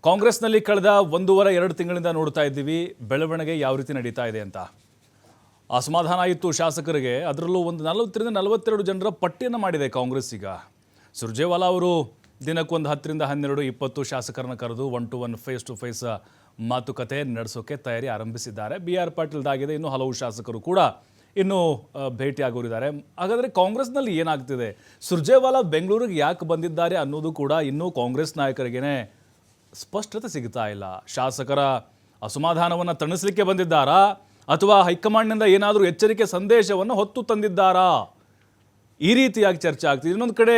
ಕಾಂಗ್ರೆಸ್ನಲ್ಲಿ ಕಳೆದ 1.5-2 ತಿಂಗಳಿಂದ ನೋಡ್ತಾ ಇದ್ದೀವಿ ಬೆಳವಣಿಗೆ ಯಾವ ರೀತಿ ನಡೀತಾ ಇದೆ ಅಂತ. ಅಸಮಾಧಾನ ಇತ್ತು ಶಾಸಕರಿಗೆ, ಅದರಲ್ಲೂ ಒಂದು 40-42 ಜನರ ಪಟ್ಟಿಯನ್ನು ಮಾಡಿದೆ ಕಾಂಗ್ರೆಸ್. ಈಗ ಸುರ್ಜೇವಾಲಾ ಅವರು ದಿನಕ್ಕೊಂದು 10-12-20 ಶಾಸಕರನ್ನ ಕರೆದು 1-to-1 ಫೇಸ್ ಟು ಫೇಸ್ ಮಾತುಕತೆ ನಡೆಸೋಕೆ ತಯಾರಿ ಆರಂಭಿಸಿದ್ದಾರೆ. BR ಪಾಟೀಲ್ದಾಗಿದೆ, ಇನ್ನೂ ಹಲವು ಶಾಸಕರು ಕೂಡ ಇನ್ನೂ ಭೇಟಿಯಾಗೋರಿದ್ದಾರೆ. ಹಾಗಾದರೆ ಕಾಂಗ್ರೆಸ್ನಲ್ಲಿ ಏನಾಗ್ತಿದೆ, ಸುರ್ಜೇವಾಲಾ ಬೆಂಗಳೂರಿಗೆ ಯಾಕೆ ಬಂದಿದ್ದಾರೆ ಅನ್ನೋದು ಕೂಡ ಇನ್ನೂ ಕಾಂಗ್ರೆಸ್ ನಾಯಕರಿಗೇನೆ ಸ್ಪಷ್ಟತೆ ಸಿಗ್ತಾ ಇಲ್ಲ. ಶಾಸಕರ ಅಸಮಾಧಾನವನ್ನು ತಣಿಸಲಿಕ್ಕೆ ಬಂದಿದ್ದಾರಾ ಅಥವಾ ಹೈಕಮಾಂಡ್ನಿಂದ ಏನಾದರೂ ಎಚ್ಚರಿಕೆ ಸಂದೇಶವನ್ನು ಹೊತ್ತು ತಂದಿದ್ದಾರಾ? ಈ ರೀತಿಯಾಗಿ ಚರ್ಚೆ ಆಗ್ತಿದೆ. ಇನ್ನೊಂದು ಕಡೆ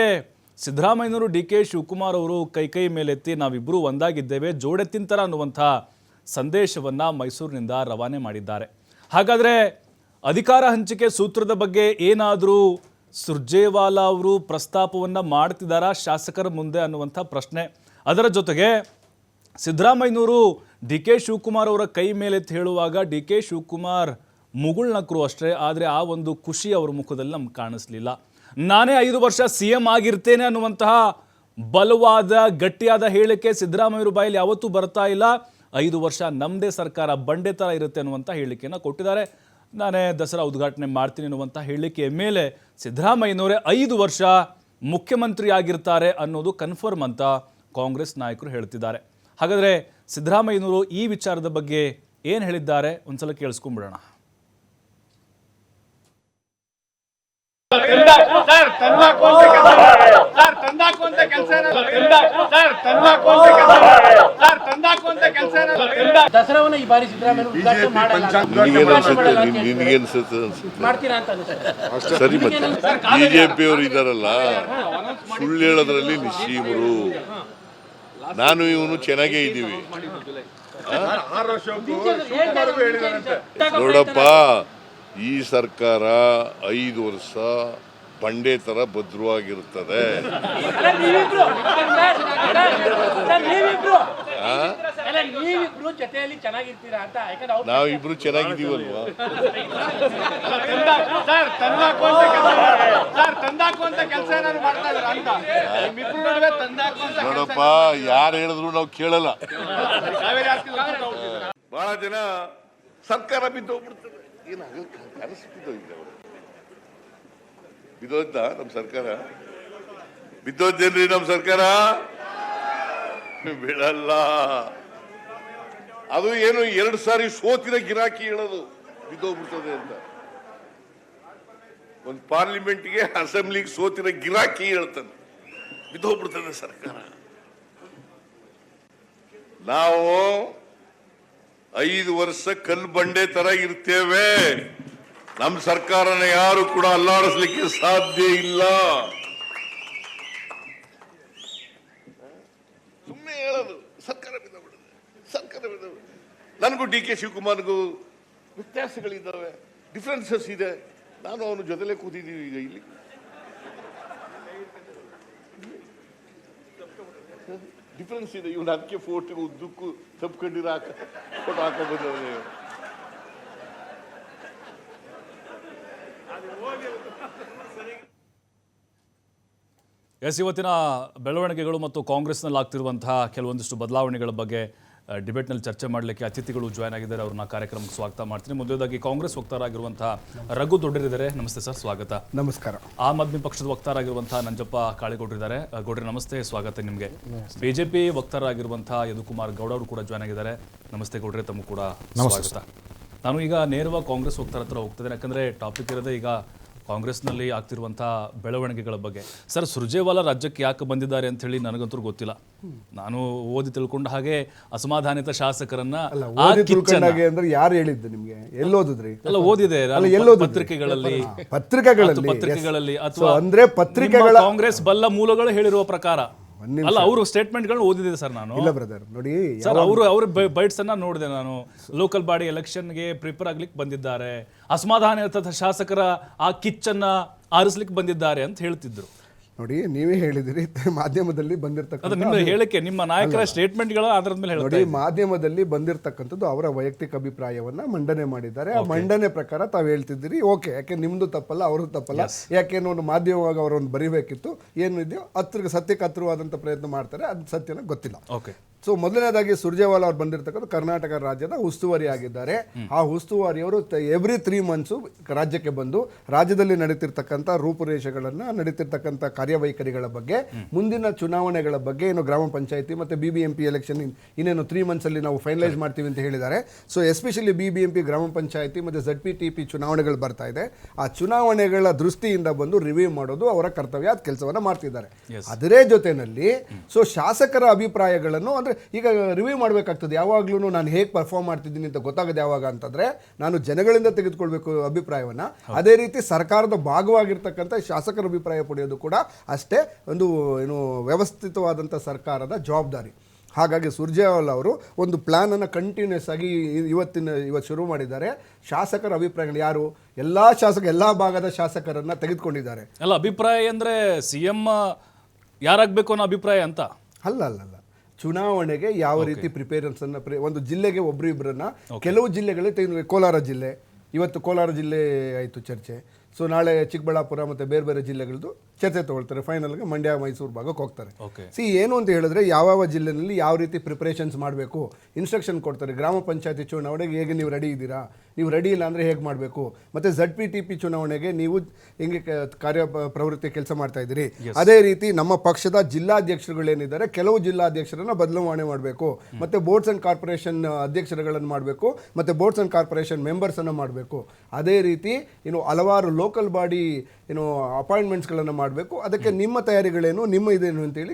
ಸಿದ್ದರಾಮಯ್ಯನವರು DK ಶಿವಕುಮಾರ್ ಅವರು ಕೈ ಮೇಲೆತ್ತಿ ನಾವಿಬ್ಬರೂ ಒಂದಾಗಿದ್ದೇವೆ, ಜೋಡೆತ್ತಿಂತರ ಅನ್ನುವಂಥ ಸಂದೇಶವನ್ನು ಮೈಸೂರಿನಿಂದ ರವಾನೆ ಮಾಡಿದ್ದಾರೆ. ಹಾಗಾದರೆ ಅಧಿಕಾರ ಹಂಚಿಕೆ ಸೂತ್ರದ ಬಗ್ಗೆ ಏನಾದರೂ ಸುರ್ಜೇವಾಲಾ ಅವರು ಪ್ರಸ್ತಾಪವನ್ನು ಮಾಡ್ತಿದ್ದಾರಾ ಶಾಸಕರ ಮುಂದೆ ಅನ್ನುವಂಥ ಪ್ರಶ್ನೆ. ಅದರ ಜೊತೆಗೆ ಸಿದ್ದರಾಮಯ್ಯನವರು DK ಶಿವಕುಮಾರ್ ಅವರ ಕೈ ಮೇಲೆತ್ತಿ ಹೇಳುವಾಗ DK ಶಿವಕುಮಾರ್ ಮುಗುಳ್ನಕ್ರು ಅಷ್ಟೇ, ಆದರೆ ಆ ಒಂದು ಖುಷಿ ಅವರ ಮುಖದಲ್ಲಿ ನಮ್ಗೆ ಕಾಣಿಸ್ಲಿಲ್ಲ. ನಾನೇ 5 ವರ್ಷ CM ಆಗಿರ್ತೇನೆ ಅನ್ನುವಂತಹ ಬಲವಾದ ಗಟ್ಟಿಯಾದ ಹೇಳಿಕೆ ಸಿದ್ದರಾಮಯ್ಯರ ಬಾಯಲ್ಲಿ ಯಾವತ್ತೂ ಬರ್ತಾ ಇಲ್ಲ. 5 ವರ್ಷ ನಮ್ಮದೇ ಸರ್ಕಾರ ಬಂಡೆ ಥರ ಇರುತ್ತೆ ಅನ್ನುವಂಥ ಹೇಳಿಕೆಯನ್ನು ಕೊಟ್ಟಿದ್ದಾರೆ. ನಾನೇ ದಸರಾ ಉದ್ಘಾಟನೆ ಮಾಡ್ತೀನಿ ಅನ್ನುವಂಥ ಹೇಳಿಕೆಯ ಮೇಲೆ ಸಿದ್ದರಾಮಯ್ಯನವರೇ 5 ವರ್ಷ ಮುಖ್ಯಮಂತ್ರಿ ಆಗಿರ್ತಾರೆ ಅನ್ನೋದು ಕನ್ಫರ್ಮ್ ಅಂತ ಕಾಂಗ್ರೆಸ್ ನಾಯಕರು ಹೇಳ್ತಿದ್ದಾರೆ. ಹಾಗಾದರೆ ಸಿದ್ದರಾಮಯ್ಯನವರು ಈ ವಿಚಾರದ ಬಗ್ಗೆ ಏನು ಹೇಳಿದ್ದಾರೆ ಒಂದ್ಸಲ ಕೇಳಿಸ್ಕೊಂಡ್ಬಿಡೋಣ. ದಸರಾವನ್ನ ಈ ಬಾರಿ ಸಿದ್ದರಾಮಯ್ಯ ಉದ್ಘಾಟನೆ ಮಾಡ್ತೀರಾ ಅಂತ ಸರಿ. ಮತ್ತೆ ಬಿಜೆಪಿ ಅವರು ಇದಾರಲ್ಲ, ಸುಳ್ಳು ಹೇಳೋದ್ರಲ್ಲಿ ನಿಶ್ಚೀಮರು. ನಾನು ಇವನು ಚೆನ್ನಾಗೇ ಇದ್ದೀವಿ. ನೋಡಪ್ಪ, ಈ ಸರ್ಕಾರ 5 ವರ್ಷ ಬಂಡೆ ತರ ಭದ್ರವಾಗಿರುತ್ತದೆ. ನಾವಿಬ್ರು ಚೆನ್ನಾಗಿದ್ದೀವಲ್ವಾ? ನೋಡಪ್ಪ, ಯಾರು ಹೇಳಿದ್ರು ನಾವು ಕೇಳಲ್ಲ. ಬಹಳ ಜನ ಸರ್ಕಾರ ಬಿದ್ದೋಗ್ಬಿಡ್ತದೆ, ಬಿದ್ದೋದ್ದ ನಮ್ ಸರ್ಕಾರ? ಬಿದ್ದೋದ್ದೇನ್ರಿ ನಮ್ ಸರ್ಕಾರ? ಬಿಡಲ್ಲ. ಅದು ಏನು 2 ಸಾರಿ ಸೋತಿನ ಗಿರಾಕಿ ಹೇಳೋದು ಬಿದ್ದೋಗ್ಬಿಡ್ತದೆ ಅಂತ. ಒಂದು ಪಾರ್ಲಿಮೆಂಟ್ಗೆ ಅಸೆಂಬ್ಲಿಗೆ ಸೋತಿನ ಗಿರಾಕಿ ಹೇಳ್ತಾನೆ ಬಿದ್ದೋಗ್ಬಿಡ್ತದೆ ಸರ್ಕಾರ. ನಾವು 5 ವರ್ಷ ಕಲ್ಲು ಬಂಡೆ ತರ ಇರ್ತೇವೆ. ನಮ್ಮ ಸರ್ಕಾರನ ಯಾರು ಕೂಡ ಅಲ್ಲಾಡಿಸ್ಲಿಕ್ಕೆ ಸಾಧ್ಯ ಇಲ್ಲ. ಸುಮ್ಮನೆ ಹೇಳೋದು ಸರ್ಕಾರ ಬಿದ್ದೋಗ್ಬಿಡುತ್ತೆ, ಸರ್ಕಾರ ಬಿದ್ದೋಗ್ಬಿಡುತ್ತೆ. ನನಗೂ DK ಶಿವಕುಮಾರ್ಗೂ ವ್ಯತ್ಯಾಸಗಳಿದ್ದಾವೆ, ಡಿಫ್ರೆನ್ಸಸ್ ಇದೆ. ನಾನು ಅವನ ಜೊತೆಲೇ ಕೂತಿದ್ದೀವಿ ಈಗ ಇಲ್ಲಿ. ಡಿಫ್ರೆನ್ಸ್ ಇದೆ. ಇವನು ಅದಕ್ಕೆ ಫೋಟೋ ಉದ್ದಕ್ಕೂ ತಪ್ಕೊಂಡಿರೋ ಫೋಟೋ ಹಾಕೋ ಬಂದವನೇ. ಇವತ್ತಿನ ಬೆಳವಣಿಗೆಗಳು ಮತ್ತು ಕಾಂಗ್ರೆಸ್ನಲ್ಲಿ ಆಗ್ತಿರುವಂತಹ ಕೆಲವೊಂದಿಷ್ಟು ಬದಲಾವಣೆಗಳ ಬಗ್ಗೆ ಡಿಬೇಟ್ನಲ್ಲಿ ಚರ್ಚೆ ಮಾಡಲಿಕ್ಕೆ ಅತಿಥಿಗಳು ಜಾಯ್ನ್ ಆಗಿದ್ದಾರೆ. ಅವ್ರನ್ನ ಕಾರ್ಯಕ್ರಮಕ್ಕೆ ಸ್ವಾಗತ ಮಾಡ್ತೀನಿ. ಮೊದಲದಾಗಿ ಕಾಂಗ್ರೆಸ್ ವಕ್ತಾರರಾಗಿರುವಂತಹ ರಘು ದೊಡ್ಡರಿದ್ದಾರೆ. ನಮಸ್ತೆ ಸರ್, ಸ್ವಾಗತ. ನಮಸ್ಕಾರ. ಆಮ್ ಆದ್ಮಿ ಪಕ್ಷದ ವಕ್ತಾರರಾಗಿರುವಂತಹ ನಂಜಪ್ಪ ಕಾಳಿಗೌಡರಿದ್ದಾರೆ. ಗೌಡ್ರೆ ನಮಸ್ತೆ, ಸ್ವಾಗತ ನಿಮಗೆ. BJP ವಕ್ತಾರರಾಗಿರುವಂತಹ ಯದುಕುಮಾರ್ ಗೌಡ ಅವರು ಕೂಡ ಜಾಯ್ನ್ ಆಗಿದ್ದಾರೆ. ನಮಸ್ತೆ ಗೌಡ್ರೆ, ತಮಗೂ ಕೂಡ ಸ್ವಾಗತ. ನಾನು ಈಗ ನೇರವಾಗಿ ಕಾಂಗ್ರೆಸ್ ವಕ್ತಾರ ಹತ್ರ ಹೋಗ್ತಿದ್ದೇನೆ, ಯಾಕಂದರೆ ಟಾಪಿಕ್ ಇರೋದೇ ಈಗ ಕಾಂಗ್ರೆಸ್ನಲ್ಲಿ ಆಗ್ತಿರುವಂಥ ಬೆಳವಣಿಗೆಗಳ ಬಗ್ಗೆ. ಸರ್, ಸುರ್ಜೇವಾಲಾ ರಾಜ್ಯಕ್ಕೆ ಯಾಕೆ ಬಂದಿದ್ದಾರೆ ಅಂತ ಹೇಳಿ ನನಗಂತೂ ಗೊತ್ತಿಲ್ಲ. ನಾನು ಓದಿ ತಿಳ್ಕೊಂಡ ಹಾಗೆ ಅಸಮಾಧಾನಿತ ಶಾಸಕರನ್ನ ಅಂದ್ರೆ ಯಾರು ಹೇಳಿದ್ದು ನಿಮ್ಗೆ? ಎಲ್ಲಿ ಓದಿದ್ರಿ? ಅಲ್ಲ, ಓದಿದೆ ಪತ್ರಿಕೆಗಳಲ್ಲಿ ಅಥವಾ ಅಂದ್ರೆ ಪತ್ರಿಕೆಗಳ ಕಾಂಗ್ರೆಸ್ ಬಲ್ಲ ಮೂಲಗಳು ಹೇಳಿರುವ ಪ್ರಕಾರ. ಅಲ್ಲ, ಅವರು ಸ್ಟೇಟ್ಮೆಂಟ್ಗಳನ್ನ ಓದಿದೆ ಸರ್ ನಾನು. ಇಲ್ಲ ಬ್ರದರ್, ನೋಡಿ ಸರ್, ಅವ್ರ ಬೈಟ್ಸ್ ಅನ್ನ ನೋಡಿದೆ ನಾನು. ಲೋಕಲ್ ಬಾಡಿ ಎಲೆಕ್ಷನ್ಗೆ ಪ್ರಿಪೇರ್ ಆಗ್ಲಿಕ್ಕೆ ಬಂದಿದ್ದಾರೆ, ಅಸಮಾಧಾನ ಶಾಸಕರ ಆ ಕಿಚ್ಚನ್ನ ಆರಿಸ್ಲಿಕ್ಕೆ ಬಂದಿದ್ದಾರೆ ಅಂತ ಹೇಳ್ತಿದ್ರು. ನೋಡಿ, ನೀವೇ ಹೇಳಿದಿರಿ ಮಾಧ್ಯಮದಲ್ಲಿ ಬಂದಿರತಕ್ಕಂಥ ನಿಮ್ಮ ಹೇಳಿಕೆ, ನಿಮ್ಮ ನಾಯಕರ ಸ್ಟೇಟ್ಮೆಂಟ್ಗಳು ಅದರ ಮೇಲೆ ನೋಡಿ, ಮಾಧ್ಯಮದಲ್ಲಿ ಬಂದಿರತಕ್ಕಂಥದ್ದು ಅವರ ವೈಯಕ್ತಿಕ ಅಭಿಪ್ರಾಯವನ್ನ ಮಂಡನೆ ಮಾಡಿದ್ದಾರೆ. ಆ ಮಂಡನೆ ಪ್ರಕಾರ ತಾವು ಹೇಳ್ತಿದ್ದೀರಿ, ಓಕೆ, ಯಾಕೆ ನಿಮ್ದು ತಪ್ಪಲ್ಲ, ಅವ್ರದ್ದು ತಪ್ಪಲ್ಲ, ಯಾಕೇನೋ ಒಂದು ಮಾಧ್ಯಮವಾಗಿ ಅವರನ್ನು ಬರಿಬೇಕಿತ್ತು, ಏನು ಇದೆಯೋ ಹತ್ತಿರ ಸತ್ಯಕ್ಕೆ ಹತ್ತಿರವಾದಂಥ ಪ್ರಯತ್ನ ಮಾಡ್ತಾರೆ, ಅದು ಸತ್ಯನ ಗೊತ್ತಿಲ್ಲ. ಓಕೆ ಸೊ ಮೊದಲನೇದಾಗಿ ಸುರ್ಜೇವಾಲಾ ಅವ್ರು ಬಂದಿರತಕ್ಕಂಥ ಕರ್ನಾಟಕ ರಾಜ್ಯದ ಉಸ್ತುವಾರಿ ಆಗಿದ್ದಾರೆ. ಆ ಉಸ್ತುವಾರಿಯವರು ಎವ್ರಿ 3 ಮಂತ್ಸು ರಾಜ್ಯಕ್ಕೆ ಬಂದು ರಾಜ್ಯದಲ್ಲಿ ನಡೀತಿರ್ತಕ್ಕಂಥ ರೂಪುರೇಷೆಗಳನ್ನು, ನಡೀತಿರ್ತಕ್ಕಂಥ ಕಾರ್ಯವೈಖರಿಗಳ ಬಗ್ಗೆ, ಮುಂದಿನ ಚುನಾವಣೆಗಳ ಬಗ್ಗೆ, ಏನು ಗ್ರಾಮ ಪಂಚಾಯತಿ ಮತ್ತು BBMP ಎಲೆಕ್ಷನ್ ಇನ್ನೇನು 3 ಮಂತ್ಸಲ್ಲಿ ನಾವು ಫೈನಲೈಸ್ ಮಾಡ್ತೀವಿ ಅಂತ ಹೇಳಿದ್ದಾರೆ. ಸೊ ಎಸ್ಪೆಷಲಿ BBMP, ಗ್ರಾಮ ಪಂಚಾಯತಿ ಮತ್ತು ZPTP ಚುನಾವಣೆಗಳು ಬರ್ತಾ ಇದೆ. ಆ ಚುನಾವಣೆಗಳ ದೃಷ್ಟಿಯಿಂದ ಬಂದು ರಿವ್ಯೂ ಮಾಡೋದು ಅವರ ಕರ್ತವ್ಯ, ಅದು ಕೆಲಸವನ್ನು ಮಾಡ್ತಿದ್ದಾರೆ. ಅದರ ಜೊತೆಯಲ್ಲಿ ಸೊ ಶಾಸಕರ ಅಭಿಪ್ರಾಯಗಳನ್ನು ಅಂದರೆ ಈಗ ರಿವ್ಯೂ ಮಾಡಬೇಕಾಗ್ತದೆ. ಯಾವಾಗ್ಲೂ ನಾನು ಹೇಗೆ ಪರ್ಫಾರ್ಮ್ ಮಾಡ್ತಿದ್ದೀನಿ ಅಂತ ಗೊತ್ತಾಗದೆ ಯಾವಾಗ ಅಂತಂದ್ರೆ ನಾನು ಜನಗಳಿಂದ ತೆಗೆದುಕೊಳ್ಬೇಕು ಅಭಿಪ್ರಾಯವನ್ನು. ಅದೇ ರೀತಿ ಸರ್ಕಾರದ ಭಾಗವಾಗಿರ್ತಕ್ಕಂಥ ಶಾಸಕರ ಅಭಿಪ್ರಾಯ ಪಡೆಯೋದು ಕೂಡ ಅಷ್ಟೇ ಒಂದು ಏನು ವ್ಯವಸ್ಥಿತವಾದಂಥ ಸರ್ಕಾರದ ಜವಾಬ್ದಾರಿ. ಹಾಗಾಗಿ ಸುರ್ಜೇವಾಲಾ ಅವರು ಒಂದು ಪ್ಲಾನನ್ನು ಕಂಟಿನ್ಯೂಸ್ ಆಗಿ ಇವತ್ತು ಶುರು ಮಾಡಿದ್ದಾರೆ. ಶಾಸಕರ ಅಭಿಪ್ರಾಯಗಳು ಯಾರು ಎಲ್ಲ ಭಾಗದ ಶಾಸಕರನ್ನ ತೆಗೆದುಕೊಂಡಿದ್ದಾರೆ. ಅಲ್ಲ, ಅಭಿಪ್ರಾಯ ಅಂದ್ರೆ CM ಯಾರಾಗಬೇಕು ಅನ್ನೋ ಅಭಿಪ್ರಾಯ ಅಂತ ಅಲ್ಲ, ಚುನಾವಣೆಗೆ ಯಾವ ರೀತಿ ಪ್ರಿಪೇರೆನ್ಸ್ ಅನ್ನ ಒಂದು ಜಿಲ್ಲೆಗೆ ಒಬ್ರು ಇಬ್ಬರನ್ನ ಕೆಲವು ಜಿಲ್ಲೆಗಳಲ್ಲಿ ಕೋಲಾರ ಜಿಲ್ಲೆ, ಇವತ್ತು ಕೋಲಾರ ಜಿಲ್ಲೆ ಆಯಿತು ಚರ್ಚೆ. ಸೊ ನಾಳೆ ಚಿಕ್ಕಬಳ್ಳಾಪುರ ಮತ್ತು ಬೇರೆ ಬೇರೆ ಜಿಲ್ಲೆಗಳದ್ದು ಚರ್ಚೆ ತಗೊಳ್ತಾರೆ. ಫೈನಲ್ಗೆ ಮಂಡ್ಯ, ಮೈಸೂರು ಭಾಗಕ್ಕೆ ಹೋಗ್ತಾರೆ. ಏನು ಅಂತ ಹೇಳಿದ್ರೆ ಯಾವ ಜಿಲ್ಲೆಯಲ್ಲಿ ಯಾವ ರೀತಿ ಪ್ರಿಪ್ರೇಷನ್ಸ್ ಮಾಡಬೇಕು ಇನ್ಸ್ಟ್ರಕ್ಷನ್ ಕೊಡ್ತಾರೆ. ಗ್ರಾಮ ಪಂಚಾಯತಿ ಚುನಾವಣೆಗೆ ಹೇಗೆ ನೀವು ರೆಡಿ ಇದ್ದೀರಾ, ನೀವು ರೆಡಿ ಇಲ್ಲ ಅಂದರೆ ಹೇಗೆ ಮಾಡಬೇಕು, ಮತ್ತು ZPTP ಚುನಾವಣೆಗೆ ನೀವು ಹೆಂಗೆ ಪ್ರವೃತ್ತಿ ಕೆಲಸ ಮಾಡ್ತಾ ಇದ್ದೀರಿ. ಅದೇ ರೀತಿ ನಮ್ಮ ಪಕ್ಷದ ಜಿಲ್ಲಾಧ್ಯಕ್ಷರುಗಳೇನಿದ್ದಾರೆ ಕೆಲವು ಜಿಲ್ಲಾಧ್ಯಕ್ಷರನ್ನ ಬದಲಾವಣೆ ಮಾಡಬೇಕು, ಮತ್ತು ಬೋರ್ಡ್ಸ್ ಆ್ಯಂಡ್ ಕಾರ್ಪೊರೇಷನ್ ಅಧ್ಯಕ್ಷರುಗಳನ್ನು ಮಾಡಬೇಕು, ಮತ್ತು ಬೋರ್ಡ್ಸ್ ಆ್ಯಂಡ್ ಕಾರ್ಪೊರೇಷನ್ ಮೆಂಬರ್ಸನ್ನು ಮಾಡಬೇಕು. ಅದೇ ರೀತಿ ಹಲವಾರು ಲೋಕಲ್ ಬಾಡಿ ಅಪಾಯಿಂಟ್ಮೆಂಟ್ಸ್ಗಳನ್ನು ಮಾಡಬೇಕು. ಅದಕ್ಕೆ ನಿಮ್ಮ ತಯಾರಿಗಳೇನು, ನಿಮ್ಮ ಇದೇನು ಅಂತೇಳಿ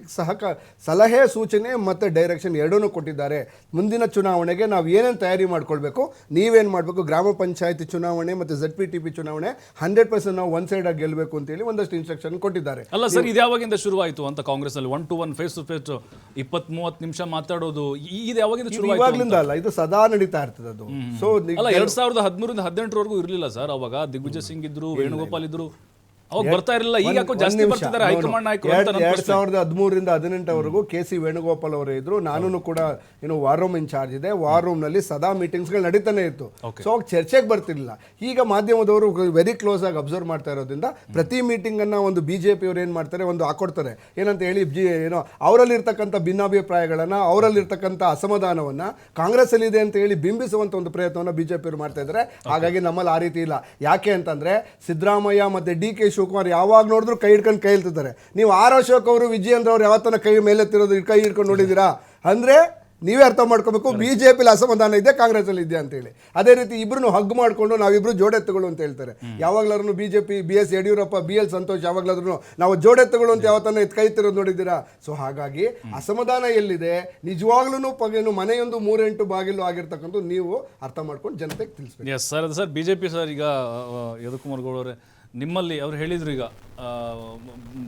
ಸಲಹೆ, ಸೂಚನೆ ಮತ್ತು ಡೈರೆಕ್ಷನ್ ಎರಡೂ ಕೊಟ್ಟಿದ್ದಾರೆ. ಮುಂದಿನ ಚುನಾವಣೆಗೆ ನಾವು ಏನೇನು ತಯಾರಿ ಮಾಡ್ಕೊಳ್ಬೇಕು, ನೀವೇನು ಮಾಡಬೇಕು, ಗ್ರಾಮ ಪಂಚಾಯತಿ ಚುನಾವಣೆ ಮತ್ತು ZPTP ಚುನಾವಣೆ 100% ನಾವು ಒನ್ ಸೈಡ್ ಆಗಿ ಗೆಲ್ಲಬೇಕು ಅಂತೇಳಿ ಒಂದಷ್ಟು ಇನ್ಸ್ಟ್ರಕ್ಷನ್ ಕೊಟ್ಟಿದ್ದಾರೆ. ಅಲ್ಲ ಸರ್, ಇದು ಯಾವಾಗಿಂದ ಶುರುವಾಯಿತು ಅಂತ ಕಾಂಗ್ರೆಸ್ ಅಲ್ಲಿ 1-to-1 ಫೇಸ್ ಟು ಫೇಸ್ 20-30 ನಿಮಿಷ ಮಾತಾಡೋದು ಇದು ಯಾವಾಗಿಂದ ಶುರುವಾಯಿತು? ಇವಾಗ್ಲಿಂದ ಅಲ್ಲ, ಇದು ಸದಾ ನಡೀತಾ ಇರ್ತದೆ ಅದು. ಸೊ ಅಲ್ಲ, 2013 18ವರೆಗೂ ಇರಲಿಲ್ಲ ಸರ್. ಅವಾಗ ದಿಗ್ವಿಜಯ್ ಸಿಂಗ್ ಇದ್ರು, ವೇಣುಗೋಪಾಲ್ ಇದ್ರು, ಅವಾಗ ಬರ್ತಾ ಇರಲಿಲ್ಲ. ಈಗ ಯಾಕೋ ಜಾಸ್ತಿ ಬರ್ತಿದ್ದಾರೆ ಹೈಕಮಾಂಡ್ ನಾಯಕರು ಅಂತ. 2013ರಿಂದ 2018ವರೆಗೂ KC ವೇಣುಗೋಪಾಲ್ ಅವರೇ ಇದ್ರು. ನಾನು ಕೂಡ ವಾರ್ ರೂಮ್ ಇನ್ಚಾರ್ಜ್ ಇದೆ. ವಾರ್ ರೂಮ್ ನಲ್ಲಿ ಸದಾ ಮೀಟಿಂಗ್ಸ್ಗಳು ನಡೀತಾನೆ ಇತ್ತು. ಸೊ ಅವಾಗ ಚರ್ಚೆಗೆ ಬರ್ತಿರ್ಲಿಲ್ಲ. ಈಗ ಮಾಧ್ಯಮದವರು ವೆರಿ ಕ್ಲೋಸ್ ಆಗಿ ಅಬ್ಸರ್ವ್ ಮಾಡ್ತಾ ಇರೋದ್ರಿಂದ ಪ್ರತಿ ಮೀಟಿಂಗ್ ಅನ್ನ ಒಂದು BJP ಅವ್ರು ಏನ್ ಮಾಡ್ತಾರೆ, ಒಂದು ಹಾಕೊಡ್ತಾರೆ ಏನಂತ ಹೇಳಿ, ಅವರಲ್ಲಿರ್ತಕ್ಕಂಥ ಭಿನ್ನಾಭಿಪ್ರಾಯಗಳನ್ನ, ಅವರಲ್ಲಿರ್ತಕ್ಕಂಥ ಅಸಮಾಧಾನವನ್ನ ಕಾಂಗ್ರೆಸ್ ಅಲ್ಲಿ ಇದೆ ಅಂತ ಹೇಳಿ ಬಿಂಬಿಸುವಂತ ಒಂದು ಪ್ರಯತ್ನವನ್ನ BJP ಅವರು ಮಾಡ್ತಾ ಇದ್ದಾರೆ. ಹಾಗಾಗಿ ನಮ್ಮಲ್ಲಿ ಆ ರೀತಿ ಇಲ್ಲ. ಯಾಕೆ ಅಂತಂದ್ರೆ ಸಿದ್ದರಾಮಯ್ಯ ಮತ್ತೆ DK ಶಿವಕುಮಾರ್ ಯಾವಾಗ ನೋಡಿದ್ರು ಕೈ ಹಿಡ್ಕೊಂಡು ಕೈ ಹೇಳ್ತಿದ್ದಾರೆ. ನೀವು ಆರ್ ಅಶೋಕ್ ಅವರು, ವಿಜಯೇಂದ್ರ ಅವರು ಯಾವತ್ತನ ಕೈ ಮೇಲೆ ಎತ್ತಿರೋದು, ಕೈ ಹಿಡ್ಕೊಂಡು ನೋಡಿದ್ದೀರಾ ಅಂದ್ರೆ ನೀವೇ ಅರ್ಥ ಮಾಡ್ಕೋಬೇಕು BJP ಅಸಮಾಧಾನ ಇದೆ, ಕಾಂಗ್ರೆಸ್ ಅಲ್ಲಿ ಇದೆ ಅಂತ ಹೇಳಿ. ಅದೇ ರೀತಿ ಇಬ್ರು ಹಗ್ ಮಾಡ್ಕೊಂಡು ನಾವಿಬ್ರು ಜೋಡೆತ್ತುಗಳು ಅಂತ ಹೇಳ್ತಾರೆ. ಯಾವಾಗ್ಲಾದ್ರೂ BJP BS Yediyurappa BL Santosh ಯಾವಾಗ್ಲಾದ್ರೂ ನಾವು ಜೋಡೆತ್ತುಗಳು ಅಂತ ಯಾವತ್ತನ್ನ ಕೈ ಎತ್ತಿರೋದು ನೋಡಿದ್ದೀರಾ? ಸೊ ಹಾಗಾಗಿ ಅಸಮಾಧಾನ ಎಲ್ಲಿದೆ, ನಿಜವಾಗ್ಲೂ ಮನೆಯೊಂದು 3-8 ಬಾಗಿಲು ಆಗಿರ್ತಕ್ಕಂಥ ನೀವು ಅರ್ಥ ಮಾಡ್ಕೊಂಡು ಜನತೆಗೆ ತಿಳಿಸ್ಬೇಕು. ಎಸ್ ಸರ್, BJP ಸರ್ ಈಗ ಯದುಕುಮಾರ್ ಗೌಡ ಅವರೇ, ನಿಮ್ಮಲ್ಲಿ ಅವ್ರು ಹೇಳಿದ್ರು ಈಗ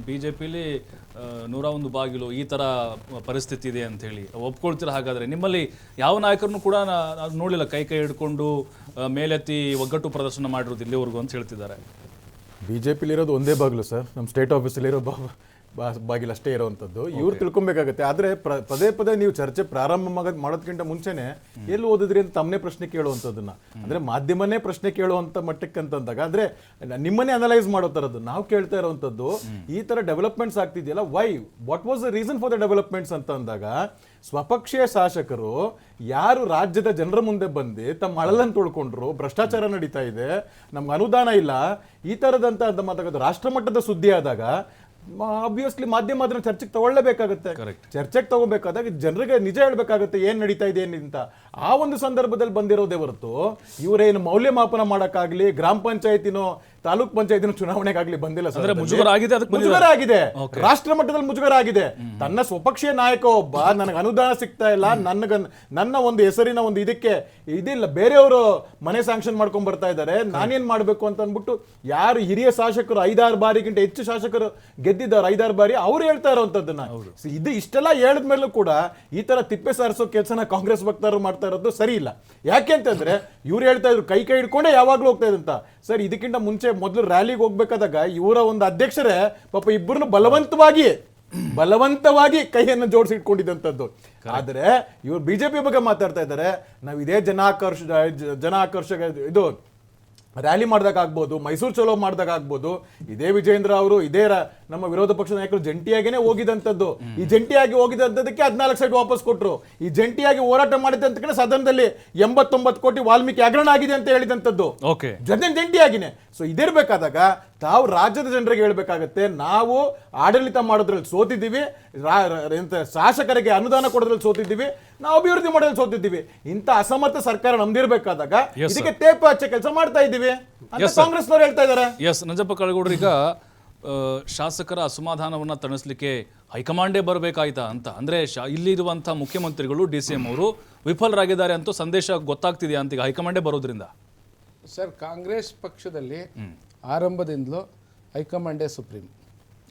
BJPಲಿ 101 ಬಾಗಿಲು ಈ ಥರ ಪರಿಸ್ಥಿತಿ ಇದೆ ಅಂತ ಹೇಳಿ ಒಪ್ಕೊಳ್ತೀರ? ಹಾಗಾದರೆ ನಿಮ್ಮಲ್ಲಿ ಯಾವ ನಾಯಕರನ್ನು ಕೂಡ ನೋಡಲಿಲ್ಲ ಕೈ ಹಿಡ್ಕೊಂಡು ಮೇಲೆತ್ತಿ ಒಗ್ಗಟ್ಟು ಪ್ರದರ್ಶನ ಮಾಡಿರೋದು ಇಲ್ಲಿವರೆಗೂ ಅಂತ ಹೇಳ್ತಿದ್ದಾರೆ. BJPಲಿರೋದು ಒಂದೇ ಬಾಗಿಲು ಸರ್, ನಮ್ಮ ಸ್ಟೇಟ್ ಆಫೀಸಲ್ಲಿರೋ ಬಾಗಿಲು ಅಷ್ಟೇ ಇರೋವಂಥದ್ದು. ಇವ್ರು ತಿಳ್ಕೊಬೇಕಾಗತ್ತೆ. ಆದರೆ ಪದೇ ನೀವು ಚರ್ಚೆ ಪ್ರಾರಂಭ ಮಾಡೋದಕ್ಕಿಂತ ಮುಂಚೆನೆ ಎಲ್ಲಿ ಓದಿದ್ರಿ ಅಂತ ತಮ್ಮನೇ ಪ್ರಶ್ನೆ ಕೇಳುವಂಥದ್ದನ್ನ, ಅಂದ್ರೆ ಮಾಧ್ಯಮನೇ ಪ್ರಶ್ನೆ ಕೇಳುವಂಥ ಮಟ್ಟಕ್ಕೆ ಅಂತಂದಾಗ, ಅಂದ್ರೆ ನಿಮ್ಮನ್ನೇ ಅನಲೈಸ್ ಮಾಡೋ ಥರದ್ದು ನಾವು ಕೇಳ್ತಾ ಇರೋವಂಥದ್ದು. ಈ ತರ ಡೆವಲಪ್ಮೆಂಟ್ಸ್ ಆಗ್ತಿದೆಯಲ್ಲ, what was the reason for the developments ಅಂತ ಅಂದಾಗ, ಸ್ವಪಕ್ಷೀಯ ಶಾಸಕರು ಯಾರು ರಾಜ್ಯದ ಜನರ ಮುಂದೆ ಬಂದು ತಮ್ಮ ಅಳಲನ್ನು ತೊಳ್ಕೊಂಡ್ರು, ಭ್ರಷ್ಟಾಚಾರ ನಡೀತಾ ಇದೆ, ನಮ್ಗೆ ಅನುದಾನ ಇಲ್ಲ, ಈ ತರದಂತ ಮಾತಾಡೋದು ರಾಷ್ಟ್ರ ಮಟ್ಟದ ಸುದ್ದಿ ಆದಾಗ ಆಬ್ವಿಯಸ್ಲಿ ಮಾಧ್ಯಮ ಅದನ್ನ ಚರ್ಚೆಗೆ ತಗೊಳ್ಳೇಬೇಕಾಗುತ್ತೆ. ಚರ್ಚೆಗೆ ತಗೋಬೇಕಾದಾಗ ಜನರಿಗೆ ನಿಜ ಹೇಳ್ಬೇಕಾಗುತ್ತೆ ಏನ್ ನಡೀತಾ ಇದೆ ಅಂತ. ಆ ಒಂದು ಸಂದರ್ಭದಲ್ಲಿ ಬಂದಿರೋದೇ ಹೊರತು ಇವರೇನು ಮೌಲ್ಯಮಾಪನ ಮಾಡಕ್ಕಾಗ್ಲಿ, ಗ್ರಾಮ ಪಂಚಾಯತಿನೋ ತಾಲೂಕ್ ಪಂಚಾಯತಿನ ಚುನಾವಣೆಗಾಗ್ಲಿ ಬಂದಿಲ್ಲ. ಮುಜುಗರ ಆಗಿದೆ, ರಾಷ್ಟ್ರ ಮಟ್ಟದಲ್ಲಿ ಮುಜುಗರ ಆಗಿದೆ. ತನ್ನ ಸ್ವಪಕ್ಷೀಯ ನಾಯಕ ಒಬ್ಬ ನನಗೆ ಅನುದಾನ ಸಿಗ್ತಾ ಇಲ್ಲ, ನನ್ನ ಒಂದು ಹೆಸರಿನ ಒಂದು ಇದಕ್ಕೆ ಇದಿಲ್ಲ, ಬೇರೆಯವರು ಮನೆ ಸ್ಯಾಂಕ್ಷನ್ ಮಾಡ್ಕೊಂಡ್ ಬರ್ತಾ ಇದ್ದಾರೆ, ನಾನೇನ್ ಮಾಡ್ಬೇಕು ಅಂತ ಅಂದ್ಬಿಟ್ಟು ಯಾರು ಹಿರಿಯ ಶಾಸಕರು 5-6 ಬಾರಿಗಿಂತ ಹೆಚ್ಚು ಶಾಸಕರು ಗೆದ್ದಿದ್ದಾರೆ 5-6 ಬಾರಿ, ಅವ್ರು ಹೇಳ್ತಾ ಇರೋಂಥದ್ದನ್ನ ಇದು ಇಷ್ಟೆಲ್ಲ ಹೇಳಿದ್ಮೇಲೂ ಕೂಡ ಈ ತರ ತಿಪ್ಪೆ ಸಾರಿಸೋ ಕೆಲಸನ ಕಾಂಗ್ರೆಸ್ ವಕ್ತಾರರು ಮಾಡ್ತಾ ಇರೋದು ಸರಿ ಇಲ್ಲ. ಯಾಕೆ ಅಂತಂದ್ರೆ ಇವ್ರು ಹೇಳ್ತಾ ಇದ್ರು ಕೈ ಹಿಡ್ಕೊಂಡೆ ಯಾವಾಗ್ಲೂ ಹೋಗ್ತಾ ಇದಂತ. ಸರ್, ಇದಕ್ಕಿಂತ ಮುಂಚೆ ಮೊದಲು ರ್ಯಾಲಿಗೆ ಹೋಗ್ಬೇಕಾದಾಗ ಇವರ ಒಂದು ಅಧ್ಯಕ್ಷರೇ ಪಾಪ ಇಬ್ಬರನ್ನು ಬಲವಂತವಾಗಿ ಕೈಯನ್ನು ಜೋಡಿಸಿ ಇಟ್ಕೊಂಡಿದ್ದಂಥದ್ದು. ಆದ್ರೆ ಇವ್ರು BJP ಬಗ್ಗೆ ಮಾತಾಡ್ತಾ ಇದ್ದಾರೆ. ನಾವು ಇದೇ ಜನ ಆಕರ್ಷಕ ಇದು ರ್ಯಾಲಿ ಮಾಡ್ದಾಗ ಆಗ್ಬೋದು, ಮೈಸೂರು ಚಲೋ ಮಾಡ್ದಾಗ ಆಗ್ಬೋದು, ಇದೇ ವಿಜೇಂದ್ರ ಅವರು, ಇದೇ ನಮ್ಮ ವಿರೋಧ ಪಕ್ಷದ ನಾಯಕರು ಜಂಟಿಯಾಗೇನೆ ಹೋಗಿದಂತದ್ದು. ಈ ಜಂಟಿಯಾಗಿ ಹೋಗಿದಂತದಕ್ಕೆ 14 ಸೈಟ್ ವಾಪಸ್ ಕೊಟ್ರು. ಈ ಜಂಟಿಯಾಗಿ ಹೋರಾಟ ಮಾಡಿದಂತ ಕಡೆ ಸದನದಲ್ಲಿ 89 ಕೋಟಿ ವಾಲ್ಮೀಕಿ ಹಗರಣ ಆಗಿದೆ ಅಂತ ಹೇಳಿದಂತದ್ದು ಓಕೆ ಜಂಟಿಯಾಗಿನೇ. ಸೊ ಇದಿರ್ಬೇಕಾದಾಗ ತಾವು ರಾಜ್ಯದ ಜನರಿಗೆ ಹೇಳ್ಬೇಕಾಗತ್ತೆ, ನಾವು ಆಡಳಿತ ಮಾಡೋದ್ರಲ್ಲಿ ಸೋತಿದ್ದೀವಿ, ಶಾಸಕರಿಗೆ ಅನುದಾನ ಕೊಡೋದ್ರಲ್ಲಿ ಸೋತಿದ್ದೀವಿ, ನಾವು ಅಭಿವೃದ್ಧಿ ಮಾಡೋದ್ರಲ್ಲಿ ಸೋತಿದ್ದೀವಿ. ಇಂಥ ಅಸಮರ್ಥ ಸರ್ಕಾರ ನಮ್ದಿರ್ಬೇಕಾದಾಗ ಇದಕ್ಕೆ ತೇಪು ಹಚ್ಚ ಕೆಲಸ ಮಾಡ್ತಾ ಇದ್ದೀವಿ ಅಂತ ಕಾಂಗ್ರೆಸ್ನವ್ರು ಹೇಳ್ತಾ ಇದ್ದಾರೆ. ಎಸ್ ನಂಜಪ್ಪ ಕಳಗೌಡ್ರು, ಈಗ ಶಾಸಕರ ಅಸಮಾಧಾನವನ್ನು ತಣಿಸ್ಲಿಕ್ಕೆ ಹೈಕಮಾಂಡೇ ಬರಬೇಕಾಯ್ತಾ ಅಂತ ಅಂದ್ರೆ ಇಲ್ಲಿರುವಂಥ ಮುಖ್ಯಮಂತ್ರಿಗಳು DCM ಅವರು ವಿಫಲರಾಗಿದ್ದಾರೆ ಅಂತ ಸಂದೇಶ ಗೊತ್ತಾಗ್ತಿದೆಯಾ ಅಂತ ಈಗ ಹೈಕಮಾಂಡೇ ಬರೋದ್ರಿಂದ? ಸರ್, ಕಾಂಗ್ರೆಸ್ ಪಕ್ಷದಲ್ಲಿ ಆರಂಭದಿಂದಲೂ ಹೈಕಮಾಂಡೇ ಸುಪ್ರೀಂ.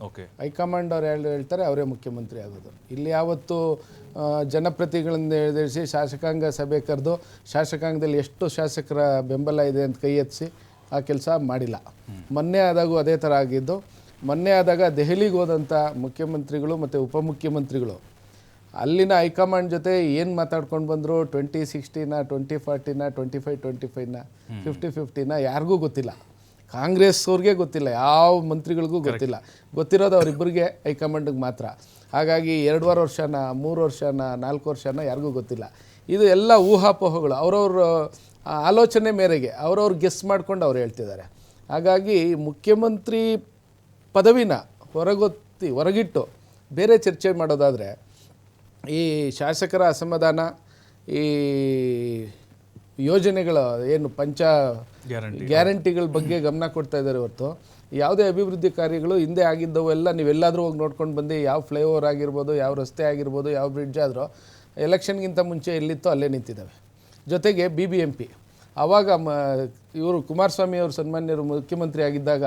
ಓಕೆ, ಹೈಕಮಾಂಡ್ ಅವ್ರು ಹೇಳ್ತಾರೆ, ಅವರೇ ಮುಖ್ಯಮಂತ್ರಿ ಆಗೋದು. ಇಲ್ಲಿ ಯಾವತ್ತು ಜನಪ್ರತಿನಿಧಿಗಳನ್ನು ನಿರ್ದೇಶಿಸಿ ಶಾಸಕಾಂಗ ಸಭೆ ಕರೆದು ಶಾಸಕಾಂಗದಲ್ಲಿ ಎಷ್ಟು ಶಾಸಕರ ಬೆಂಬಲ ಇದೆ ಅಂತ ಕೈ ಎತ್ತಿಸಿ ಆ ಕೆಲಸ ಮಾಡಿಲ್ಲ. ಮೊನ್ನೆ ಆದಾಗೂ ಅದೇ ಥರ ಆಗಿದ್ದು. ಮೊನ್ನೆ ಆದಾಗ ದೆಹಲಿಗೆ ಹೋದಂಥ ಮುಖ್ಯಮಂತ್ರಿಗಳು ಮತ್ತು ಉಪಮುಖ್ಯಮಂತ್ರಿಗಳು ಅಲ್ಲಿನ ಹೈಕಮಾಂಡ್ ಜೊತೆ ಏನು ಮಾತಾಡ್ಕೊಂಡು ಬಂದರು, 2060ನ 2040ನ 25-25ನ 50-50ನ ಯಾರಿಗೂ ಗೊತ್ತಿಲ್ಲ. ಕಾಂಗ್ರೆಸ್ ಅವ್ರಿಗೆ ಗೊತ್ತಿಲ್ಲ, ಯಾವ ಮಂತ್ರಿಗಳಿಗೂ ಗೊತ್ತಿಲ್ಲ. ಗೊತ್ತಿರೋದು ಅವರಿಬ್ಬರಿಗೆ, ಹೈಕಮಾಂಡಿಗೆ ಮಾತ್ರ. ಹಾಗಾಗಿ 2.5 ವರ್ಷನ 3 ವರ್ಷನ 4 ವರ್ಷನ ಯಾರಿಗೂ ಗೊತ್ತಿಲ್ಲ. ಇದು ಎಲ್ಲ ಊಹಾಪೋಹಗಳು, ಅವ್ರವ್ರ ಆಲೋಚನೆ ಮೇರೆಗೆ ಅವ್ರವ್ರು ಗೆಸ್ ಮಾಡ್ಕೊಂಡು ಅವ್ರು ಹೇಳ್ತಿದ್ದಾರೆ. ಹಾಗಾಗಿ ಮುಖ್ಯಮಂತ್ರಿ ಪದವಿನ ಹೊರಗಿಟ್ಟು ಬೇರೆ ಚರ್ಚೆ ಮಾಡೋದಾದರೆ ಈ ಶಾಸಕರ ಅಸಮಾಧಾನ, ಈ ಯೋಜನೆಗಳ ಏನು ಗ್ಯಾರಂಟಿಗಳ ಬಗ್ಗೆ ಗಮನ ಕೊಡ್ತಾ ಇದ್ದಾರೆ ಹೊರತು ಯಾವುದೇ ಅಭಿವೃದ್ಧಿ ಕಾರ್ಯಗಳು ಹಿಂದೆ ಆಗಿದ್ದವೆಲ್ಲ ನೀವೆಲ್ಲಾದರೂ ಹೋಗಿ ನೋಡ್ಕೊಂಡು ಬಂದು ಯಾವ ಫ್ಲೈಓವರ್ ಆಗಿರ್ಬೋದು, ಯಾವ ರಸ್ತೆ ಆಗಿರ್ಬೋದು, ಯಾವ ಬ್ರಿಡ್ಜ್ ಆದರೂ ಎಲೆಕ್ಷನ್ಗಿಂತ ಮುಂಚೆ ಎಲ್ಲಿತ್ತೋ ಅಲ್ಲೇ ನಿಂತಿದ್ದಾವೆ. ಜೊತೆಗೆ BBMP ಆವಾಗ ಇವರು ಕುಮಾರಸ್ವಾಮಿ ಅವರು ಸನ್ಮಾನ್ಯರು ಮುಖ್ಯಮಂತ್ರಿ ಆಗಿದ್ದಾಗ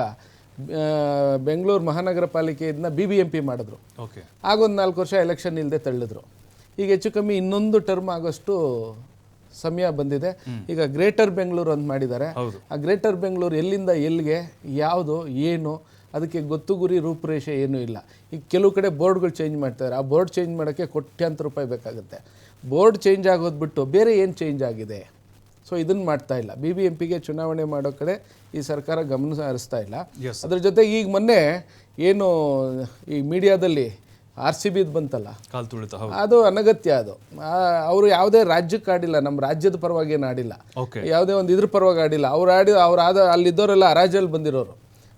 ಬೆಂಗಳೂರು ಮಹಾನಗರ ಪಾಲಿಕೆಯಿಂದ BBMP ಮಾಡಿದ್ರು. ಓಕೆ, ಆಗೊಂದು 4 ವರ್ಷ ಎಲೆಕ್ಷನ್ ಇಲ್ಲದೆ ತಳ್ಳಿದ್ರು. ಈಗ ಹೆಚ್ಚು ಕಮ್ಮಿ ಇನ್ನೊಂದು ಟರ್ಮ್ ಆಗೋಷ್ಟು ಸಮಯ ಬಂದಿದೆ. ಈಗ ಗ್ರೇಟರ್ ಬೆಂಗಳೂರು ಅಂತ ಮಾಡಿದ್ದಾರೆ. ಆ ಗ್ರೇಟರ್ ಬೆಂಗಳೂರು ಎಲ್ಲಿಂದ ಎಲ್ಲಿಗೆ, ಯಾವುದು, ಏನು, ಅದಕ್ಕೆ ಗೊತ್ತು ಗುರಿ ರೂಪುರೇಷೆ ಏನೂ ಇಲ್ಲ. ಈಗ ಕೆಲವು ಕಡೆ ಬೋರ್ಡ್ಗಳು ಚೇಂಜ್ ಮಾಡ್ತಾರೆ. ಆ ಬೋರ್ಡ್ ಚೇಂಜ್ ಮಾಡೋಕ್ಕೆ ಕೋಟ್ಯಾಂತರ ರೂಪಾಯಿ ಬೇಕಾಗುತ್ತೆ. ಬೋರ್ಡ್ ಚೇಂಜ್ ಆಗೋದು ಬಿಟ್ಟು ಬೇರೆ ಏನು ಚೇಂಜ್ ಆಗಿದೆ? ಸೊ ಇದನ್ನು ಮಾಡ್ತಾ ಇಲ್ಲ. BBMPಗೆ ಚುನಾವಣೆ ಮಾಡೋ ಕಡೆ ಈ ಸರ್ಕಾರ ಗಮನ ಹರಿಸ್ತಾ ಇಲ್ಲ. ಅದ್ರ ಜೊತೆಗೆ ಈಗ ಮೊನ್ನೆ ಏನು ಈ ಮೀಡಿಯಾದಲ್ಲಿ RCBದು ಬಂತಲ್ಲ, ಅದು ಅನಗತ್ಯ. ಅದು ಅವರು ಯಾವುದೇ ರಾಜ್ಯಕ್ಕೆ ಆಡಿಲ್ಲ, ನಮ್ಮ ರಾಜ್ಯದ ಪರವಾಗಿ ಏನು ಆಡಿಲ್ಲ, ಯಾವುದೇ ಒಂದು ಇದ್ರ ಪರವಾಗಿ ಆಡಿಲ್ಲ. ಅವ್ರು ಅಲ್ಲಿದ್ದವರೆಲ್ಲ ಹರಾಜಲ್ಲಿ ಬಂದಿರೋರು.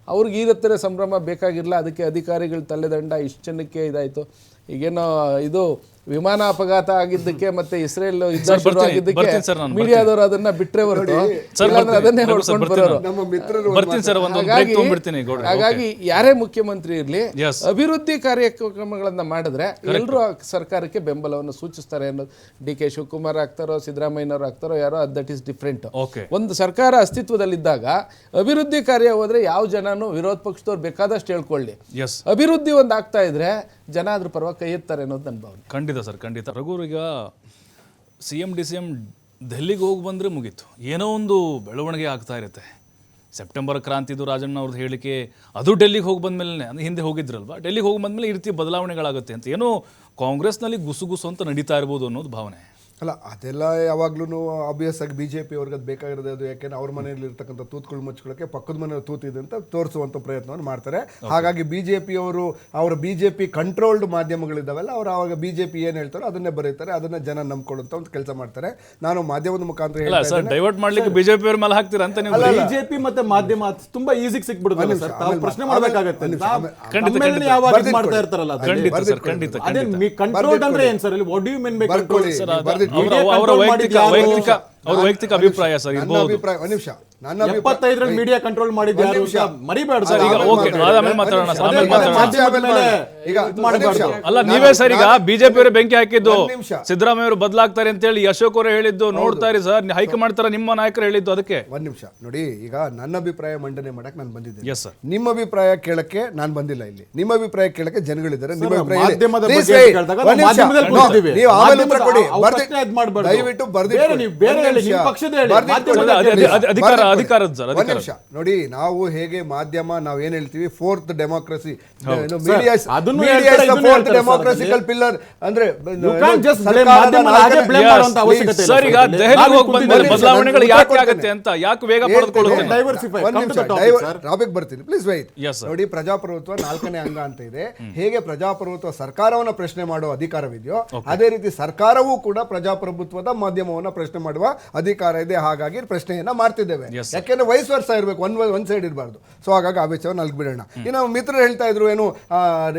ಅವ್ರಿಗೆ ಈ ಹತ್ತಿರ ಸಂಭ್ರಮ ಬೇಕಾಗಿರಲ್ಲ. ಅದಕ್ಕೆ ಅಧಿಕಾರಿಗಳು ತಲೆದಂಡ ಇಷ್ಟು ಜನಕ್ಕೆ ಇದಾಯಿತು. ಈಗೇನೋ ಇದು ವಿಮಾನ ಅಪಘಾತ ಆಗಿದ್ದಕ್ಕೆ ಮತ್ತೆ ಇಸ್ರೇಲ್ ಯುದ್ಧ ಶುರು ಆಗಿದ್ದಕ್ಕೆ ಮೀಡಿಯಾದವರು ಅದನ್ನ ಬಿಟ್ರೆ ಹೊರತು ಅದನ್ನೇ ನೋಡ್ಕೊಂಡು ಬರೋರು. ಹಾಗಾಗಿ ಯಾರೇ ಮುಖ್ಯಮಂತ್ರಿ ಇರಲಿ, ಅಭಿವೃದ್ಧಿ ಕಾರ್ಯಕ್ರಮಗಳನ್ನ ಮಾಡಿದ್ರೆ ಎಲ್ಲರೂ ಸರ್ಕಾರಕ್ಕೆ ಬೆಂಬಲವನ್ನು ಸೂಚಿಸ್ತಾರೆ ಅನ್ನೋದು. DK ಶಿವಕುಮಾರ್ ಆಗ್ತಾರೋ, ಸಿದ್ದರಾಮಯ್ಯನವರು ಆಗ್ತಾರೋ, ಯಾರೋ, ದಟ್ ಈಸ್ ಡಿಫ್ರೆಂಟ್. ಒಂದು ಸರ್ಕಾರ ಅಸ್ತಿತ್ವದಲ್ಲಿದ್ದಾಗ ಅಭಿವೃದ್ಧಿ ಕಾರ್ಯ ಹೋದ್ರೆ ಯಾವ ಜನನು ವಿರೋಧ ಪಕ್ಷದವ್ರು ಬೇಕಾದಷ್ಟು ಹೇಳ್ಕೊಳ್ಳಿ, ಅಭಿವೃದ್ಧಿ ಒಂದು ಆಗ್ತಾ ಇದ್ರೆ ಜನ ಅದ್ರ ಪರವಾಗಿ ಕೈ ಎತ್ತಾರೆ ಅನ್ನೋದು ನನ್ನ ಭಾವನೆ. ಖಂಡಿತ ಸರ್, ಖಂಡಿತ. ರಘು, ಈಗ CM DCM ದೆಹಲಿಗೆ ಹೋಗಿ ಬಂದರೆ ಮುಗೀತು, ಏನೋ ಒಂದು ಬೆಳವಣಿಗೆ ಆಗ್ತಾ ಇರುತ್ತೆ. ಸೆಪ್ಟೆಂಬರ್ ಕ್ರಾಂತಿದು ರಾಜಣ್ಣ ಅವ್ರದ್ದು ಹೇಳಿಕೆ, ಅದು ಡೆಲ್ಲಿಗೆ ಹೋಗಿ ಬಂದಮೇಲೆ, ಅಂದರೆ ಹಿಂದೆ ಹೋಗಿದ್ರಲ್ವ, ಡೆಲ್ಲಿಗೆ ಹೋಗಿ ಬಂದಮೇಲೆ ಈ ರೀತಿ ಬದಲಾವಣೆಗಳಾಗುತ್ತೆ ಅಂತ ಏನೋ ಕಾಂಗ್ರೆಸ್ನಲ್ಲಿ ಗುಸು ಅಂತ ನಡೀತಾ ಇರ್ಬೋದು ಅನ್ನೋದು ಭಾವನೆ. ಅಲ್ಲ, ಅದೆಲ್ಲ ಯಾವಾಗ್ಲೂ ಆಬ್ವಿಯಸ್ ಆಗಿ BJP ಅವ್ರಿಗೆ ಅದು ಬೇಕಾಗಿರೋದು. ಅದು ಯಾಕೆಂದ್ರೆ ಅವ್ರ ಮನೆಯಲ್ಲಿ ಇರ್ತಕ್ಕಂಥ ತೂತ್ಗಳು ಮುಚ್ಕೊಳ್ಳೋಕೆ ಪಕ್ಕದ ಮನೆಯಲ್ಲಿ ತೂತಿದೆ ಅಂತ ತೋರಿಸುವಂಥ ಪ್ರಯತ್ನವನ್ನು ಮಾಡ್ತಾರೆ. ಹಾಗಾಗಿ BJP ಅವರು ಅವರ BJP ಕಂಟ್ರೋಲ್ಡ್ ಮಾಧ್ಯಮಗಳಿದ್ದಾವೆಲ್ಲ, ಅವ್ರು ಆವಾಗ BJP ಏನು ಹೇಳ್ತಾರೋ ಅದನ್ನೇ ಬರೀತಾರೆ, ಅದನ್ನ ಜನ ನಂಬ್ಕೊಳ್ಳುವಂತ ಒಂದು ಕೆಲಸ ಮಾಡ್ತಾರೆ. ನಾನು ಮಾಧ್ಯಮದ ಮುಖಾಂತರ ಡೈವರ್ಟ್ ಮಾಡ್ಲಿಕ್ಕೆ BJP ಅವ್ರ ಮೇಲೆ ಹಾಕ್ತೀರಾ ಅಂತ ನೀವು? BJP ಮತ್ತೆ ಮಾಧ್ಯಮ ತುಂಬಾ ಈಸಿಗೆ ಸಿಕ್ಬಿಡುತ್ತೆ ಸರ್. ತಾವು ಪ್ರಶ್ನೆ ಮಾಡಬೇಕಾಗುತ್ತೆ. ಕಂಟ್ರೋಲ್ ಅಂದ್ರೆ ಏನ್ sir? What do you mean by control? ಅವರ ವೈಯಕ್ತಿಕ ಅಭಿಪ್ರಾಯ ಸರ್. ನನ್ನ 75ರಲ್ಲಿ ಮೀಡಿಯಾ ಕಂಟ್ರೋಲ್ ಮಾಡಿದ್ದು ಯಾರು ಮರಿಬೇಡ ಸರ್. ಅಲ್ಲ, ನೀವೇ ಸರ್ ಈಗ BJP ಅವರು ಬೆಂಕಿ ಹಾಕಿದ್ದು, ಸಿದ್ದರಾಮಯ್ಯ ಅವರು ಬದಲಾಗ್ತಾರೆ ಅಂತ ಹೇಳಿ ಅಶೋಕ್ ಅವರು ಹೇಳಿದ್ದು ನೋಡ್ತಾ ಇರಿ ಸರ್. ಹೈಕಮಾಂಡ್ ತರ ನಿಮ್ಮ ನಾಯಕರು ಹೇಳಿದ್ದು. ಅದಕ್ಕೆ ಒಂದ್ ನಿಮಿಷ ನೋಡಿ, ಈಗ ನನ್ನ ಅಭಿಪ್ರಾಯ ಮಂಡನೆ ಮಾಡಕ್ ನಾನು ಬಂದಿದ್ದೆ. ನಿಮ್ಮ ಅಭಿಪ್ರಾಯ ಕೇಳಕ್ಕೆ ನಾನು ಬಂದಿಲ್ಲ. ಇಲ್ಲಿ ನಿಮ್ಮ ಅಭಿಪ್ರಾಯ ಕೇಳಕ್ಕೆ ಜನಗಳಿದ್ದಾರೆ. ನಿಮ್ಮ ಅಭಿಪ್ರಾಯ ದಯವಿಟ್ಟು ಬರ್ದಿಟ್ಟು ಅಧಿಕಾರದ ಸರ್, ಒಂದ್ ನಿಮಿಷ ನೋಡಿ, ನಾವು ಹೇಗೆ ಮಾಧ್ಯಮ ನಾವ್ ಏನ್ ಹೇಳ್ತೀವಿ, ಫೋರ್ತ್ ಡೆಮೋಕ್ರಸಿ, ಅದನ್ನು ಹೇಳ್ತಾರೆ, ಇದನ್ನು ಹೇಳ್ತಾರೆ ಸರ್ ಡೆಮೋಕ್ರಸಿಕಲ್ ಪಿಲ್ಲರ್ ಅಂದ್ರೆ You can't just blame ಸರ್ಕಾರದ ಮಾಧ್ಯಮನ ಹಾಗೆ ನಾಲ್ಕನೇ- blame ಮಾಡುವಂತ ಅವಶ್ಯಕತೆ ಇಲ್ಲ ಸರ್, ಈಗ ಸರ್. ದೆಹಲಿಗೆ ನಾವೇ ಹೋಗಿ ಬಂದ್ಮೇಲೆ ಕೂತಿದ್ದೀವಿ. ಬದಲಾವಣೆಗಳು ನಾನು ಯಾಕೆ ಉತ್ತರ ಆಗುತ್ತೆ ಅಂತ ಯಾಕೆ ವೇಗ ಪಡೆದುಕೊಳ್ಳುತ್ತೆ? Diversify. ಒಂದ್ Come to ನಿಮಿಷ, the topic, sir. ಟಾಪಿಕ್ ಬರ್ತೀನಿ, ಪ್ಲೀಸ್ ವೈಟ್. Yes, sir. ನೋಡಿ, ಪ್ರಜಾಪ್ರಭುತ್ವ 4ನೇ ಅಂಗ ಅಂತ ಇದೆ. ಹೇಗೆ ಪ್ರಜಾಪ್ರಭುತ್ವ ಸರ್ಕಾರವನ್ನ ಪ್ರಶ್ನೆ ಮಾಡುವ ಅಧಿಕಾರವಿದೆಯೋ, ಅದೇ ರೀತಿ ಸರ್ಕಾರವೂ ಕೂಡ ಪ್ರಜಾಪ್ರಭುತ್ವದ ಮಾಧ್ಯಮವನ್ನ ಪ್ರಶ್ನೆ ಮಾಡುವ ಅಧಿಕಾರ ಇದೆ. ಹಾಗಾಗಿ ಪ್ರಶ್ನೆಯನ್ನ ಮಾಡ್ತಿದ್ದೇವೆ. Yes, sir. ಯಾಕೆಂದ್ರೆ ವಯಸ್ ವರ್ಷ ಇರಬೇಕು, ಒಂದ್ ಸೈಡ್ ಇರಬಾರ್ದು. ಸೊ ಹಾಗಾಗಿ ಆ ವಿಷಯವನ್ನು ಅಲ್ಲಿ ಬಿಡೋಣ. ಇನ್ನು ಮಿತ್ರರು ಹೇಳ್ತಾ ಇದ್ರು ಏನು,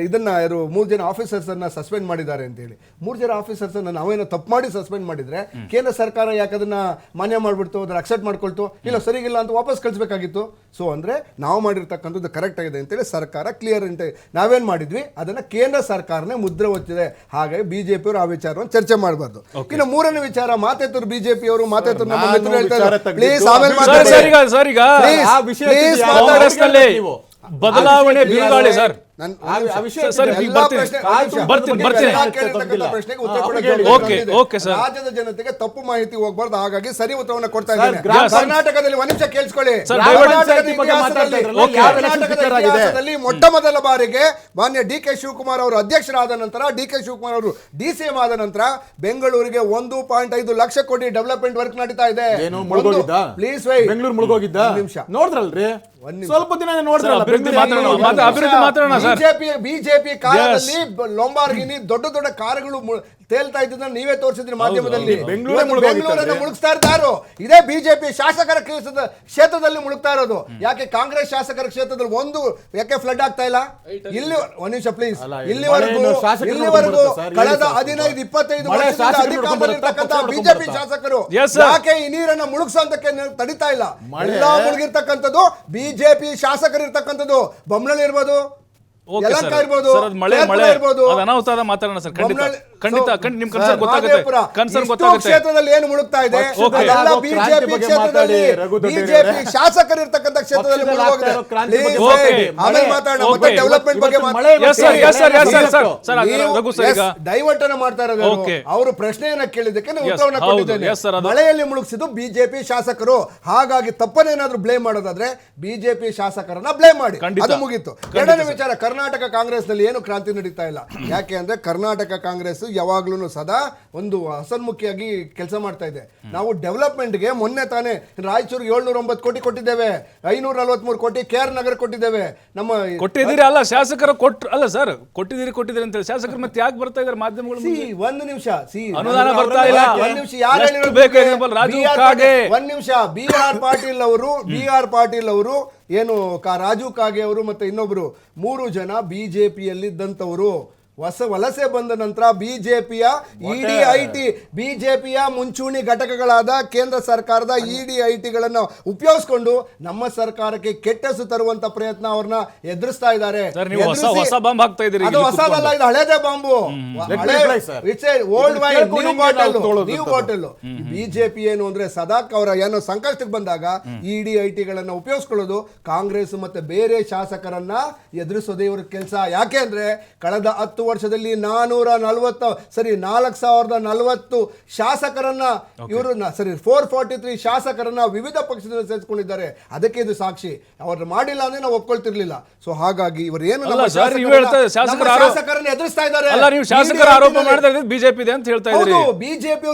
ಇದನ್ನ 3 ಜನ ಆಫೀಸರ್ಸ್ ಅನ್ನ ಸಸ್ಪೆಂಡ್ ಮಾಡಿದ್ದಾರೆ ಅಂತ ಹೇಳಿ. 3 ಜನ ಆಫೀಸರ್ಸ್ ಅನ್ನ ನಾವೇನೋ ತಪ್ಪು ಮಾಡಿ ಸಸ್ಪೆಂಡ್ ಮಾಡಿದ್ರೆ ಕೇಂದ್ರ ಸರ್ಕಾರ ಯಾಕೆ ಅದನ್ನ ಮಾನ್ಯ ಮಾಡ್ಬಿಡ್ತು, ಅದನ್ನ ಅಕ್ಸೆಪ್ಟ್ ಮಾಡ್ಕೊಳ್ತು, ಇಲ್ಲ ಸರಿಗಿಲ್ಲ ಅಂತ ವಾಪಸ್ ಕಳಿಸ್ಬೇಕಾಗಿತ್ತು. ಸೊ ಅಂದ್ರೆ ನಾವು ಮಾಡಿರ್ತಕ್ಕಂಥದ್ದು ಕರೆಕ್ಟ್ ಆಗಿದೆ ಅಂತೇಳಿ ಸರ್ಕಾರ ಕ್ಲಿಯರ್ ಅಂತ ನಾವೇನ್ ಮಾಡಿದ್ವಿ, ಅದನ್ನ ಕೇಂದ್ರ ಸರ್ಕಾರನೇ ಮುದ್ರೆ ಒತ್ತಿದೆ. ಹಾಗಾಗಿ ಬಿಜೆಪಿ ಅವರು ಆ ವಿಚಾರವನ್ನು ಚರ್ಚೆ ಮಾಡಬಾರ್ದು. ಇನ್ನು ಮೂರನೇ ವಿಚಾರ, ಮಾತೇತರು ಬಿಜೆಪಿ ಅವರು ಮಾತೇತರು ನಮ್ಮ ಮಿತ್ರರು ಹೇಳ್ತಾ ಇದ್ದಾರೆ, ಪ್ಲೀಸ್ ಆಮೇಲೆ ಮಾತಾಡಿ. ಸರ್, ಈಗ ಆ ವಿಷಯ Please ಯಾವ ಮಾತಾಡಿ. ಕಾಂಗ್ರೆಸ್ನಲ್ಲಿ ನೀವು? ಬದಲಾವಣೆ ಬೀಗಾಳಿ ಸರ್. ಆ ವಿಷಯ ಸರ್, ಇದೆ. ಈಗ ಬರ್ತೀನಿ. Okay sir. ರಾಜ್ಯದ ಜನತೆಗೆ ತಪ್ಪು ಮಾಹಿತಿ ಹೋಗ್ಬಾರ್ದು, ಹಾಗಾಗಿ ಸರಿ ಉತ್ತರವನ್ನು ಕೊಡ್ತಾ ಇದ್ದೇನೆ. Yes. ಕರ್ನಾಟಕದಲ್ಲಿ ಒಂದ್ ನಿಮಿಷ ಕೇಳಿಸ್ಕೊಳ್ಳಿ. ಸರ್, ಕರ್ನಾಟಕದ ಬಗ್ಗೆ ಮಾತಾಡ್ತಾ ಇದ್ರಲ್ಲ, ಕರ್ನಾಟಕದ ಇತಿಹಾಸದಲ್ಲಿ ಮೊಟ್ಟ ಮೊದಲ ಬಾರಿಗೆ ಮಾನ್ಯ ಡಿ ಕೆ ಶಿವಕುಮಾರ್ ಅವರು ಅಧ್ಯಕ್ಷರಾದ ನಂತರ, ಡಿ ಕೆ ಶಿವಕುಮಾರ್ ಅವರು DCM ಆದ ನಂತರ ಬೆಂಗಳೂರಿಗೆ 1.5 ಲಕ್ಷ ಕೋಟಿ ಡೆವಲಪ್ಮೆಂಟ್ ವರ್ಕ್ ನಡೀತಾ ಇದೆ. ಏನು ಮುಳುಗೋಗಿದ್ದ? ಪ್ಲೀಸ್ ವೈ, ಬೆಂಗಳೂರು ಮುಳುಗೋಗಿದ್ದ? ಒಂದ್ ನಿಮಿಷ ನೋಡಿದ್ರಲ್ರಿ, ಸ್ವಲ್ಪ ದಿನ ನೋಡಿದ್ರಲ್ಲ, ಅಭಿವೃದ್ಧಿ ಬೆಂಗಳೂರು ಮಾತಾಡೋಣ, ಅಭಿವೃದ್ಧಿ ಮಾತಾಡೋಣ ಸರ್. ಬಿಜೆಪಿ ಕಾಲದಲ್ಲಿ ಲೊಂಬಾರ್ಗಿನಿ ದೊಡ್ಡ ದೊಡ್ಡ ಕಾರುಗಳು ತೇಲ್ತಾ ಇದ್ದನ್ನ ನೀವೇ ತೋರಿಸಿದ್ರಿ ಮಾಧ್ಯಮದಲ್ಲಿ. ಬೆಂಗಳೂರನ್ನು ಮುಳುಗಿಸ್ತಾ ಇದ್ದಾರೋ ಇದೇ ಬಿಜೆಪಿ ಶಾಸಕರ ಕ್ಷೇತ್ರದಲ್ಲಿ ಮುಳುಗ್ತಾ ಇರೋದು. ಯಾಕೆ ಕಾಂಗ್ರೆಸ್ ಶಾಸಕರ ಕ್ಷೇತ್ರದಲ್ಲಿ ಯಾಕೆ ಫ್ಲಡ್ ಆಗ್ತಾ ಇಲ್ಲ? ಇಲ್ಲಿ ಒಂದ್ ನಿಮಿಷ ಪ್ಲೀಸ್. ಇಲ್ಲಿವರೆಗೂ ಕಳೆದ 15-25 ವರ್ಷದಿಂದ ಅಧಿಕಾರದಲ್ಲಿರ್ತಕ್ಕಂಥ ಬಿಜೆಪಿ ಶಾಸಕರು ಯಾಕೆ ಈ ನೀರನ್ನ ಮುಳುಗಿಸೋದಕ್ಕೆ ತಡಿತಾ ಇಲ್ಲ? ಎಲ್ಲಾ ಮುಳುಗಿರ್ತಕ್ಕಂಥದ್ದು ಬಿಜೆಪಿ ಶಾಸಕರು ಇರ್ತಕ್ಕಂಥದ್ದು. ಬೊಮ್ಮನಹಳ್ಳಿ ಇರ್ಬೋದು, ಯಲಹಂಕ ಇರ್ಬೋದು, ಇರ್ಬೋದು, ಅನಾಹುತ ಮಾತಾಡೋಣ ಸರ್. ಖಂಡಿತ ನಿಮ್ ಕನ್ಸರ್ನ್ ಮಹದೇವಪುರ. ಗೊತ್ತಾಗುತ್ತೆ. ಇಷ್ಟು ಕ್ಷೇತ್ರದಲ್ಲಿ ಏನು ಮುಳುಗ್ತಾ ಇದೆ ಅದೆಲ್ಲ ಬಿಜೆಪಿ ಕ್ಷೇತ್ರದಲ್ಲಿ, ಬಿಜೆಪಿ ಶಾಸಕರು ಇರ್ತಕ್ಕಂಥ ಕ್ಷೇತ್ರದಲ್ಲಿ ಮುಳುಗೋಗಿದೆ. ಆಮೇಲೆ ಮಾತಾಡೋಣ, ಮತ್ತೆ ಡೆವಲಪ್ಮೆಂಟ್ ಬಗ್ಗೆ ಡೈವರ್ಟ್ ಅನ್ನ ಮಾಡ್ತಾ ಇರೋದು. ಅವರು ಪ್ರಶ್ನೆಯನ್ನ ಕೇಳಿದ್ದಕ್ಕೆ ನಾನು ಉತ್ತರವನ್ನ ಕೊಟ್ಟಿದ್ದೇನೆ. ಮಳೆಯಲ್ಲಿ ಮುಳುಗಿಸಿದ್ದು ಬಿಜೆಪಿ ಶಾಸಕರು. ಹಾಗಾಗಿ ತಪ್ಪನೇನಾದ್ರೂ ಬ್ಲೇಮ್ ಮಾಡೋದಾದ್ರೆ ಬಿಜೆಪಿ ಶಾಸಕರನ್ನ ಬ್ಲೇಮ್ ಮಾಡಿ, ಅದು ಮುಗೀತು. ಎರಡನೇ ವಿಚಾರ, ಕರ್ನಾಟಕ ಕಾಂಗ್ರೆಸ್ ನಲ್ಲಿ ಏನು ಕ್ರಾಂತಿ ನಡೀತಾ ಇಲ್ಲ. ಯಾಕೆ ಅಂದ್ರೆ ಕರ್ನಾಟಕ ಕಾಂಗ್ರೆಸ್ ಯಾವಾಗ್ಲೂ ಸದಾ ಒಂದು ಹಸನ್ಮುಖಿಯಾಗಿ ಕೆಲಸ ಮಾಡ್ತಾ ಇದೆ. ನಾವು ಡೆವಲಪ್ಮೆಂಟ್ಗೆ ಮೊನ್ನೆ ತಾನೇ ರಾಯಚೂರಿಗೆ 709 ಕೋಟಿ ಕೊಟ್ಟಿದ್ದೇವೆ, 543 ಕೋಟಿ KR ನಗರ ಕೊಟ್ಟಿದ್ದೇವೆ. ನಮ್ಮ ಕೊಟ್ಟಿದ್ದೀರಿ ಅಲ್ಲ, ಶಾಸಕರು ಅಲ್ಲ ಸರ್, ಕೊಟ್ಟಿದ್ದೀರಿ ಅಂತ ಹೇಳಿ ಶಾಸಕರು ಮತ್ತೆ ಯಾಕೆ ಬರ್ತಾ ಇದಾರೆ ಮಾಧ್ಯಮಗಳು? ಒಂದು ನಿಮಿಷ, ಅನುದಾನ ಬರ್ತಾ ಇಲ್ಲ. ಒಂದ್ ನಿಮಿಷ, ಯಾರು ಒಂದ್ ನಿಮಿಷ, BR ಪಾಟೀಲ್ ಅವರು ಏನು ರಾಜು ಕಾಗೆ ಅವರು ಮತ್ತೆ ಇನ್ನೊಬ್ರು 3 ಜನ ಬಿಜೆಪಿಯಲ್ಲಿದ್ದಂಥವರು ವಲಸೆ ಬಂದ ನಂತರ ಬಿಜೆಪಿಯ ಮುಂಚೂಣಿ ಘಟಕಗಳಾದ ಕೇಂದ್ರ ಸರ್ಕಾರದ ED-IT ಉಪಯೋಗಿಸಿಕೊಂಡು ನಮ್ಮ ಸರ್ಕಾರಕ್ಕೆ ಕೆಟ್ಟ ಹೆಸರು ತರುವಂತ ಪ್ರಯತ್ನ ಅವ್ರನ್ನ ಎದುರಿಸ್ತಾ ಇದ್ದಾರೆ. ಅದು ಹೊಸದಲ್ಲ, ಇದು ಹಳೇದೇ bomb. Old wine new bottle. BJP ಏನು ಅಂದ್ರೆ ಸದಾ ಅವರ ಏನೋ ಸಂಕಷ್ಟಕ್ಕೆ ಬಂದಾಗ ED-IT ಉಪಯೋಗಿಸ್ಕೊಳ್ಳೋದು, ಕಾಂಗ್ರೆಸ್ ಮತ್ತೆ ಬೇರೆ ಶಾಸಕರನ್ನ ಎದುರಿಸೋದೇ ಇವ್ರ ಕೆಲಸ. ಯಾಕೆ ಅಂದ್ರೆ ಕಳೆದ 10 ವರ್ಷದಲ್ಲಿ 440 ಶಾಸಕರನ್ನ ಇವರು 443 ಶಾಸಕರನ್ನ ವಿವಿಧ ಪಕ್ಷದಿಂದ ಸೇರಿಸಿಕೊಂಡಿದ್ದಾರೆ. ಅದಕ್ಕೆ ಇದು ಸಾಕ್ಷಿ. ಅವ್ರು ಮಾಡಿಲ್ಲ ಅಂದ್ರೆ ನಾವು ಒಪ್ಕೊಳ್ತಿರ್ಲಿಲ್ಲ. ಸೊ ಹಾಗಾಗಿ ಇವರು ಏನು ಶಾಸಕರನ್ನ ಎದುರಿಸ್ತಾ ಇದ್ದಾರೆ. ಶಾಸಕರ ಆರೋಪ ಮಾಡ್ತಾ ಇದ್ದಾರೆ ಬಿಜೆಪಿ ಇದೆ ಅಂತ ಹೇಳ್ತಾ ಇದ್ದಾರೆ. ಬಿಜೆಪಿ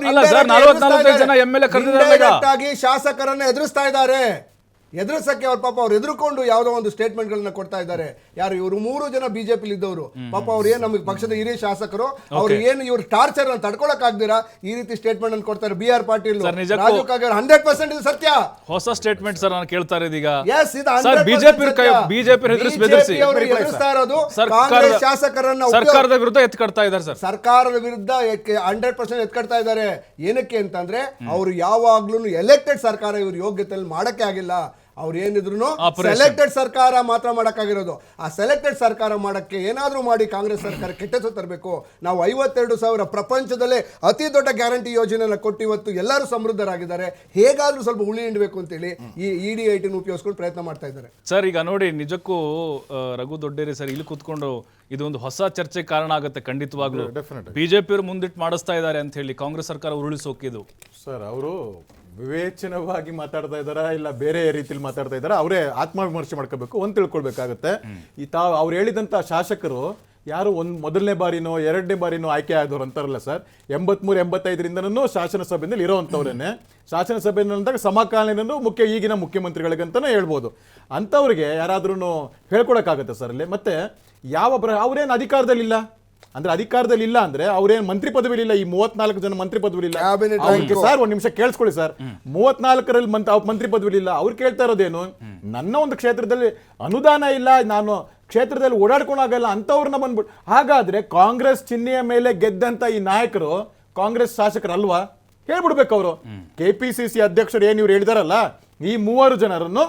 ಆಗಿ ಶಾಸಕರನ್ನ ಎದುರಿಸ್ತಾ ಇದ್ದಾರೆ. ಎದುರಿಸಕ್ಕೆ ಅವ್ರ ಪಾಪ ಅವ್ರು ಎದುರುಕೊಂಡು ಯಾವುದೋ ಒಂದು ಸ್ಟೇಟ್ಮೆಂಟ್ ಗಳನ್ನ ಕೊಡ್ತಾ ಇದ್ದಾರೆ. ಯಾರು ಇವರು 3 ಜನ ಬಿಜೆಪಿ ಇದ್ದವರು ಪಾಪ ಅವ್ರು ಏನ್ ನಮಗೆ ಪಕ್ಷದ ಹಿರಿಯ ಶಾಸಕರು, ಅವ್ರು ಏನು ಇವ್ರ ಟಾರ್ಚರ್ ಅನ್ನು ತಡ್ಕೊಳಕ್ ಆಗ್ದಿರಾ ಈ ರೀತಿ ಸ್ಟೇಟ್ಮೆಂಟ್ ಅನ್ನು ಕೊಡ್ತಾರೆ. BR ಪಾಟೀಲ್, ರಾಜು ಕಾಗೆ 100% ಇದು ಸತ್ಯ. ಹೊಸ ಸ್ಟೇಟ್ಮೆಂಟ್ ಸರ್ ನಾನು ಕೇಳ್ತಾ ಇರೋದು ಈಗ. ಬಿಜೆಪಿ ಎದುರಿಸ್ತಾ ಇರೋದು ಕಾಂಗ್ರೆಸ್ ಶಾಸಕರನ್ನ ಸರ್ಕಾರದ ವಿರುದ್ಧ ಎತ್ಕಡ್ತಾ ಇದ್ದಾರೆ ಸರ್. ಸರ್ಕಾರದ ವಿರುದ್ಧ 100% ಎತ್ಕಡ್ತಾ ಇದ್ದಾರೆ. ಏನಕ್ಕೆ ಅಂತಂದ್ರೆ ಅವರು ಯಾವಾಗ್ಲೂ ಎಲೆಕ್ಟೆಡ್ ಸರ್ಕಾರ ಇವ್ರ ಯೋಗ್ಯತೆಯಲ್ಲಿ ಮಾಡಕ್ಕೆ ಆಗಿಲ್ಲ. ಅವ್ರು ಏನಿದ್ರು ಸೆಲೆಕ್ಟೆಡ್ ಸರ್ಕಾರ ಮಾತ್ರ ಮಾಡಕ್ಕಾಗಿರೋದು. ಆ ಸೆಲೆಕ್ಟೆಡ್ ಸರ್ಕಾರ ಮಾಡಕ್ಕೆ ಏನಾದ್ರೂ ಮಾಡಿ ಕಾಂಗ್ರೆಸ್ ಸರ್ಕಾರ ಕೆಟ್ಟಸು ತರಬೇಕು. ನಾವು 52,000 ಪ್ರಪಂಚದಲ್ಲೇ ಅತಿ ದೊಡ್ಡ ಗ್ಯಾರಂಟಿ ಯೋಜನೆಯನ್ನ ಕೊಟ್ಟು ಇವತ್ತು ಎಲ್ಲರೂ ಸಮೃದ್ಧರಾಗಿದ್ದಾರೆ. ಹೇಗಾದ್ರೂ ಸ್ವಲ್ಪ ಉಳಿ ಹಿಂಡಬೇಕು ಅಂತೇಳಿ ಈ ED-IT ಉಪಯೋಗಿಸ್ಕೊಂಡು ಪ್ರಯತ್ನ ಮಾಡ್ತಾ ಇದ್ದಾರೆ ಸರ್. ಈಗ ನೋಡಿ, ನಿಜಕ್ಕೂ ರಘು ದೊಡ್ಡೇರಿ ಸರ್ ಇಲ್ಲಿ ಕೂತ್ಕೊಂಡು ಇದೊಂದು ಹೊಸ ಚರ್ಚೆ ಕಾರಣ ಆಗುತ್ತೆ ಖಂಡಿತವಾಗ್ಲೂ. ಬಿಜೆಪಿ ಅವರು ಮುಂದಿಟ್ಟು ಮಾಡಿಸ್ತಾ ಇದ್ದಾರೆ ಅಂತ ಹೇಳಿ ಕಾಂಗ್ರೆಸ್ ಸರ್ಕಾರ ಉರುಳಿಸೋಕಿದು ಸರ್. ಅವರು ವಿವೇಚನವಾಗಿ ಮಾತಾಡ್ತಾ ಇದ್ದಾರಾ ಇಲ್ಲ ಬೇರೆ ರೀತಿಲಿ ಮಾತಾಡ್ತಾ ಇದ್ದಾರಾ ಅವರೇ ಆತ್ಮವಿಮರ್ಶೆ ಮಾಡ್ಕೋಬೇಕು. ಒಂದು ತಿಳ್ಕೊಳ್ಬೇಕಾಗತ್ತೆ, ಈ ತಾವು ಅವ್ರು ಹೇಳಿದಂತ ಶಾಸಕರು ಯಾರು ಮೊದಲನೇ ಬಾರಿನೋ ಎರಡನೇ ಬಾರಿನೋ ಆಯ್ಕೆ ಆದವ್ರು ಅಂತಾರಲ್ಲ ಸರ್, 83-85ರಿಂದನೂ ಶಾಸನಸಭೆಯಲ್ಲಿ ಇರೋವಂಥವ್ರೇನೆ. ಶಾಸನಸಭೆಯಂದಾಗ ಸಮಕಾಲೀನನು ಈಗಿನ ಮುಖ್ಯಮಂತ್ರಿಗಳಿಗಂತಾನೆ ಹೇಳ್ಬೋದು. ಅಂಥವ್ರಿಗೆ ಯಾರಾದ್ರೂ ಹೇಳ್ಕೊಡಕ್ಕಾಗತ್ತೆ ಸರ್ ಅಲ್ಲಿ? ಮತ್ತೆ ಅವ್ರೇನು ಅಧಿಕಾರದಲ್ಲಿಲ್ಲ ಅಂದ್ರೆ, ಅಧಿಕಾರದಲ್ಲಿ ಅಂದ್ರೆ ಅವ್ರೇನು ಮಂತ್ರಿ ಪದವಿ ಇಲ್ಲ. ಈ 34 ಜನ ಮಂತ್ರಿ ಪದವಿ ಇಲ್ಲ ಸರ್. ಒಂದ್ ನಿಮಿಷ ಕೇಳಿಸ್ಕೊಳ್ಳಿ ಸರ್, 34ರಲ್ಲಿ ಮಂತ್ರಿ ಪದವಿ ಇಲ್ಲ. ಅವ್ರು ಕೇಳ್ತಾ ಇರೋದೇನು, ನನ್ನ ಒಂದು ಕ್ಷೇತ್ರದಲ್ಲಿ ಅನುದಾನ ಇಲ್ಲ, ನಾನು ಕ್ಷೇತ್ರದಲ್ಲಿ ಓಡಾಡ್ಕೊಳಾಗಲ್ಲ ಅಂತವ್ರನ್ನ ಬಂದ್ಬಿಟ್ಟು. ಹಾಗಾದ್ರೆ ಕಾಂಗ್ರೆಸ್ ಚಿಹ್ನೆಯ ಮೇಲೆ ಗೆದ್ದಂತ ಈ ನಾಯಕರು ಕಾಂಗ್ರೆಸ್ ಶಾಸಕರಲ್ವಾ? ಹೇಳ್ಬಿಡ್ಬೇಕು ಅವರು. KPCC ಅಧ್ಯಕ್ಷರು ಏನ್ ಇವ್ರು ಹೇಳಿದಾರಲ್ಲ, ಈ 3 ಜನರನ್ನು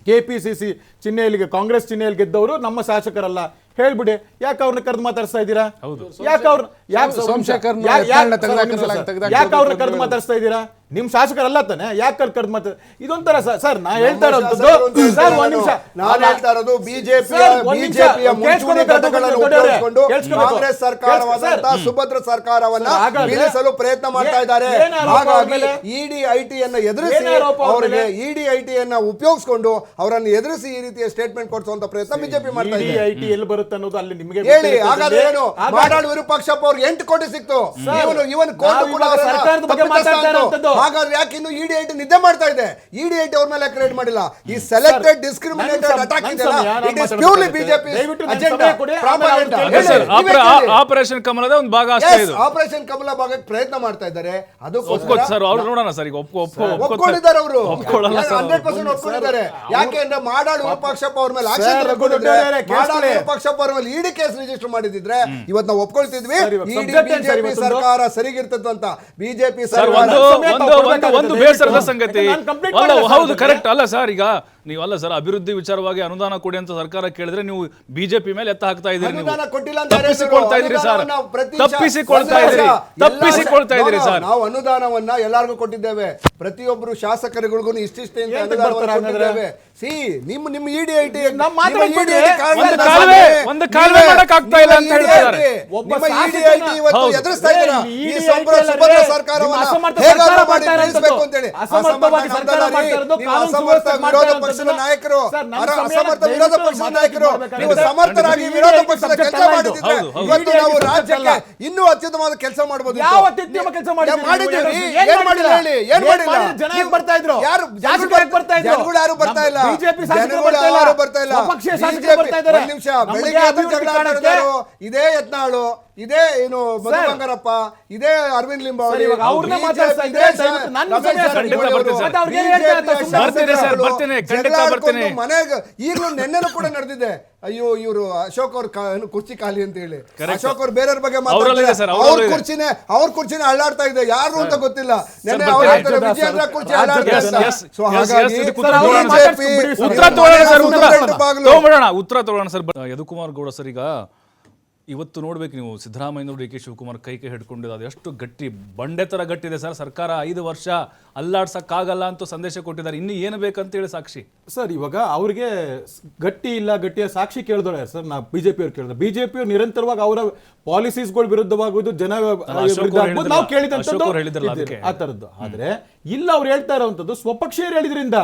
KPCC ಚಿಹ್ನೆಯಲ್ಲಿ ಕಾಂಗ್ರೆಸ್ ಚಿಹ್ನೆಯಲ್ಲಿ ಗೆದ್ದವರು ನಮ್ಮ ಶಾಸಕರಲ್ಲ ಹೇಳ್ಬಿಡಿ. ಯಾಕೆ ಅವ್ರನ್ನ ಕರೆದು ಮಾತಾಡ್ಸ್ತಾ ಇದ್ದೀರಾ? ಯಾಕೆ ಅವ್ರನ್ನ ಕರೆದು ಮಾತಾಡ್ಸ್ತಾ ಇದ್ದೀರಾ? ನಿಮ್ ಶಾಸಕರಲ್ಲ ತಾನೆ, ಯಾಕೆ ಕರೆದು ಮಾತಾಡ? ಇದೊಂಥರ ಸರ್ ನಾ ಹೇಳ್ತಾ ಇರೋದು ಸರ್, ಒಂದ್ ನಿಮಿಷ ನಾನು ಹೇಳ್ತಾ ಇರೋದು ಬಿಜೆಪಿಯ ಮುಂಚೂಣಿ ಘಟಕಗಳನ್ನು ಉಪಯೋಗಿಸಿಕೊಂಡು ಕಾಂಗ್ರೆಸ್ ಸರ್ಕಾರವಾದಂತಹ ಸುಭದ್ರ ಸರ್ಕಾರವನ್ನ ಬೀಳಿಸಲು ಪ್ರಯತ್ನ ಮಾಡ್ತಾ ಇದ್ದಾರೆ. ಹಾಗಾಗಿ ED-IT ಯನ್ನು ಎದುರಿಸಿ, ಅವರಿಗೆ ED-IT ಯನ್ನು ಉಪಯೋಗಿಸಿಕೊಂಡು ಅವರನ್ನು ಎದುರಿಸಿ ಈ ರೀತಿಯ ಸ್ಟೇಟ್ಮೆಂಟ್ ಕೊಡಿಸುವಂತ ಪ್ರಯತ್ನ ಬಿಜೆಪಿ ಮಾಡ್ತಾ ಇದೆ. ED-IT ಎಲ್ಲಿ ಬರುತ್ತೆ ಅನ್ನೋದು ಅಲ್ಲಿ ನಿಮಗೆ ಹೇಳಿ. ಹಾಗಾದ್ರೆ ಏನು ಮಾಡಾಳು ವಿರೂಪಾಕ್ಷಪ್ಪ ಅವ್ರಿಗೆ 8 ಕೋಟಿ ಸಿಕ್ತು, ಇವನ್ ಕೋರ್ಟ್ ಕೂಡ ಸರ್ಕಾರದ ಬಗ್ಗೆ ಮಾತಾಡ್ತಾ ಇರೋದು. ಹಾಗಾದ್ರೆ ಯಾಕೆ ಇನ್ನು ED-IT ನಿದ್ದೆ ಮಾಡ್ತಾ ಇದೆ? ED-IT ಅವ್ರ ಮೇಲೆ ಕ್ರಿಯೇಟ್ ಮಾಡಿಲ್ಲ. ಈ ಸೆಲೆಕ್ಟೆಡ್ ಡಿಸ್ಕ್ರಿಮಿನೇಟೆಡ್ ಅಟ್ಯಾಕ್ ಇದೆಯಲ್ಲ, it is purely BJP agenda, propaganda. Operation ಕಮಲದ ಒಂದು ಭಾಗ ಅಷ್ಟೇ ಇದು. ಆಪರೇಷನ್ ಕಮಲ ಭಾಗಕ್ಕೆ ಪ್ರಯತ್ನ ಮಾಡ್ತಾ ಇದ್ದಾರೆ. ಒಪ್ಕೋತ ಸರ್, ಅವ್ರು ನೋಡೋಣ ಸರ್, ಈಗ ಒಪ್ಕೊಂಡಿದ್ದಾರೆ ಅವರು 100% ಒಪ್ಕೊಂಡಿದ್ದಾರೆ. ಯಾಕೆ ಅಂದ್ರೆ ಮಾಡಾಳು ವಿರೂಪಾಕ್ಷಪ್ಪ ಅವ್ರ ಮೇಲೆ ಆಕ್ಷನ್ ತಗೊಂಡಿದ್ರೆ, ಮಾಡಾಳು ವಿರೂಪಾಕ್ಷಪ್ಪ ಅವ್ರ ಮೇಲೆ ED ಕೇಸ್ ರಿಜಿಸ್ಟರ್ ಮಾಡಿದ್ರೆ ಇವತ್ತು ನಾವು ಒಪ್ಕೊಳ್ತಿದ್ವಿ ಬಿಜೆಪಿ ಸರ್ಕಾರ ಸರಿಗಿರ್ತದೆ ಅಂತ. ಬಿಜೆಪಿ ಸರ್ಕಾರ ಒಂದು ಬೇಸರದ ಸಂಗತಿ. ಹೌದು, ಕರೆಕ್ಟ್ ಅಲ್ಲ ಸರ್. ಈಗ ನೀವಲ್ಲ ಸರ್, ಅಭಿವೃದ್ಧಿ ವಿಚಾರವಾಗಿ ಅನುದಾನ ಕೊಡಿ ಅಂತ ಸರ್ಕಾರ ಕೇಳಿದ್ರೆ ನೀವು ಬಿಜೆಪಿ ಮೇಲೆ ಎತ್ತ ಹಾಕ್ತಾ ಇದ್ದೀರಿ. ತಪ್ಪಿಸಿಕೊಳ್ತಾ ಇದ್ದೀರಿ ಸರ್, ತಪ್ಪಿಸಿಕೊಳ್ತಾ ಇದ್ದೀರಿ ಸರ್. ನಾವು ಅನುದಾನವನ್ನ ಎಲ್ಲರಿಗೂ ಕೊಟ್ಟಿದ್ದೇವೆ, ಪ್ರತಿಯೊಬ್ಬರು ಶಾಸಕರುಗಳಿಗೂ ಇಷ್ಟಿಷ್ಟೇ ಅಂತ ಅನುದಾನವನ್ನು ಕೊಟ್ಟಿದ್ದೇವೆ. ನಿಮ್ಮ ED-IT ಒಂದು ಕಾಲುವೆ ಮಾಡಕ್ ಆಗ್ತಾ ಇಲ್ಲ ಅಂತ ಹೇಳ್ತಾರೆ. ED-IT ಇವತ್ತು ಎದುರಿಸ್ತಾ ಇದ್ದೀರಾ ಈ ಸುಭದ್ರ ಸರ್ಕಾರವನ್ನ ಹೇಗಾದ್ರೂ ಮಾಡಿ ಬೀಳಿಸಬೇಕು ಅಂತ ಹೇಳಿ. ಅಸಮರ್ಥ ವಿರೋಧ ಪಕ್ಷದ ನಾಯಕರು, ಅಸಮರ್ಥ ವಿರೋಧ ಪಕ್ಷದ ನಾಯಕರು, ನೀವು ಸಮರ್ಥರಾಗಿ ವಿರೋಧ ಪಕ್ಷದ ಕೆಲಸ ಮಾಡಿದ್ರೆ ಇವತ್ತು ನಾವು ರಾಜ್ಯಕ್ಕೆ ಇನ್ನೂ ಅತ್ಯುತ್ತಮವಾದ ಕೆಲಸ ಮಾಡಬಹುದು. ಯಾವ ಅತ್ಯುತ್ತಮ ಕೆಲಸ ಮಾಡಿದ್ದೀವಿ? ಏನ್ ಮಾಡಿಲ್ಲ ಹೇಳಿ, ಏನ್ ಮಾಡಿಲ್ಲ? ಜನ ಬರ್ತಾ ಇದ್ರು, ಯಾರು ಜನಗಳು ಯಾರು ಬರ್ತಾ ಇಲ್ಲ, ಬಿಜೆಪಿ ಜನಗಳು ಯಾರು ಬರ್ತಾ ಇಲ್ಲ. ಸ್ವಪಕ್ಷೀಯ ಶಾಸಕರು ಬರ್ತಾ ಇದ್ದಾರೆ. ಒಂದ್ ನಿಮಿಷ, ಬೆಳಿಗ್ಗೆ ಜಗಳ ಆಡ್ತಿದ್ದಾರೆ. ಇದೇ ಯತ್ನಾಳು, ಇದೇ ಏನು ಮಧು ಬಂಗಾರಪ್ಪ, ಇದೇ ಅರವಿಂದ್ ಲಿಂಬಾವಳಿ, ಮನೆಗೆ ಈಗಲೂ ನೆನ್ನೆನೂ ಕೂಡ ನಡೆದಿದೆ. ಅಯ್ಯೋ ಇವರು ಅಶೋಕ್ ಅವ್ರ ಕುರ್ಚಿ ಖಾಲಿ ಅಂತ ಹೇಳಿ, ಅಶೋಕ್ ಅವ್ರು ಬೇರೆಯವ್ರ ಬಗ್ಗೆ ಮಾತಾಡ್ತಾರೆ. ಅವ್ರ ಕುರ್ಚಿನ ಅಳ್ಳಾಡ್ತಾ ಇದೆ, ಯಾರು ಅಂತ ಗೊತ್ತಿಲ್ಲ. ನೆನ್ನೆ ಅವ್ರು ಹೇಳ್ತಾರೆ ವಿಜಯೇಂದ್ರ ಕುರ್ಚಿ ಅಳ್ಳಾಡ್ತಾ ಇದೆ. ಸೊ ಹಾಗಾಗಿ ಉತ್ತರ ತಗೊಳ್ಳೋಣ ಸರ್. ಯದುಕುಮಾರ್ ಗೌಡ ಸರ್, ಈಗ ಇವತ್ತು ನೋಡ್ಬೇಕು ನೀವು, ಸಿದ್ದರಾಮಯ್ಯನವರು DK ಶಿವಕುಮಾರ್ ಕೈ ಹಿಡ್ಕೊಂಡಿದ್ದು ಅದು ಎಷ್ಟು ಗಟ್ಟಿ, ಬಂಡೆ ತರ ಗಟ್ಟಿದೆ ಸರ್. ಸರ್ಕಾರ 5 ವರ್ಷ ಅಲ್ಲಾಡ್ಸಕ್ಕಾಗಲ್ಲ ಅಂತ ಸಂದೇಶ ಕೊಟ್ಟಿದ್ದಾರೆ. ಇನ್ನು ಏನು ಬೇಕಂತ ಹೇಳಿ ಸಾಕ್ಷಿ ಸರ್. ಇವಾಗ ಅವ್ರಿಗೆ ಗಟ್ಟಿ ಇಲ್ಲ, ಗಟ್ಟಿಯ ಸಾಕ್ಷಿ ಕೇಳಿದ್ರೆ ಸರ್, ನಾ ಬಿಜೆಪಿ ಅವ್ರು ಕೇಳಿದ್ರೆ, ಬಿಜೆಪಿ ಅವ್ರು ನಿರಂತರವಾಗಿ ಅವರ ಪಾಲಿಸೀಸ್ಗಳು ವಿರುದ್ಧವಾಗುವುದು, ಜನ ನಾವು ಕೇಳಿದಂಥದ್ದು ಆ ತರದ್ದು. ಆದ್ರೆ ಇಲ್ಲ ಅವ್ರು ಹೇಳ್ತಾ ಇರೋವಂಥದ್ದು ಸ್ವಪಕ್ಷೀಯರು ಹೇಳಿದ್ರಿಂದ,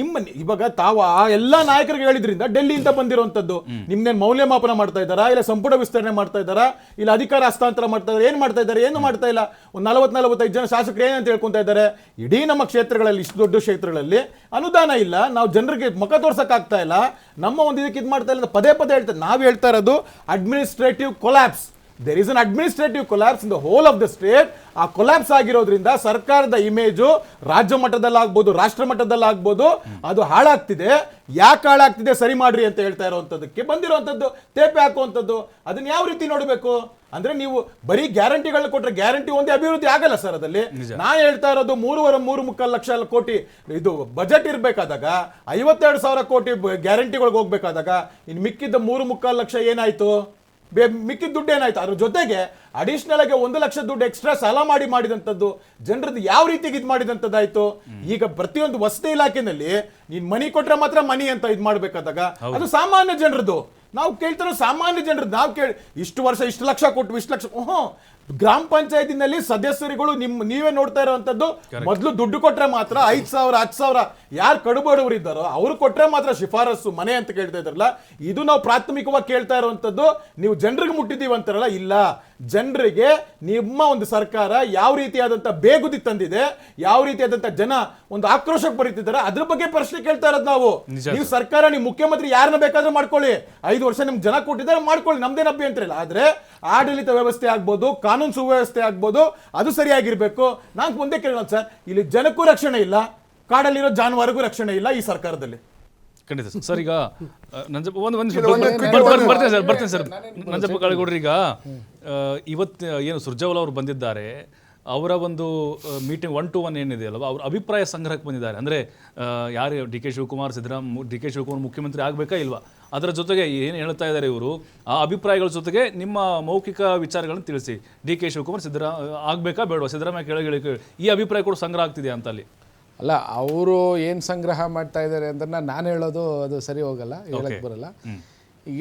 ನಿಮ್ಮ ಇವಾಗ ತಾವು ಆ ಎಲ್ಲಾ ನಾಯಕರಿಗೆ ಹೇಳಿದ್ರಿಂದ ಡೆಲ್ಲಿಯಿಂದ ಬಂದಿರುವಂತದ್ದು. ನಿಮ್ನೇನ್ ಮೌಲ್ಯಮಾಪನ ಮಾಡ್ತಾ ಇದ್ದಾರಾ, ಇಲ್ಲ ಸಂಪುಟ ವಿಸ್ತರಣೆ ಮಾಡ್ತಾ ಇದ್ದಾರಾ, ಇಲ್ಲ ಅಧಿಕಾರ ಹಸ್ತಾಂತರ ಮಾಡ್ತಾ ಇದ್ದಾರೆ, ಏನ್ ಮಾಡ್ತಾ ಇದ್ದಾರೆ? ಏನು ಮಾಡ್ತಾ ಇಲ್ಲ. ಒಂದು 40-45 ಜನ ಶಾಸಕರು ಏನಂತ ಹೇಳ್ಕೊಂತ ಇದ್ದಾರೆ, ಇಡೀ ನಮ್ಮ ಕ್ಷೇತ್ರಗಳಲ್ಲಿ, ಇಷ್ಟು ದೊಡ್ಡ ಕ್ಷೇತ್ರಗಳಲ್ಲಿ ಅನುದಾನ ಇಲ್ಲ, ನಾವು ಜನರಿಗೆ ಮುಖ ತೋರ್ಸಕ್ ಆಗ್ತಾ ಇಲ್ಲ, ನಮ್ಮ ಒಂದು ಇದಕ್ಕೆ ಇದು ಮಾಡ್ತಾ ಇಲ್ಲ, ಪದೇ ಹೇಳ್ತಾರೆ. ನಾವು ಹೇಳ್ತಾ ಇರೋದು administrative collapse. There is an administrative collapse in the whole of the state. ಆ ಕೊಲ್ಯಾಪ್ಸ್ ಆಗಿರೋದ್ರಿಂದ ಸರ್ಕಾರದ ಇಮೇಜು ರಾಜ್ಯ ಮಟ್ಟದಲ್ಲಾಗ್ಬೋದು, ರಾಷ್ಟ್ರ ಮಟ್ಟದಲ್ಲಾಗ್ಬೋದು, ಅದು ಹಾಳಾಗ್ತಿದೆ. ಯಾಕೆ ಹಾಳಾಗ್ತಿದೆ ಸರಿ ಮಾಡ್ರಿ ಅಂತ ಹೇಳ್ತಾ ಇರೋವಂಥದ್ದಕ್ಕೆ ಬಂದಿರುವಂಥದ್ದು ತೇಪೆ ಹಾಕುವಂಥದ್ದು. ಅದನ್ನ ಯಾವ ರೀತಿ ನೋಡಬೇಕು ಅಂದ್ರೆ, ನೀವು ಬರೀ ಗ್ಯಾರಂಟಿಗಳನ್ನ ಕೊಟ್ರೆ ಗ್ಯಾರಂಟಿ ಒಂದೇ ಅಭಿವೃದ್ಧಿ ಆಗಲ್ಲ ಸರ್. ಅದಲ್ಲಿ ನಾ ಹೇಳ್ತಾ ಇರೋದು 3.5 ಲಕ್ಷ ಕೋಟಿ ಇದು ಬಜೆಟ್ ಇರಬೇಕಾದಾಗ 52,000 ಕೋಟಿ ಗ್ಯಾರಂಟಿಗಳಿಗೆ ಹೋಗ್ಬೇಕಾದಾಗ ಇನ್ನು ಮಿಕ್ಕಿದ್ದ 3.25 ಲಕ್ಷ ಏನಾಯ್ತು? ಮಿಕ್ಕಿದ ದುಡ್ಡು ಏನಾಯ್ತು? ಅದ್ರ ಜೊತೆಗೆ ಅಡಿಷನಲ್ ಆಗಿ 1 ಲಕ್ಷ ದುಡ್ಡು ಎಕ್ಸ್ಟ್ರಾ ಸಾಲ ಮಾಡಿದಂಥದ್ದು ಜನರದ್ದು ಯಾವ ರೀತಿಗೆ ಇದು ಮಾಡಿದಂಥದ್ದಾಯ್ತು. ಈಗ ಪ್ರತಿಯೊಂದು ವಸತಿ ಇಲಾಖೆನಲ್ಲಿ ನೀನ್ ಮನಿ ಕೊಟ್ರೆ ಮಾತ್ರ ಮನಿ ಅಂತ ಇದು ಮಾಡ್ಬೇಕಾದಾಗ ಅದು ಸಾಮಾನ್ಯ ಜನರದ್ದು. ನಾವು ಕೇಳ್ತಿರೋ ಸಾಮಾನ್ಯ ಜನರದ್ದು. ನಾವು ಕೇಳಿ ಇಷ್ಟು ವರ್ಷ ಇಷ್ಟು ಲಕ್ಷ ಕೊಟ್ಟು ಇಷ್ಟು ಲಕ್ಷ, ಗ್ರಾಮ ಪಂಚಾಯತಿನಲ್ಲಿ ಸದಸ್ಯರುಗಳು ನೀವೇ ನೋಡ್ತಾ ಇರುವಂತದ್ದು, ಮೊದಲು ದುಡ್ಡು ಕೊಟ್ರೆ ಮಾತ್ರ 5,000 10,000 ಯಾರು ಕಡುಬಡವರು ಇದ್ದಾರೋ ಅವ್ರು ಕೊಟ್ರೆ ಮಾತ್ರ ಶಿಫಾರಸು ಮನೆ ಅಂತ ಕೇಳ್ತಾ ಇದ್ದಾರಲ್ಲ, ಇದು ನಾವು ಪ್ರಾಥಮಿಕವಾಗಿ ಕೇಳ್ತಾ ಇರುವಂತದ್ದು. ನೀವು ಜನರಿಗೆ ಮುಟ್ಟಿದೀವಿ ಅಂತಾರಲ್ಲ, ಇಲ್ಲ, ಜನರಿಗೆ ನಿಮ್ಮ ಒಂದು ಸರ್ಕಾರ ಯಾವ ರೀತಿಯಾದಂತ ಬೇಗುದಿ ತಂದಿದೆ, ಯಾವ ರೀತಿಯಾದಂತ ಜನ ಒಂದು ಆಕ್ರೋಶಕ್ಕೆ ಬರೀತಿದ್ದಾರೆ, ಅದ್ರ ಬಗ್ಗೆ ಪ್ರಶ್ನೆ ಕೇಳ್ತಾ ಇರೋದು ನಾವು. ನೀವು ಸರ್ಕಾರ, ನೀವು ಮುಖ್ಯಮಂತ್ರಿ ಯಾರನ್ನ ಬೇಕಾದ್ರೂ ಮಾಡ್ಕೊಳ್ಳಿ, 5 ವರ್ಷ ನಿಮ್ಗೆ ಜನ ಕೊಟ್ಟಿದ್ದಾರೆ, ಮಾಡ್ಕೊಳ್ಳಿ, ನಮ್ದೇನು ಅಭ್ಯಂತರ ಇಲ್ಲ. ಆದ್ರೆ ಆಡಳಿತ ವ್ಯವಸ್ಥೆ ಆಗ್ಬೋದು, ಕಾನೂನು ಸುವ್ಯವಸ್ಥೆ ಆಗ್ಬೋದು, ಅದು ಸರಿಯಾಗಿರ್ಬೇಕು. ನಾನು ಮುಂದೆ ಕೇಳೋಣ ಸರ್, ಇಲ್ಲಿ ಜನಕ್ಕೂ ರಕ್ಷಣೆ ಇಲ್ಲ, ಕಾಡಲ್ಲಿರೋ ಜಾನುವಾರಿಗೂ ರಕ್ಷಣೆ ಇಲ್ಲ ಈ ಸರ್ಕಾರದಲ್ಲಿ. ಖಂಡಿತ ಸರ್. ಈಗ ನಂಜಪ್ಪ ಬರ್ತೇನೆ ಸರ್. ನಂಜಪ್ಪ ಕಾಳೇಗೌಡರು, ಈಗ ಇವತ್ತು ಏನು ಸುರ್ಜೇವಾಲಾ ಅವರು ಬಂದಿದ್ದಾರೆ, ಅವರ ಒಂದು ಮೀಟಿಂಗ್ 1-to-1 ಏನಿದೆ ಅಲ್ವಾ, ಅವ್ರ ಅಭಿಪ್ರಾಯ ಸಂಗ್ರಹಕ್ಕೆ ಬಂದಿದ್ದಾರೆ. ಅಂದರೆ ಯಾರು ಡಿ ಕೆ ಶಿವಕುಮಾರ್ ಮುಖ್ಯಮಂತ್ರಿ ಆಗಬೇಕಾ ಇಲ್ವಾ, ಅದರ ಜೊತೆಗೆ ಏನು ಹೇಳ್ತಾ ಇದ್ದಾರೆ ಇವರು, ಆ ಅಭಿಪ್ರಾಯಗಳ ಜೊತೆಗೆ ನಿಮ್ಮ ಮೌಖಿಕ ವಿಚಾರಗಳನ್ನು ತಿಳಿಸಿ. ಡಿ ಕೆ ಶಿವಕುಮಾರ್ ಆಗಬೇಕಾ ಬೇಡವಾ, ಸಿದ್ದರಾಮಯ್ಯ ಕೆಳಗೆ ಈ ಅಭಿಪ್ರಾಯ ಕೂಡ ಸಂಗ್ರಹ ಆಗ್ತಿದೆ ಅಂತ ಅಲ್ಲಿ. ಅಲ್ಲ, ಅವರು ಏನು ಸಂಗ್ರಹ ಮಾಡ್ತಾ ಇದ್ದಾರೆ ಅಂತ ನಾನು ಹೇಳೋದು ಅದು ಸರಿ ಹೋಗಲ್ಲ, ಹೇಳಕ್ಕೆ ಬರಲ್ಲ.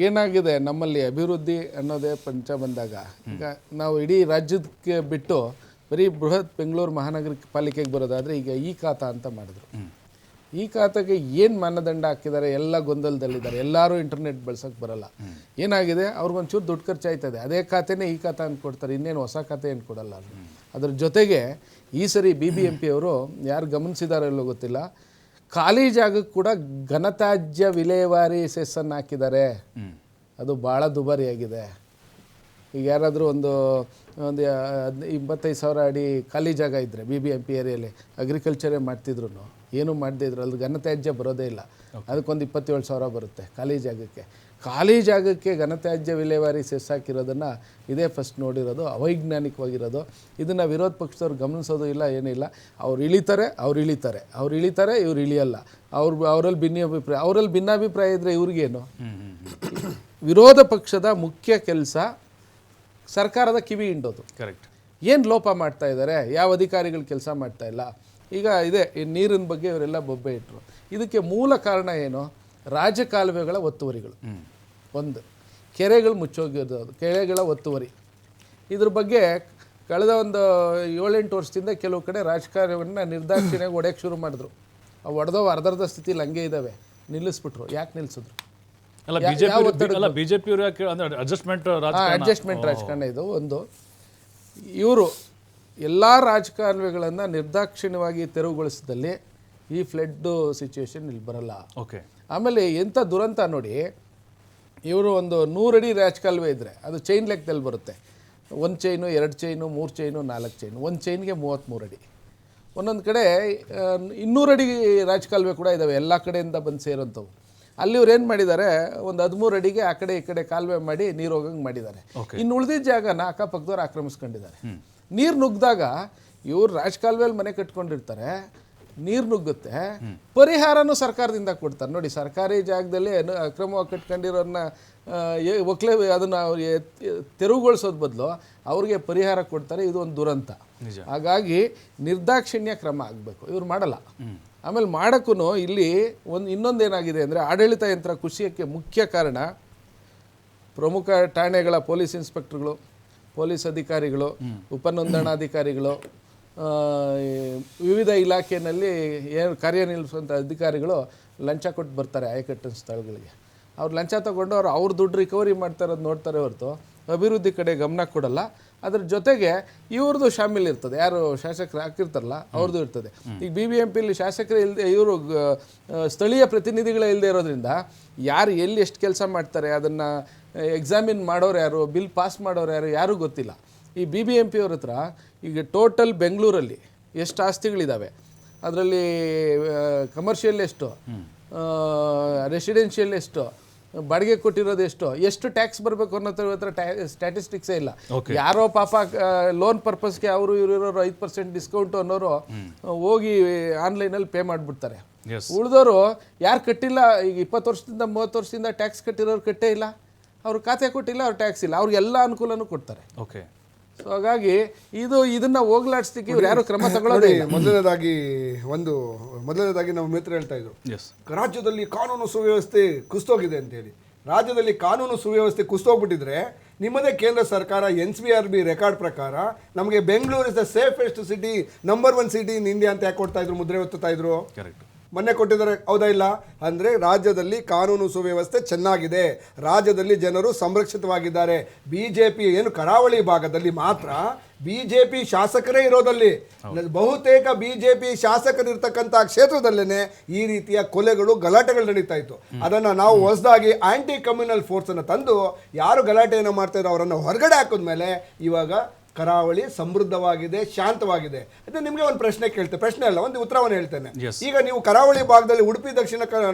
ಏನಾಗಿದೆ, ನಮ್ಮಲ್ಲಿ ಅಭಿವೃದ್ಧಿ ಅನ್ನೋದೇ ಪಂಚ ಬಂದಾಗ ಈಗ ನಾವು ಇಡೀ ರಾಜ್ಯಕ್ಕೆ ಬಿಟ್ಟು ಬರೀ ಬೃಹತ್ ಬೆಂಗಳೂರು ಮಹಾನಗರ ಪಾಲಿಕೆಗೆ ಬರೋದಾದರೆ ಈಗ ಈ ಖಾತಾ ಅಂತ ಮಾಡಿದ್ರು. ಈ ಖಾತೆಗೆ ಏನು ಮಾನದಂಡ ಹಾಕಿದ್ದಾರೆ, ಎಲ್ಲ ಗೊಂದಲದಲ್ಲಿದ್ದಾರೆ. ಎಲ್ಲರೂ ಇಂಟರ್ನೆಟ್ ಬಳಸೋಕ್ಕೆ ಬರಲ್ಲ. ಏನಾಗಿದೆ, ಅವ್ರಿಗೊಂಚೂರು ದುಡ್ಡು ಖರ್ಚಾಯ್ತದೆ, ಅದೇ ಖಾತೆನೇ ಈ ಖಾತೆ ಅಂತ ಕೊಡ್ತಾರೆ, ಇನ್ನೇನು ಹೊಸ ಖಾತೆ ಏನು ಕೊಡಲ್ಲ. ಅದ್ರ ಜೊತೆಗೆ ಈ ಸರಿ BBMP ಅವರು ಯಾರು ಗಮನಿಸಿದಾರೋ ಇಲ್ಲೋ ಗೊತ್ತಿಲ್ಲ, ಖಾಲಿ ಜಾಗಕ್ಕೆ ಕೂಡ ಘನತ್ಯಾಜ್ಯ ವಿಲೇವಾರಿ ಸೆಸ್ಸನ್ನು ಹಾಕಿದ್ದಾರೆ. ಅದು ಭಾಳ ದುಬಾರಿಯಾಗಿದೆ. ಈಗ ಯಾರಾದರೂ ಒಂದು 25,000 ಅಡಿ ಖಾಲಿ ಜಾಗ ಇದ್ದರೆ BBMP ಏರಿಯಲ್ಲಿ ಅಗ್ರಿಕಲ್ಚರೇ ಮಾಡ್ತಿದ್ರು, ಏನೂ ಮಾಡದೇ ಇದ್ರು, ಅಲ್ಲಿ ಘನತ್ಯಾಜ್ಯ ಬರೋದೇ ಇಲ್ಲ. ಅದಕ್ಕೊಂದು 27,000 ಬರುತ್ತೆ ಖಾಲಿ ಜಾಗಕ್ಕೆ. ಖಾಲಿ ಜಾಗಕ್ಕೆ ಘನತ್ಯಾಜ್ಯ ವಿಲೇವಾರಿ ಸೆಸ್ ಹಾಕಿರೋದನ್ನು ಇದೇ ಫಸ್ಟ್ ನೋಡಿರೋದು, ಅವೈಜ್ಞಾನಿಕವಾಗಿರೋದು. ಇದನ್ನು ವಿರೋಧ ಪಕ್ಷದವ್ರು ಗಮನಿಸೋದು ಇಲ್ಲ, ಏನಿಲ್ಲ. ಅವ್ರು ಇಳಿತಾರೆ, ಇವ್ರು ಇಳಿಯಲ್ಲ. ಅವರಲ್ಲಿ ಭಿನ್ನಾಭಿಪ್ರಾಯ ಇದ್ದರೆ ಇವ್ರಿಗೇನು? ವಿರೋಧ ಪಕ್ಷದ ಮುಖ್ಯ ಕೆಲಸ ಸರ್ಕಾರದ ಕಿವಿ ಹಿಂಡೋದು. ಕರೆಕ್ಟ್. ಏನು ಲೋಪ ಮಾಡ್ತಾ ಇದ್ದಾರೆ, ಯಾವ ಅಧಿಕಾರಿಗಳು ಕೆಲಸ ಮಾಡ್ತಾ ಇಲ್ಲ. ಈಗ ಇದೆ ಈ ನೀರಿನ ಬಗ್ಗೆ ಇವರೆಲ್ಲ ಬೊಬ್ಬೆ ಇಟ್ಟರು. ಇದಕ್ಕೆ ಮೂಲ ಕಾರಣ ಏನು? ರಾಜಕಾಲುವೆಗಳ ಒತ್ತುವರಿಗಳು. ಒಂದು, ಕೆರೆಗಳು ಮುಚ್ಚೋಗಿರೋದು, ಕೆರೆಗಳ ಒತ್ತುವರಿ. ಇದ್ರ ಬಗ್ಗೆ ಕಳೆದ ಒಂದು 7-8 ವರ್ಷದಿಂದ ಕೆಲವು ಕಡೆ ರಾಜಕಾರಣವನ್ನು ನಿರ್ದಾಕ್ಷಿಣ್ಯವಾಗಿ ಹೊಡೆಯೋಕ್ಕೆ ಶುರು ಮಾಡಿದ್ರು. ಅವು ಹೊಡೆದವು ಅರ್ಧರ್ಧ ಸ್ಥಿತಿಲಿ ಹಂಗೆ ಇದ್ದಾವೆ, ನಿಲ್ಲಿಸ್ಬಿಟ್ರು. ಯಾಕೆ ನಿಲ್ಲಿಸಿದ್ರು? ಬಿಜೆಪಿ ಅಡ್ಜಸ್ಟ್ಮೆಂಟ್ ರಾಜಕಾರಣ ಇದು ಒಂದು. ಇವರು ಎಲ್ಲ ರಾಜಕಾಲುವೆಗಳನ್ನು ನಿರ್ದಾಕ್ಷಿಣ್ಯವಾಗಿ ತೆರವುಗೊಳಿಸಿದಲ್ಲಿ ಈ ಫ್ಲಡ್ ಸಿಚುವೇಶನ್ ಇಲ್ಲಿ ಬರಲ್ಲ. ಓಕೆ. ಆಮೇಲೆ ಎಂಥ ದುರಂತ ನೋಡಿ, ಇವರು ಒಂದು 100 ಅಡಿ ರಾಜಕಾಲುವೆ ಇದ್ದರೆ ಅದು ಚೈನ್ ಲೆಕ್ಕದಲ್ಲಿ ಬರುತ್ತೆ. 1 ಚೈನು, 2 ಚೈನು, 3 ಚೈನು, 4 ಚೈನು. 1 ಚೈನ್ಗೆ 33 ಅಡಿ. ಒಂದೊಂದು ಕಡೆ 200 ಅಡಿ ರಾಜಕಾಲುವೆ ಕೂಡ ಇದ್ದಾವೆ, ಎಲ್ಲ ಕಡೆಯಿಂದ ಬಂದು ಸೇರೋಂಥವು. ಅಲ್ಲಿ ಇವ್ರು ಏನು ಮಾಡಿದ್ದಾರೆ, ಒಂದು 13 ಅಡಿಗೆ ಆ ಕಡೆ ಈ ಕಡೆ ಕಾಲುವೆ ಮಾಡಿ ನೀರು ಹೋಗಂಗೆ ಮಾಡಿದ್ದಾರೆ. ಇನ್ನು ಉಳಿದಿದ್ದ ಜಾಗನ ಅಕ್ಕಪಕ್ಕದವ್ರು ಆಕ್ರಮಿಸ್ಕೊಂಡಿದ್ದಾರೆ. ನೀರು ನುಗ್ಗಿದಾಗ ಇವ್ರು ರಾಜಕಾಲುವೆಯಲ್ಲಿ ಮನೆ ಕಟ್ಕೊಂಡಿರ್ತಾರೆ, ನೀರು ನುಗ್ಗುತ್ತೆ, ಪರಿಹಾರನೂ ಸರ್ಕಾರದಿಂದ ಕೊಡ್ತಾರೆ. ನೋಡಿ, ಸರ್ಕಾರಿ ಜಾಗದಲ್ಲಿ ಅಕ್ರಮವಾಗಿ ಕಟ್ಕೊಂಡಿರೋರನ್ನ ಅದನ್ನು ತೆರವುಗೊಳಿಸೋದು ಬದಲು ಅವ್ರಿಗೆ ಪರಿಹಾರ ಕೊಡ್ತಾರೆ. ಇದು ಒಂದು ದುರಂತ. ಹಾಗಾಗಿ ನಿರ್ದಾಕ್ಷಿಣ್ಯ ಕ್ರಮ ಆಗಬೇಕು, ಇವ್ರು ಮಾಡಲ್ಲ. ಆಮೇಲೆ ಮಾಡೋಕ್ಕೂ ಇಲ್ಲಿ ಇನ್ನೊಂದೇನಾಗಿದೆ ಅಂದರೆ, ಆಡಳಿತ ಯಂತ್ರ ಕುಸಿಯೋಕ್ಕೆ ಮುಖ್ಯ ಕಾರಣ ಪ್ರಮುಖ ಠಾಣೆಗಳ ಪೊಲೀಸ್ ಇನ್ಸ್ಪೆಕ್ಟರ್ಗಳು, ಪೊಲೀಸ್ ಅಧಿಕಾರಿಗಳು, ಉಪನೋಂದಣಾಧಿಕಾರಿಗಳು, ವಿವಿಧ ಇಲಾಖೆಯಲ್ಲಿ ಏನು ಕಾರ್ಯನಿರ್ವಹಿಸುವಂಥ ಅಧಿಕಾರಿಗಳು ಲಂಚ ಕೊಟ್ಟು ಬರ್ತಾರೆ ಆಯಕಟ್ಟಿನ ಸ್ಥಳಗಳಿಗೆ. ಅವ್ರು ಲಂಚ ತೊಗೊಂಡು ಅವ್ರ ದುಡ್ಡು ರಿಕವರಿ ಮಾಡ್ತಾ ಇರೋದು ನೋಡ್ತಾರೆ ಹೊರತು ಅಭಿವೃದ್ಧಿ ಕಡೆ ಗಮನ ಕೊಡಲ್ಲ. ಅದ್ರ ಜೊತೆಗೆ ಇವ್ರದ್ದು ಶಾಮಿಲ್ ಇರ್ತದೆ, ಯಾರು ಶಾಸಕರು ಹಾಕಿರ್ತಾರಲ್ಲ ಅವ್ರದ್ದು ಇರ್ತದೆ. ಈಗ BBMPಲಿ ಶಾಸಕರು ಇಲ್ಲದೆ, ಇವರು ಸ್ಥಳೀಯ ಪ್ರತಿನಿಧಿಗಳೇ ಇಲ್ಲದೆ ಇರೋದ್ರಿಂದ ಯಾರು ಎಲ್ಲಿ ಎಷ್ಟು ಕೆಲಸ ಮಾಡ್ತಾರೆ ಅದನ್ನು ಎಕ್ಸಾಮಿನ್ ಮಾಡೋರು ಯಾರು, ಬಿಲ್ ಪಾಸ್ ಮಾಡೋರು ಯಾರು, ಯಾರೂ ಗೊತ್ತಿಲ್ಲ. ಈ BBMP ಅವ್ರ ಹತ್ರ ಈಗ ಟೋಟಲ್ ಬೆಂಗಳೂರಲ್ಲಿ ಎಷ್ಟು ಆಸ್ತಿಗಳಿದ್ದಾವೆ, ಅದರಲ್ಲಿ ಕಮರ್ಷಿಯಲ್ ಎಷ್ಟು, ರೆಸಿಡೆನ್ಷಿಯಲ್ ಎಷ್ಟು, ಬಾಡಿಗೆ ಕೊಟ್ಟಿರೋದು ಎಷ್ಟು ಟ್ಯಾಕ್ಸ್ ಬರಬೇಕು ಅನ್ನೋದ್ರ ಹತ್ರ ಸ್ಟ್ಯಾಟಿಸ್ಟಿಕ್ಸೇ ಇಲ್ಲ. ಯಾರೋ ಪಾಪ ಲೋನ್ ಪರ್ಪಸ್ಗೆ ಅವರು ಇರೋರು 5% ಡಿಸ್ಕೌಂಟು ಅನ್ನೋರು ಹೋಗಿ ಆನ್ಲೈನಲ್ಲಿ ಪೇ ಮಾಡಿಬಿಡ್ತಾರೆ. ಉಳಿದವರು ಯಾರು ಕಟ್ಟಿಲ್ಲ, ಈಗ 20 ವರ್ಷದಿಂದ 30 ವರ್ಷದಿಂದ ಟ್ಯಾಕ್ಸ್ ಕಟ್ಟಿರೋರು ಕಟ್ಟೇ ಇಲ್ಲ, ಅವ್ರು ಖಾತೆ ಕೊಟ್ಟಿಲ್ಲ, ಅವ್ರು ಟ್ಯಾಕ್ಸ್ ಇಲ್ಲ, ಅವ್ರಿಗೆಲ್ಲ ಅನುಕೂಲನೂ ಕೊಡ್ತಾರೆ. ಓಕೆ. ಸೊ ಹಾಗಾಗಿ ಇದನ್ನ ಹೋಗ್ಲಾಡಿಸ್ಲಿಕ್ಕೆ ಇವ್ರು ಯಾರು ಕ್ರಮ ತಗೊಳ್ಳೋದೇ ಇಲ್ಲ. ಮೊದಲನೇದಾಗಿ ನಮ್ಮ ಮಿತ್ರ ಹೇಳ್ತಾ ಇದ್ರು, ರಾಜ್ಯದಲ್ಲಿ ಕಾನೂನು ಸುವ್ಯವಸ್ಥೆ ಕುಸ್ತೋಗಿದೆ ಅಂತೇಳಿ. ರಾಜ್ಯದಲ್ಲಿ ಕಾನೂನು ಸುವ್ಯವಸ್ಥೆ ಕುಸ್ತೋಗ್ಬಿಟ್ಟಿದ್ರೆ ನಿಮ್ಮದೇ ಕೇಂದ್ರ ಸರ್ಕಾರ NCRB ರೆಕಾರ್ಡ್ ಪ್ರಕಾರ ನಮಗೆ Bengaluru is the safest city, number 1 city in India ಅಂತ ಯಾಕೆ ಕೊಡ್ತಾ ಇದ್ರು, ಮುದ್ರೆ ಒತ್ತುತ್ತಾ ಇದ್ರು? ಕರೆಕ್ಟ್. ಮೊನ್ನೆ ಕೊಟ್ಟಿದ್ದಾರೆ, ಹೌದಾ ಇಲ್ಲ? ಅಂದರೆ ರಾಜ್ಯದಲ್ಲಿ ಕಾನೂನು ಸುವ್ಯವಸ್ಥೆ ಚೆನ್ನಾಗಿದೆ, ರಾಜ್ಯದಲ್ಲಿ ಜನರು ಸಂರಕ್ಷಿತವಾಗಿದ್ದಾರೆ. BJP ಏನು ಕರಾವಳಿ ಭಾಗದಲ್ಲಿ ಮಾತ್ರ BJP ಶಾಸಕರೇ ಇರೋದಲ್ಲಿ, ಬಹುತೇಕ BJP ಶಾಸಕರಿರ್ತಕ್ಕಂಥ ಕ್ಷೇತ್ರದಲ್ಲೇನೆ ಈ ರೀತಿಯ ಕೊಲೆಗಳು ಗಲಾಟೆಗಳು ನಡೀತಾ ಇತ್ತು. ಅದನ್ನು ನಾವು ಹೊಸದಾಗಿ ಆಂಟಿ ಕಮ್ಯುನಲ್ ಫೋರ್ಸನ್ನು ತಂದು ಯಾರು ಗಲಾಟೆಯನ್ನು ಮಾಡ್ತಾ ಇರೋ ಅವರನ್ನು ಹೊರಗಡೆ ಹಾಕಿದ್ಮೇಲೆ ಇವಾಗ ಕರಾವಳಿ ಸಮೃದ್ಧವಾಗಿದೆ, ಶಾಂತವಾಗಿದೆ. ಅದೇ ನಿಮಗೆ ಒಂದು ಪ್ರಶ್ನೆ ಕೇಳ್ತೇನೆ, ಪ್ರಶ್ನೆ ಅಲ್ಲ, ಒಂದು ಉತ್ತರವನ್ನು ಹೇಳ್ತೇನೆ. ಈಗ ನೀವು ಕರಾವಳಿ ಭಾಗದಲ್ಲಿ ಉಡುಪಿ ದಕ್ಷಿಣ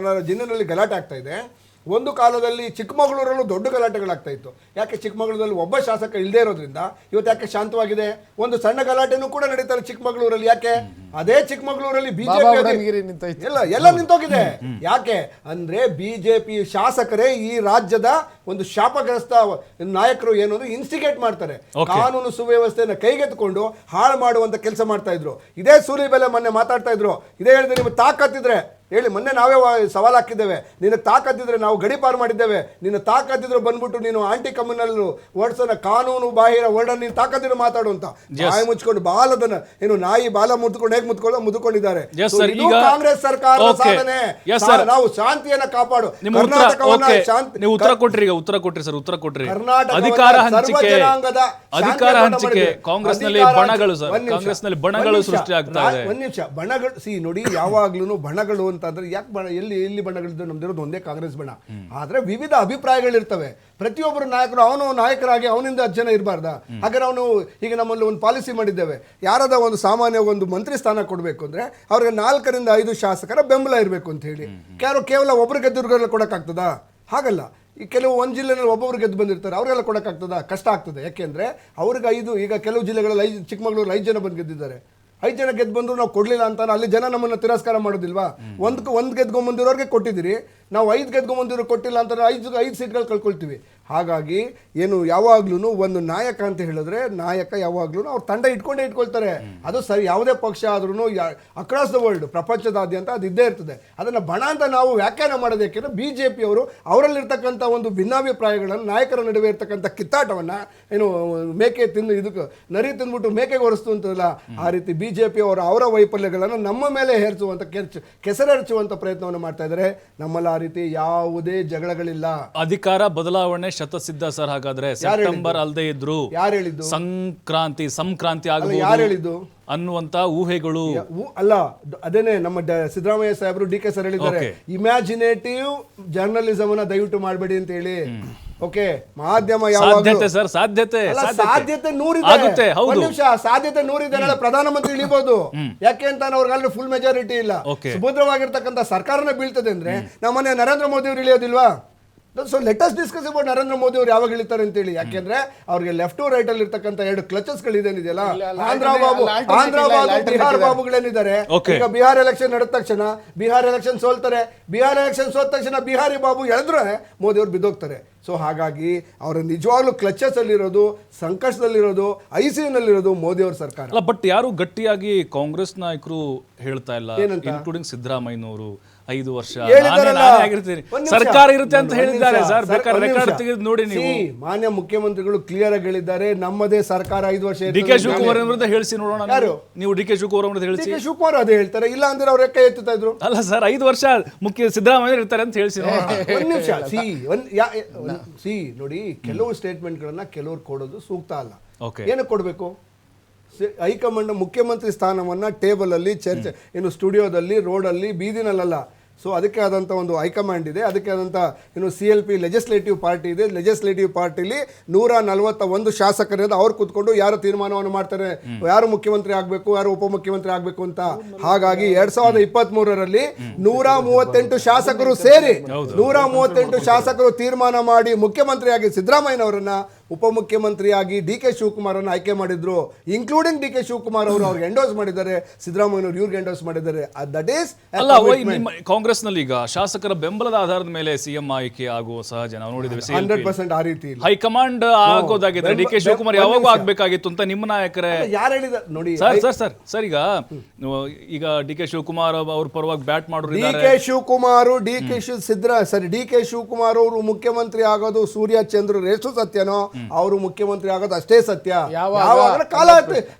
ಜಿಲ್ಲೆಯಲ್ಲಿ ಗಲಾಟೆ ಆಗ್ತಾ ಇದೆ. ಒಂದು ಕಾಲದಲ್ಲಿ ಚಿಕ್ಕಮಗಳೂರಲ್ಲೂ ದೊಡ್ಡ ಗಲಾಟೆಗಳಾಗ್ತಾ ಇತ್ತು. ಯಾಕೆ? ಚಿಕ್ಕಮಗಳೂರಲ್ಲಿ ಒಬ್ಬ ಶಾಸಕ ಇಲ್ಲದೆ ಇರೋದ್ರಿಂದ ಇವತ್ತು ಯಾಕೆ ಶಾಂತವಾಗಿದೆ? ಒಂದು ಸಣ್ಣ ಗಲಾಟೆನೂ ಕೂಡ ನಡೀತಾರೆ ಚಿಕ್ಕಮಗಳೂರಲ್ಲಿ. ಯಾಕೆ? ಅದೇ ಚಿಕ್ಕಮಗಳೂರಲ್ಲಿ ಬಿಜೆಪಿ ಎಲ್ಲ ನಿಂತೋಗಿದೆ. ಯಾಕೆ ಅಂದ್ರೆ ಬಿಜೆಪಿ ಶಾಸಕರೇ ಈ ರಾಜ್ಯದ ಒಂದು ಶಾಪಗ್ರಸ್ತ ನಾಯಕರು ಏನು ಅಂದ್ರೆ ಇನ್ಸ್ಟಿಗೇಟ್ ಮಾಡ್ತಾರೆ, ಕಾನೂನು ಸುವ್ಯವಸ್ಥೆಯನ್ನು ಕೈಗೆತ್ತಿಕೊಂಡು ಹಾಳು ಮಾಡುವಂತ ಕೆಲಸ ಮಾಡ್ತಾ ಇದ್ರು. ಇದೇ ಸೂಲಿಬೆಲೆ ಮೊನ್ನೆ ಮಾತಾಡ್ತಾ ಇದ್ರು, ಇದೇ ಹೇಳಿದ್ರೆ ನಿಮ್ಗೆ ತಾಕತ್ತಿದ್ರೆ ಹೇಳಿ. ಮೊನ್ನೆ ನಾವೇ ಸವಾಲು ಹಾಕಿದ್ದೇವೆ, ನಿನಗೆ ತಾಕತ್ತಿದ್ರೆ ನಾವು ಗಡಿಪಾರು ಮಾಡಿದ್ದೇವೆ, ನಿನ್ನ ತಾಕತ್ತಿದ್ರೆ ಬಂದ್ಬಿಟ್ಟು ನೀನು ಆಂಟಿ ಕಮ್ಯುನಲ್ ವರ್ಡ್ಸ್ ಕಾನೂನು ಬಾಹಿರ ವರ್ಡ್ ನೀನು ತಾಕತ್ತಿದ್ರೆ ಮಾತಾಡು ಅಂತ ಬಾಯಿ ಮುಚ್ಕೊಂಡು ಬಾಲದನ್ನ ಏನು ನಾಯಿ ಬಾಲ ಮುದ್ಕೊಂಡು ಹೇಗೆ ಮುದ್ಕೊಂಡಿದ್ದಾರೆ. ಕಾಂಗ್ರೆಸ್ ಸರ್ಕಾರದ ಸಾಧನೆ. ನಾವು ಶಾಂತಿಯನ್ನ ಕಾಪಾಡು, ಕರ್ನಾಟಕವನ್ನ ಶಾಂತಿ. ನೀವು ಉತ್ತರ ಕೊಟ್ರಿ ಸರ್, ಉತ್ತರ ಕೊಟ್ರಿ. ಅಧಿಕಾರ ಹಂಚಿಕೆ ಕಾಂಗ್ರೆಸ್ನಲ್ಲಿ ಬಣಗಳು ಸರ್, ಕಾಂಗ್ರೆಸ್ನಲ್ಲಿ ಬಣಗಳು ಸೃಷ್ಟಿ ಆಗ್ತಾ ಇದೆ. ಒಂದ್ ನಿಮಿಷ, ಬಣಗಳು ನೋಡಿ, ಯಾವಾಗ್ಲೂ ಬಣಗಳು ಅಂತಂದ್ರೆ ಯಾಕೆ ಬಣ, ಎಲ್ಲಿ ಬಣಗಳಿದ್ದು? ನಮ್ದಿರೋದು ಒಂದೇ ಕಾಂಗ್ರೆಸ್ ಬಣ. ಆದ್ರೆ ವಿವಿಧ ಅಭಿಪ್ರಾಯಗಳಿರ್ತವೆ. ಪ್ರತಿಯೊಬ್ಬರು ನಾಯಕರು ಅವನು ನಾಯಕರಾಗಿ ಅವನಿಂದ 10 ಜನ ಇರಬಾರ್ದ? ಹಾಗಾದ್ರೆ ಅವನು ಈಗ ನಮ್ಮಲ್ಲಿ ಒಂದು ಪಾಲಿಸಿ ಮಾಡಿದ್ದೇವೆ, ಯಾರದ ಒಂದು ಸಾಮಾನ್ಯ ಒಂದು ಮಂತ್ರಿ ಸ್ಥಾನ ಕೊಡಬೇಕು ಅಂದ್ರೆ ಅವ್ರಿಗೆ 4 ರಿಂದ 5 ಶಾಸಕರ ಬೆಂಬಲ ಇರಬೇಕು ಅಂತ ಹೇಳಿ. ಕೇವಲ ಒಬ್ರು ಗೆದ್ದವ್ರಿಗೆಲ್ಲ ಕೊಡಕ್ಕಾಗ್ತದಾ? ಹಾಗಲ್ಲ. ಈ ಕೆಲವು ಒಂದು ಜಿಲ್ಲೆನಲ್ಲಿ ಒಬ್ಬೊಬ್ರು ಗೆದ್ದು ಬಂದಿರ್ತಾರೆ, ಅವರೆಲ್ಲ ಕೊಡಕ್ಕಾಗ್ತದಾ? ಕಷ್ಟ ಆಗ್ತದೆ. ಯಾಕೆಂದ್ರೆ ಅವ್ರಿಗೆ 5, ಈಗ ಕೆಲವು ಜಿಲ್ಲೆಗಳಲ್ಲಿ ಚಿಕ್ಕಮಗಳೂರು 5 ಜನ ಬಂದು ಗೆದ್ದಿದ್ದಾರೆ. 5 ಜನ ಗೆದ್ದು ಬಂದ್ರು ನಾವು ಕೊಡ್ಲಿಲ್ಲ ಅಂತ ಅಲ್ಲಿ ಜನ ನಮ್ಮನ್ನು ತಿರಸ್ಕಾರ ಮಾಡೋದಿಲ್ವಾ? ಒಂದು ಗೆದ್ಕೊಂಡ್ಬಂದಿರೋರಿಗೆ ಕೊಟ್ಟಿದ್ದೀರಿ, ನಾವು 5 ಗೆದ್ಕೊಂಡ್ಬಂದಿರೋ ಕೊಟ್ಟಿಲ್ಲ ಅಂತ 5 ಸೀಟ್ಗಳು ಕಳ್ಕೊಳ್ತೀವಿ. ಹಾಗಾಗಿ ಏನು ಯಾವಾಗ್ಲೂ ಒಂದು ನಾಯಕ ಅಂತ ಹೇಳಿದ್ರೆ ನಾಯಕ ಯಾವಾಗ್ಲೂ ಅವ್ರ ತಂಡ ಇಟ್ಕೊಳ್ತಾರೆ. ಅದು ಸರಿ, ಯಾವುದೇ ಪಕ್ಷ ಆದ್ರೂ ಅಕ್ರಾಸ್ ದ ವರ್ಲ್ಡ್, ಪ್ರಪಂಚದಾದ್ಯಂತ ಅದು ಇದ್ದೇ ಇರ್ತದೆ. ಅದನ್ನ ಬಣ ಅಂತ ನಾವು ವ್ಯಾಖ್ಯಾನ ಮಾಡೋದಕ್ಕೆ BJP ಅವರು ಅವರಲ್ಲಿರ್ತಕ್ಕಂಥ ಒಂದು ಭಿನ್ನಾಭಿಪ್ರಾಯಗಳನ್ನು, ನಾಯಕರ ನಡುವೆ ಇರ್ತಕ್ಕಂಥ ಕಿತ್ತಾಟವನ್ನ ಏನು ಮೇಕೆ ತಿಂದು ಇದಕ್ಕೆ ನರಿ ತಿಂದ್ಬಿಟ್ಟು ಮೇಕೆಗೆ ಹೊರಿಸ್ತು ಅಂತಲ್ಲ, ಆ ರೀತಿ BJP ಅವರ ವೈಫಲ್ಯಗಳನ್ನು ನಮ್ಮ ಮೇಲೆ ಹೇರಿಸುವಂತ ಕೆಸರೆರಚುವಂತ ಪ್ರಯತ್ನವನ್ನು ಮಾಡ್ತಾ ಇದ್ದಾರೆ. ನಮ್ಮಲ್ಲಿ ಆ ರೀತಿ ಯಾವುದೇ ಜಗಳಗಳಿಲ್ಲ. ಅಧಿಕಾರ ಬದಲಾವಣೆ ಶತಸಿದ್ಧ ಸರ್. ಹಾಗಾದ್ರೆ ಸೆಪ್ಟೆಂಬರ್ ಅಲ್ಲದೆ ಇದ್ರು ಯಾರು ಹೇಳಿದ್ದು? ಸಂಕ್ರಾಂತಿ ಯಾರು ಹೇಳಿದ್ದು ಅನ್ನುವಂತ ಊಹೆಗಳು ಅಲ್ಲ. ಅದೇನೆ ನಮ್ಮ ಸಿದ್ದರಾಮಯ್ಯ ಸಾಹೇಬರು DK ಸರ್ ಹೇಳಿದ್ದಾರೆ, ಇಮ್ಯಾಜಿನೇಟಿವ್ ಜರ್ನಲಿಸಮ್ ಅನ್ನ ದಯವಿಟ್ಟು ಮಾಡಬೇಡಿ ಅಂತ ಹೇಳಿ. ಓಕೆ, ಮಾಧ್ಯಮ ಸಾಧ್ಯತೆ 100 ಒಂದು ನಿಮಿಷ, ಸಾಧ್ಯತೆ 100 ನಾಳೆ ಪ್ರಧಾನಮಂತ್ರಿ ಇಳಿಬಹುದು. ಯಾಕೆ ಅಂತ ಅವ್ರಿಗೆ ಫುಲ್ ಮೆಜಾರಿಟಿ ಇಲ್ಲ. ಸುಭದ್ರವಾಗಿರ್ತಕ್ಕಂಥ ಸರ್ಕಾರನ ಬೀಳ್ತದೆ ಅಂದ್ರೆ ನಮ್ಮನೆ ನರೇಂದ್ರ ಮೋದಿ ಅವರು ಇಳಿಯೋದಿಲ್ವಾ? So let us discuss about Narendra Modi ಅವರು ಯಾವಾಗ ಇಳಿತಾರೆ ಅಂತ ಹೇಳಿ. ಯಾಕೆಂದ್ರೆ ಅವ್ರಿಗೆ ಲೆಫ್ಟ್ ರೈಟ್ ಅಲ್ಲಿ ಇರ್ತಕ್ಕಂಥ 2 ಕ್ಲಚಸ್ ಗಳಿದೆಯಲ್ಲ, ಆಂಧ್ರ ಬಾಬು ಬಿಹಾರ್ ಬಾಬುಗಳೇನಿದ್ದಾರೆ. ಈಗ ಬಿಹಾರ್ ಎಲೆಕ್ಷನ್ ನಡೆದ ತಕ್ಷಣ ಬಿಹಾರ್ ಎಲೆಕ್ಷನ್ ಸೋಲ್ತಾರೆ, ಬಿಹಾರ್ ಎಲೆಕ್ಷನ್ ಸೋತ ತಕ್ಷಣ ಬಿಹಾರಿ ಬಾಬು ಎಳೆದ್ರೆ ಮೋದಿ ಅವರು ಬಿದ್ದೋಗ್ತಾರೆ. ಸೊ ಹಾಗಾಗಿ ಅವರ ನಿಜವಾಗ್ಲೂ ಕ್ಲಚಸ್ ಅಲ್ಲಿರೋದು, ಸಂಕಷ್ಟದಲ್ಲಿರೋದು, ICU-ನಲ್ಲಿರೋದು ಮೋದಿ ಅವ್ರ ಸರ್ಕಾರ ಅಲ್ಲ. ಬಟ್ ಯಾರು ಗಟ್ಟಿಯಾಗಿ ಕಾಂಗ್ರೆಸ್ ನಾಯಕರು ಹೇಳ್ತಾ ಇಲ್ಲ, ಇನ್ಕ್ಲೂಡಿಂಗ್ ಸಿದ್ದರಾಮಯ್ಯನವರು 5 ವರ್ಷ ಸರ್ಕಾರ ಇರುತ್ತೆ ಅಂತ ಹೇಳಿದ್ದಾರೆ ಸರ್. ಬೇಕಾದ್ರೆ ರೆಕಾರ್ಡ್ ತೆಗೆದು ನೋಡಿ ನೀವು. ಮಾನ್ಯ ಮುಖ್ಯಮಂತ್ರಿಗಳು ಕ್ಲಿಯರ್ ಆಗಿ ಹೇಳಿದ್ದಾರೆ, ನಮ್ಮದೇ ಸರ್ಕಾರ 5 ವರ್ಷ. DK ಶಿವಕುಮಾರ್ ವಿರುದ್ಧ ಹೇಳಿಸಿ ನೋಡೋಣ. ಯಾರು ನೀವು? DK ಶಿವಕುಮಾರ್ ವಿರುದ್ಧ ಹೇಳಿಸಿ. DK ಶಿವಕುಮಾರ್ ಅದೇ ಹೇಳ್ತಾರೆ, ಇಲ್ಲ ಅಂದ್ರೆ ಅವ್ರ ರೆಕ್ಕ ಎತ್ತುತ್ತಾ ಇದ್ರು. ಅಲ್ಲ ಸರ್, 5 ವರ್ಷ ಮುಖ್ಯ ಸಿದ್ದರಾಮಯ್ಯ ಇರ್ತಾರೆ ಅಂತ ಹೇಳಿಸಿ ನೋಡೋಣ. ಒಂದ್ ನಿಮಿಷ, ನೋಡಿ, ಕೆಲವು ಸ್ಟೇಟ್ಮೆಂಟ್ಗಳನ್ನ ಕೆಲವ್ರು ಕೊಡೋದು ಸೂಕ್ತ ಅಲ್ಲ. ಏನಕ್ಕೆ ಕೊಡಬೇಕು? ಹೈಕಮಾಂಡ್ ಮುಖ್ಯಮಂತ್ರಿ ಸ್ಥಾನವನ್ನ ಟೇಬಲ್ ಅಲ್ಲಿ ಚರ್ಚೆ, ಏನು ಸ್ಟುಡಿಯೋದಲ್ಲಿ, ರೋಡಲ್ಲಿ, ಬೀದಿನಲ್ಲ. ಸೊ ಅದಕ್ಕೆ ಆದಂಥ ಒಂದು ಹೈಕಮಾಂಡ್ ಇದೆ, ಅದಕ್ಕೆ ಆದಂಥ ಏನು CLP ಲೆಜಿಸ್ಲೇಟಿವ್ ಪಾರ್ಟಿ ಇದೆ. ಲೆಜಿಸ್ಲೇಟಿವ್ ಪಾರ್ಟಿಲಿ 141 ಶಾಸಕರಿರೋದು, ಅವ್ರು ಕೂತ್ಕೊಂಡು ಯಾರು ತೀರ್ಮಾನವನ್ನು ಮಾಡ್ತಾರೆ, ಯಾರು ಮುಖ್ಯಮಂತ್ರಿ ಆಗಬೇಕು, ಯಾರು ಉಪಮುಖ್ಯಮಂತ್ರಿ ಆಗಬೇಕು ಅಂತ. ಹಾಗಾಗಿ 2023ರಲ್ಲಿ 138 ಶಾಸಕರು ಸೇರಿ 138 ಶಾಸಕರು ತೀರ್ಮಾನ ಮಾಡಿ ಮುಖ್ಯಮಂತ್ರಿಯಾಗಿ ಸಿದ್ದರಾಮಯ್ಯನವರನ್ನ, ಉಪಮುಖ್ಯಮಂತ್ರಿಯಾಗಿ DK ಶಿವಕುಮಾರ್ ಅನ್ನು ಆಯ್ಕೆ ಮಾಡಿದ್ರು. ಇನ್ಕ್ಲೂಡಿಂಗ್ DK ಶಿವಕುಮಾರ್ ಅವರು ಅವ್ರಿಗೆ ಎಂಡೋಸ್ ಮಾಡಿದ್ದಾರೆ, ಸಿದ್ದರಾಮಯ್ಯನವರು ಇವ್ರಿಗೆ ಎಂಡೋಸ್ ಮಾಡಿದ್ದಾರೆ. ದಟ್ ಈಸ್ ಕಾಂಗ್ರೆಸ್ ನಲ್ಲಿ ಈಗ ಶಾಸಕರ ಬೆಂಬಲದ ಆಧಾರದ ಮೇಲೆ CM ಆಯ್ಕೆ ಆಗುವ ಸಹಜ ನಾವು ನೋಡಿದ್ದೇವೆ. 100% ಆ ರೀತಿ ಹೈಕಮಾಂಡ್ ಆಗೋದಾಗಿದ್ರೆ DK ಶಿವಕುಮಾರ್ ಯಾವಾಗೂ ಆಗ್ಬೇಕಾಗಿತ್ತು ಅಂತ ನಿಮ್ಮ ನಾಯಕರೇ ಯಾರು ಹೇಳಿದ ನೋಡಿ. ಸರ್ ಈಗ DK ಶಿವಕುಮಾರ್ ಅವ್ರ ಪರವಾಗಿ ಬ್ಯಾಟ್ ಮಾಡೋರು DK ಶಿವಕುಮಾರ್ ಅವರು ಮುಖ್ಯಮಂತ್ರಿ ಆಗೋದು ಸೂರ್ಯ ಚಂದ್ರ ರೇಸು ಸತ್ಯನೋ ಅವರು ಮುಖ್ಯಮಂತ್ರಿ ಆಗೋದು ಅಷ್ಟೇ ಸತ್ಯ. ಯಾವಾಗ? ಯಾವಾಗ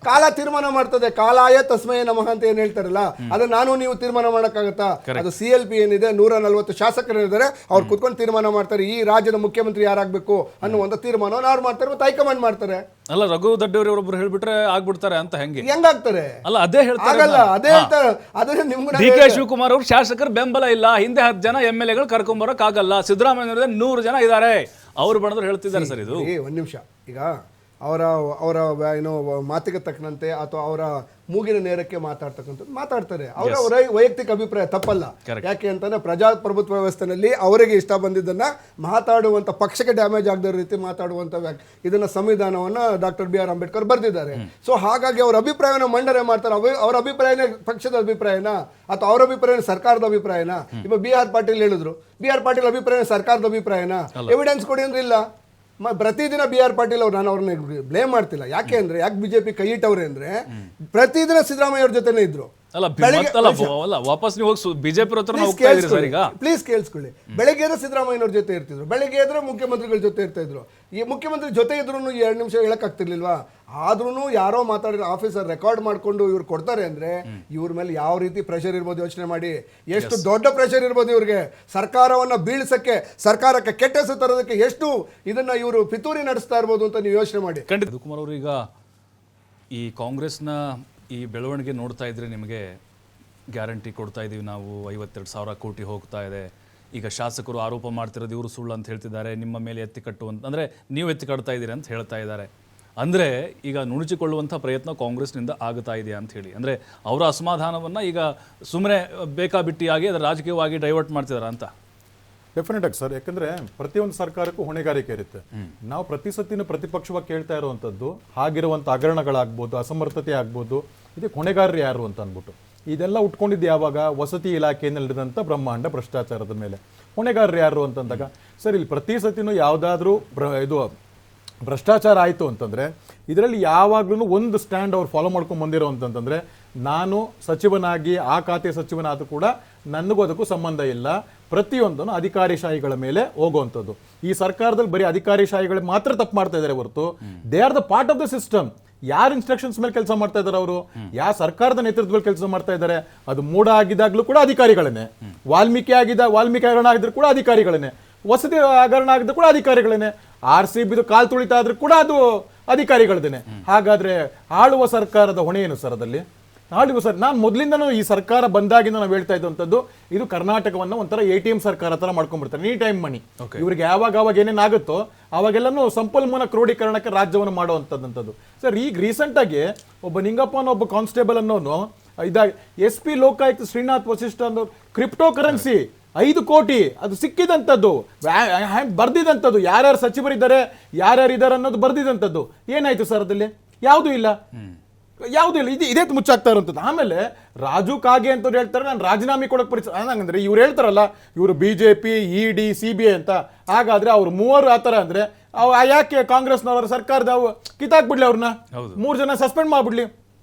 ಕಾಲ ತೀರ್ಮಾನ ಮಾಡ್ತದೆ. ಕಾಲಾಯ ತಸ್ಮಯ ನಮಃ ಅಂತ ಏನ್ ಹೇಳ್ತಾರಲ್ಲ, ಅದನ್ನ ನಾನು ನೀವು ತೀರ್ಮಾನ ಮಾಡಕ್ಕಾಗತ್ತಾ? ಅದು CLP ಏನಿದೆ 140 ಶಾಸಕರು ಇದ್ದಾರೆ, ಅವ್ರು ಕುತ್ಕೊಂಡು ತೀರ್ಮಾನ ಮಾಡ್ತಾರೆ ಈ ರಾಜ್ಯದ ಮುಖ್ಯಮಂತ್ರಿ ಯಾರಾಗಬೇಕು ಅನ್ನುವಂತ ತೀರ್ಮಾನವನ್ನು ಅವ್ರು ಮಾಡ್ತಾರೆ, ಮತ್ತೆ ಹೈಕಮಾಂಡ್ ಮಾಡ್ತಾರೆ. ಅಲ್ಲ, ರಘು ದಡ್ಡೇವ್ರು ಒಬ್ಬರು ಹೇಳ್ಬಿಟ್ರೆ ಆಗ್ಬಿಡ್ತಾರೆ ಅಂತ ಹೆಂಗಾಗ್ತಾರೆ? ಅಲ್ಲ, ಅದೇ ಹೇಳ್ತಾರೆ. ಆಗಲ್ಲ, ಅದೇ ಹೇಳ್ತಾರೆ. ಅದನ್ನ ನಿಮ್ಗೆ DK ಶಿವಕುಮಾರ್ ಅವ್ರ ಶಾಸಕರ ಬೆಂಬಲ ಇಲ್ಲ, ಹಿಂದೆ 10 ಜನ MLA ಗಳು ಕರ್ಕೊಂಬರಕ್ ಆಗಲ್ಲ, ಸಿದ್ದರಾಮಯ್ಯ 100 ಜನ ಇದ್ದಾರೆ, ಅವ್ರು ಬಂದ್ರೆ ಹೇಳ್ತಿದ್ದಾರೆ ಸರ್. ಇದು ಒಂದ್ ನಿಮಿಷ, ಈಗ ಅವರ ಏನೋ ಮಾತಿಗೆ ತಕ್ಕಂತೆ ಅಥವಾ ಅವರ ಮೂಗಿನ ನೇರಕ್ಕೆ ಮಾತಾಡ್ತಾರೆ. ಅವರ ವೈಯಕ್ತಿಕ ಅಭಿಪ್ರಾಯ ತಪ್ಪಲ್ಲ. ಯಾಕೆ ಅಂತಂದ್ರೆ ಪ್ರಜಾಪ್ರಭುತ್ವ ವ್ಯವಸ್ಥೆಯಲ್ಲಿ ಅವರಿಗೆ ಇಷ್ಟ ಬಂದಿದ್ದನ್ನ ಮಾತಾಡುವಂತ, ಪಕ್ಷಕ್ಕೆ ಡ್ಯಾಮೇಜ್ ಆಗದ ರೀತಿ ಮಾತಾಡುವಂತ ಇದನ್ನ ಸಂವಿಧಾನವನ್ನ ಡಾಕ್ಟರ್ BR ಅಂಬೇಡ್ಕರ್ ಬರೆದಿದ್ದಾರೆ. ಸೊ ಹಾಗಾಗಿ ಅವ್ರ ಅಭಿಪ್ರಾಯನ ಮಂಡನೆ ಮಾಡ್ತಾರೆ. ಅವ್ರ ಅಭಿಪ್ರಾಯನೇ ಪಕ್ಷದ ಅಭಿಪ್ರಾಯನ ಅಥವಾ ಅವ್ರ ಅಭಿಪ್ರಾಯ ಸರ್ಕಾರದ ಅಭಿಪ್ರಾಯನ? ಇವಾಗ BR ಪಾಟೀಲ್ ಹೇಳಿದ್ರು, BR ಪಾಟೀಲ್ ಅಭಿಪ್ರಾಯ ಸರ್ಕಾರದ ಅಭಿಪ್ರಾಯನ? ಎವಿಡೆನ್ಸ್ ಕೊಡಿ ಅಂದ್ರೆ ಇಲ್ಲ. ಪ್ರತಿದಿನ BR ಪಾಟೀಲ್ ಅವ್ರು, ನಾನು ಅವ್ರನ್ನ ಬ್ಲೇಮ್ ಮಾಡ್ತಿಲ್ಲ. ಯಾಕೆ ಬಿಜೆಪಿ ಕೈ ಇಟ್ಟವ್ರೆ ಅಂದ್ರೆ ಪ್ರತಿದಿನ ಸಿದ್ದರಾಮಯ್ಯ ಅವ್ರ ಜೊತೆನೇ ಇದ್ರು. ವಾಪಸ್ ನೀವು ಹೋಗಿ ಬಿಜೆಪಿ ಪ್ಲೀಸ್ ಕೇಳಿಸ್ಕೊಳ್ಳಿ. ಬೆಳಗ್ಗೆ ಎದ್ರೆ ಸಿದ್ದರಾಮಯ್ಯನವ್ರ ಜೊತೆ ಇರ್ತಿದ್ರು, ಬೆಳಗ್ಗೆ ಎದ್ರೆ ಮುಖ್ಯಮಂತ್ರಿಗಳ ಜೊತೆ ಇರ್ತಾ ಇದ್ರು. ಈ ಮುಖ್ಯಮಂತ್ರಿ ಜೊತೆ ಇದ್ರು 2 ನಿಮಿಷ ಹೇಳಕ್ ಆಗ್ತಿರ್ಲಿಲ್ವಾ? ಆದ್ರೂ ಯಾರೋ ಮಾತಾಡಿದ ಆಫೀಸರ್ ರೆಕಾರ್ಡ್ ಮಾಡ್ಕೊಂಡು ಇವ್ರು ಕೊಡ್ತಾರೆ ಅಂದ್ರೆ ಇವ್ರ ಮೇಲೆ ಯಾವ ರೀತಿ ಪ್ರೆಷರ್ ಇರ್ಬೋದು ಯೋಚನೆ ಮಾಡಿ. ಎಷ್ಟು ದೊಡ್ಡ ಪ್ರೆಷರ್ ಇರ್ಬೋದು ಇವ್ರಿಗೆ, ಸರ್ಕಾರವನ್ನ ಬೀಳ್ಸಕ್ಕೆ, ಸರ್ಕಾರಕ್ಕೆ ಕೆಟ್ಟ ಹೆಸರು ತರೋದಕ್ಕೆ ಎಷ್ಟು ಇದನ್ನ ಇವರು ಪಿತೂರಿ ನಡೆಸ್ತಾ ಇರ್ಬೋದು ಅಂತ ನೀವು ಯೋಚನೆ ಮಾಡಿ. ಖಂಡಿತ. ಕುಮಾರ್ ಅವರು, ಈಗ ಈ ಕಾಂಗ್ರೆಸ್ನ ಈ ಬೆಳವಣಿಗೆ ನೋಡ್ತಾ ಇದ್ರೆ ನಿಮಗೆ ಗ್ಯಾರಂಟಿ ಕೊಡ್ತಾ ಇದೀವಿ ನಾವು, 52,000 ಕೋಟಿ ಹೋಗ್ತಾ ಇದೆ. ಈಗ ಶಾಸಕರು ಆರೋಪ ಮಾಡ್ತಿರೋದು ಇವರು ಸುಳ್ಳು ಅಂತ ಹೇಳ್ತಿದ್ದಾರೆ, ನಿಮ್ಮ ಮೇಲೆ ಎತ್ತಿ ಕಟ್ಟುವಂತ, ಅಂದರೆ ನೀವು ಎತ್ತಿ ಕಟ್ತಾ ಇದ್ದೀರಿ ಅಂತ ಹೇಳ್ತಾ ಇದ್ದಾರೆ. ಅಂದರೆ ಈಗ ನುಣುಚಿಕೊಳ್ಳುವಂಥ ಪ್ರಯತ್ನ ಕಾಂಗ್ರೆಸ್ನಿಂದ ಆಗ್ತಾ ಇದೆಯಾ ಅಂತ ಹೇಳಿ, ಅಂದರೆ ಅವರ ಅಸಮಾಧಾನವನ್ನು ಈಗ ಸುಮ್ಮನೆ ಬೇಕಾಬಿಟ್ಟಿಯಾಗಿ ಅದರ ರಾಜಕೀಯವಾಗಿ ಡೈವರ್ಟ್ ಮಾಡ್ತಿದಾರ ಅಂತ. ಡೆಫಿನೆಟ್ ಆಗಿ ಸರ್, ಯಾಕಂದ್ರೆ ಪ್ರತಿಯೊಂದು ಸರ್ಕಾರಕ್ಕೂ ಹೊಣೆಗಾರಿಕೆ ಇರುತ್ತೆ. ನಾವು ಪ್ರತಿ ಸತಿನೂ ಪ್ರತಿಪಕ್ಷವಾಗಿ ಕೇಳ್ತಾ ಇರುವಂಥದ್ದು ಆಗಿರುವಂಥ ಹಗರಣಗಳಾಗ್ಬೋದು, ಅಸಮರ್ಥತೆ ಆಗ್ಬೋದು, ಇದಕ್ಕೆ ಹೊಣೆಗಾರರು ಯಾರು ಅಂತ ಅಂದ್ಬಿಟ್ಟು ಇದೆಲ್ಲ ಉಟ್ಕೊಂಡಿದ್ದು ಯಾವಾಗ? ವಸತಿ ಇಲಾಖೆಯಲ್ಲಿ ನಡೆದಂಥ ಬ್ರಹ್ಮಾಂಡ ಭ್ರಷ್ಟಾಚಾರದ ಮೇಲೆ ಹೊಣೆಗಾರರು ಯಾರು ಅಂತಂದಾಗ, ಸರ್ ಇಲ್ಲಿ ಪ್ರತಿ ಸತಿನೂ ಯಾವುದಾದ್ರೂ ಇದು ಭ್ರಷ್ಟಾಚಾರ ಆಯಿತು ಅಂತಂದರೆ ಇದರಲ್ಲಿ ಯಾವಾಗಲೂ ಒಂದು ಸ್ಟ್ಯಾಂಡ್ ಅವ್ರು ಫಾಲೋ ಮಾಡ್ಕೊಂಡು ಬಂದಿರೋ ಅಂತಂತಂದರೆ, ನಾನು ಸಚಿವನಾಗಿ ಆ ಖಾತೆ ಸಚಿವನಾದರೂ ಕೂಡ ನನಗೂ ಅದಕ್ಕೂ ಸಂಬಂಧ ಇಲ್ಲ, ಪ್ರತಿಯೊಂದನ್ನು ಅಧಿಕಾರಿಶಾಹಿಗಳ ಮೇಲೆ ಹೋಗುವಂಥದ್ದು. ಈ ಸರ್ಕಾರದಲ್ಲಿ ಬರೀ ಅಧಿಕಾರಿಶಾಹಿಗಳು ಮಾತ್ರ ತಪ್ಪು ಮಾಡ್ತಾ ಇದ್ದಾರೆ ಹೊರತು they are the part of the system. ಯಾರು ಇನ್ಸ್ಟ್ರಕ್ಷನ್ಸ್ ಮೇಲೆ ಕೆಲಸ ಮಾಡ್ತಾ ಇದ್ದಾರೆ, ಅವರು ಯಾವ ಸರ್ಕಾರದ ನೇತೃತ್ವದಲ್ಲಿ ಕೆಲಸ ಮಾಡ್ತಾ ಇದ್ದಾರೆ, ಅದು ಮೂಢ ಆಗಿದ್ದಾಗಲೂ ಕೂಡ ಅಧಿಕಾರಿಗಳನ್ನೇ, ವಾಲ್ಮೀಕಿ ಹಗರಣ ಆಗಿದ್ರು ಕೂಡ ಅಧಿಕಾರಿಗಳನ್ನೇ, ವಸತಿ ಹಗರಣ ಆಗಿದ್ರು ಕೂಡ ಅಧಿಕಾರಿಗಳನ್ನೇ, RCB ಕಾಲ್ ತುಳಿತಾ ಆದ್ರೂ ಕೂಡ ಅದು ಅಧಿಕಾರಿಗಳದೇನೆ. ಹಾಗಾದ್ರೆ ಆಳುವ ಸರ್ಕಾರದ ಹೊಣೆ ಏನು ಸರ್ ಅದಲ್ಲಿ? ಆಳುವ ಸರ್, ನಾನು ಮೊದಲಿಂದನೂ ಈ ಸರ್ಕಾರ ಬಂದಾಗಿಂದ ನಾವು ಹೇಳ್ತಾ ಇದ್ದಂಥದ್ದು, ಇದು ಕರ್ನಾಟಕವನ್ನ ಒಂಥರ ATM ಸರ್ಕಾರ ತರ ಮಾಡ್ಕೊಂಡ್ಬಿಡ್ತಾರೆ, ಎನಿ ಟೈಮ್ ಮನಿ. ಇವ್ರಿಗೆ ಯಾವಾಗ ಏನೇನಾಗುತ್ತೋ ಅವಾಗೆಲ್ಲನೂ ಸಂಪನ್ಮೂಲ ಕ್ರೋಢೀಕರಣಕ್ಕೆ ರಾಜ್ಯವನ್ನು ಮಾಡುವಂಥದ್ದು. ಸರ್, ಈಗ ರೀಸೆಂಟ್ ಆಗಿ ಒಬ್ಬ ನಿಂಗಪ್ಪನ ಒಬ್ಬ ಕಾನ್ಸ್ಟೇಬಲ್ ಅನ್ನೋನು ಇದಾಗ SP ಲೋಕಾಯುಕ್ತ ಶ್ರೀನಾಥ್ ವಸಿಷ್ಠ ಅನ್ನೋರು ಕ್ರಿಪ್ಟೋ ಕರೆನ್ಸಿ 5 ಕೋಟಿ ಅದು ಸಿಕ್ಕಿದಂಥದ್ದು, ಬರ್ದಿದಂಥದ್ದು, ಯಾರ್ಯಾರು ಸಚಿವರಿದ್ದಾರೆ ಯಾರ್ಯಾರಿದ್ದಾರೆ ಅನ್ನೋದು ಬರ್ದಿದಂಥದ್ದು. ಏನಾಯ್ತು ಸರ್ ಅದಲ್ಲಿ? ಯಾವುದೂ ಇಲ್ಲ. ಇದೇ ಮುಚ್ಚಾಗ್ತಾ ಇರುವಂಥದ್ದು. ಆಮೇಲೆ ರಾಜು ಕಾಗೆ ಅಂತ ಹೇಳ್ತಾರೆ, ನಾನು ರಾಜೀನಾಮೆ ಕೊಡಕ್ಕೆ ಹಂಗಂದ್ರೆ ಇವ್ರು ಹೇಳ್ತಾರಲ್ಲ, ಇವರು BJP ED CBI ಅಂತ. ಹಾಗಾದ್ರೆ ಅವ್ರು 3 ಆ ಥರ ಅಂದ್ರೆ ಯಾಕೆ ಕಾಂಗ್ರೆಸ್ನವರ ಸರ್ಕಾರದ ಕಿತ್ತಾಕ್ಬಿಡ್ಲಿ ಅವ್ರನ್ನ, 3 ಜನ ಸಸ್ಪೆಂಡ್ ಮಾಡ್ಬಿಡ್ಲಿ.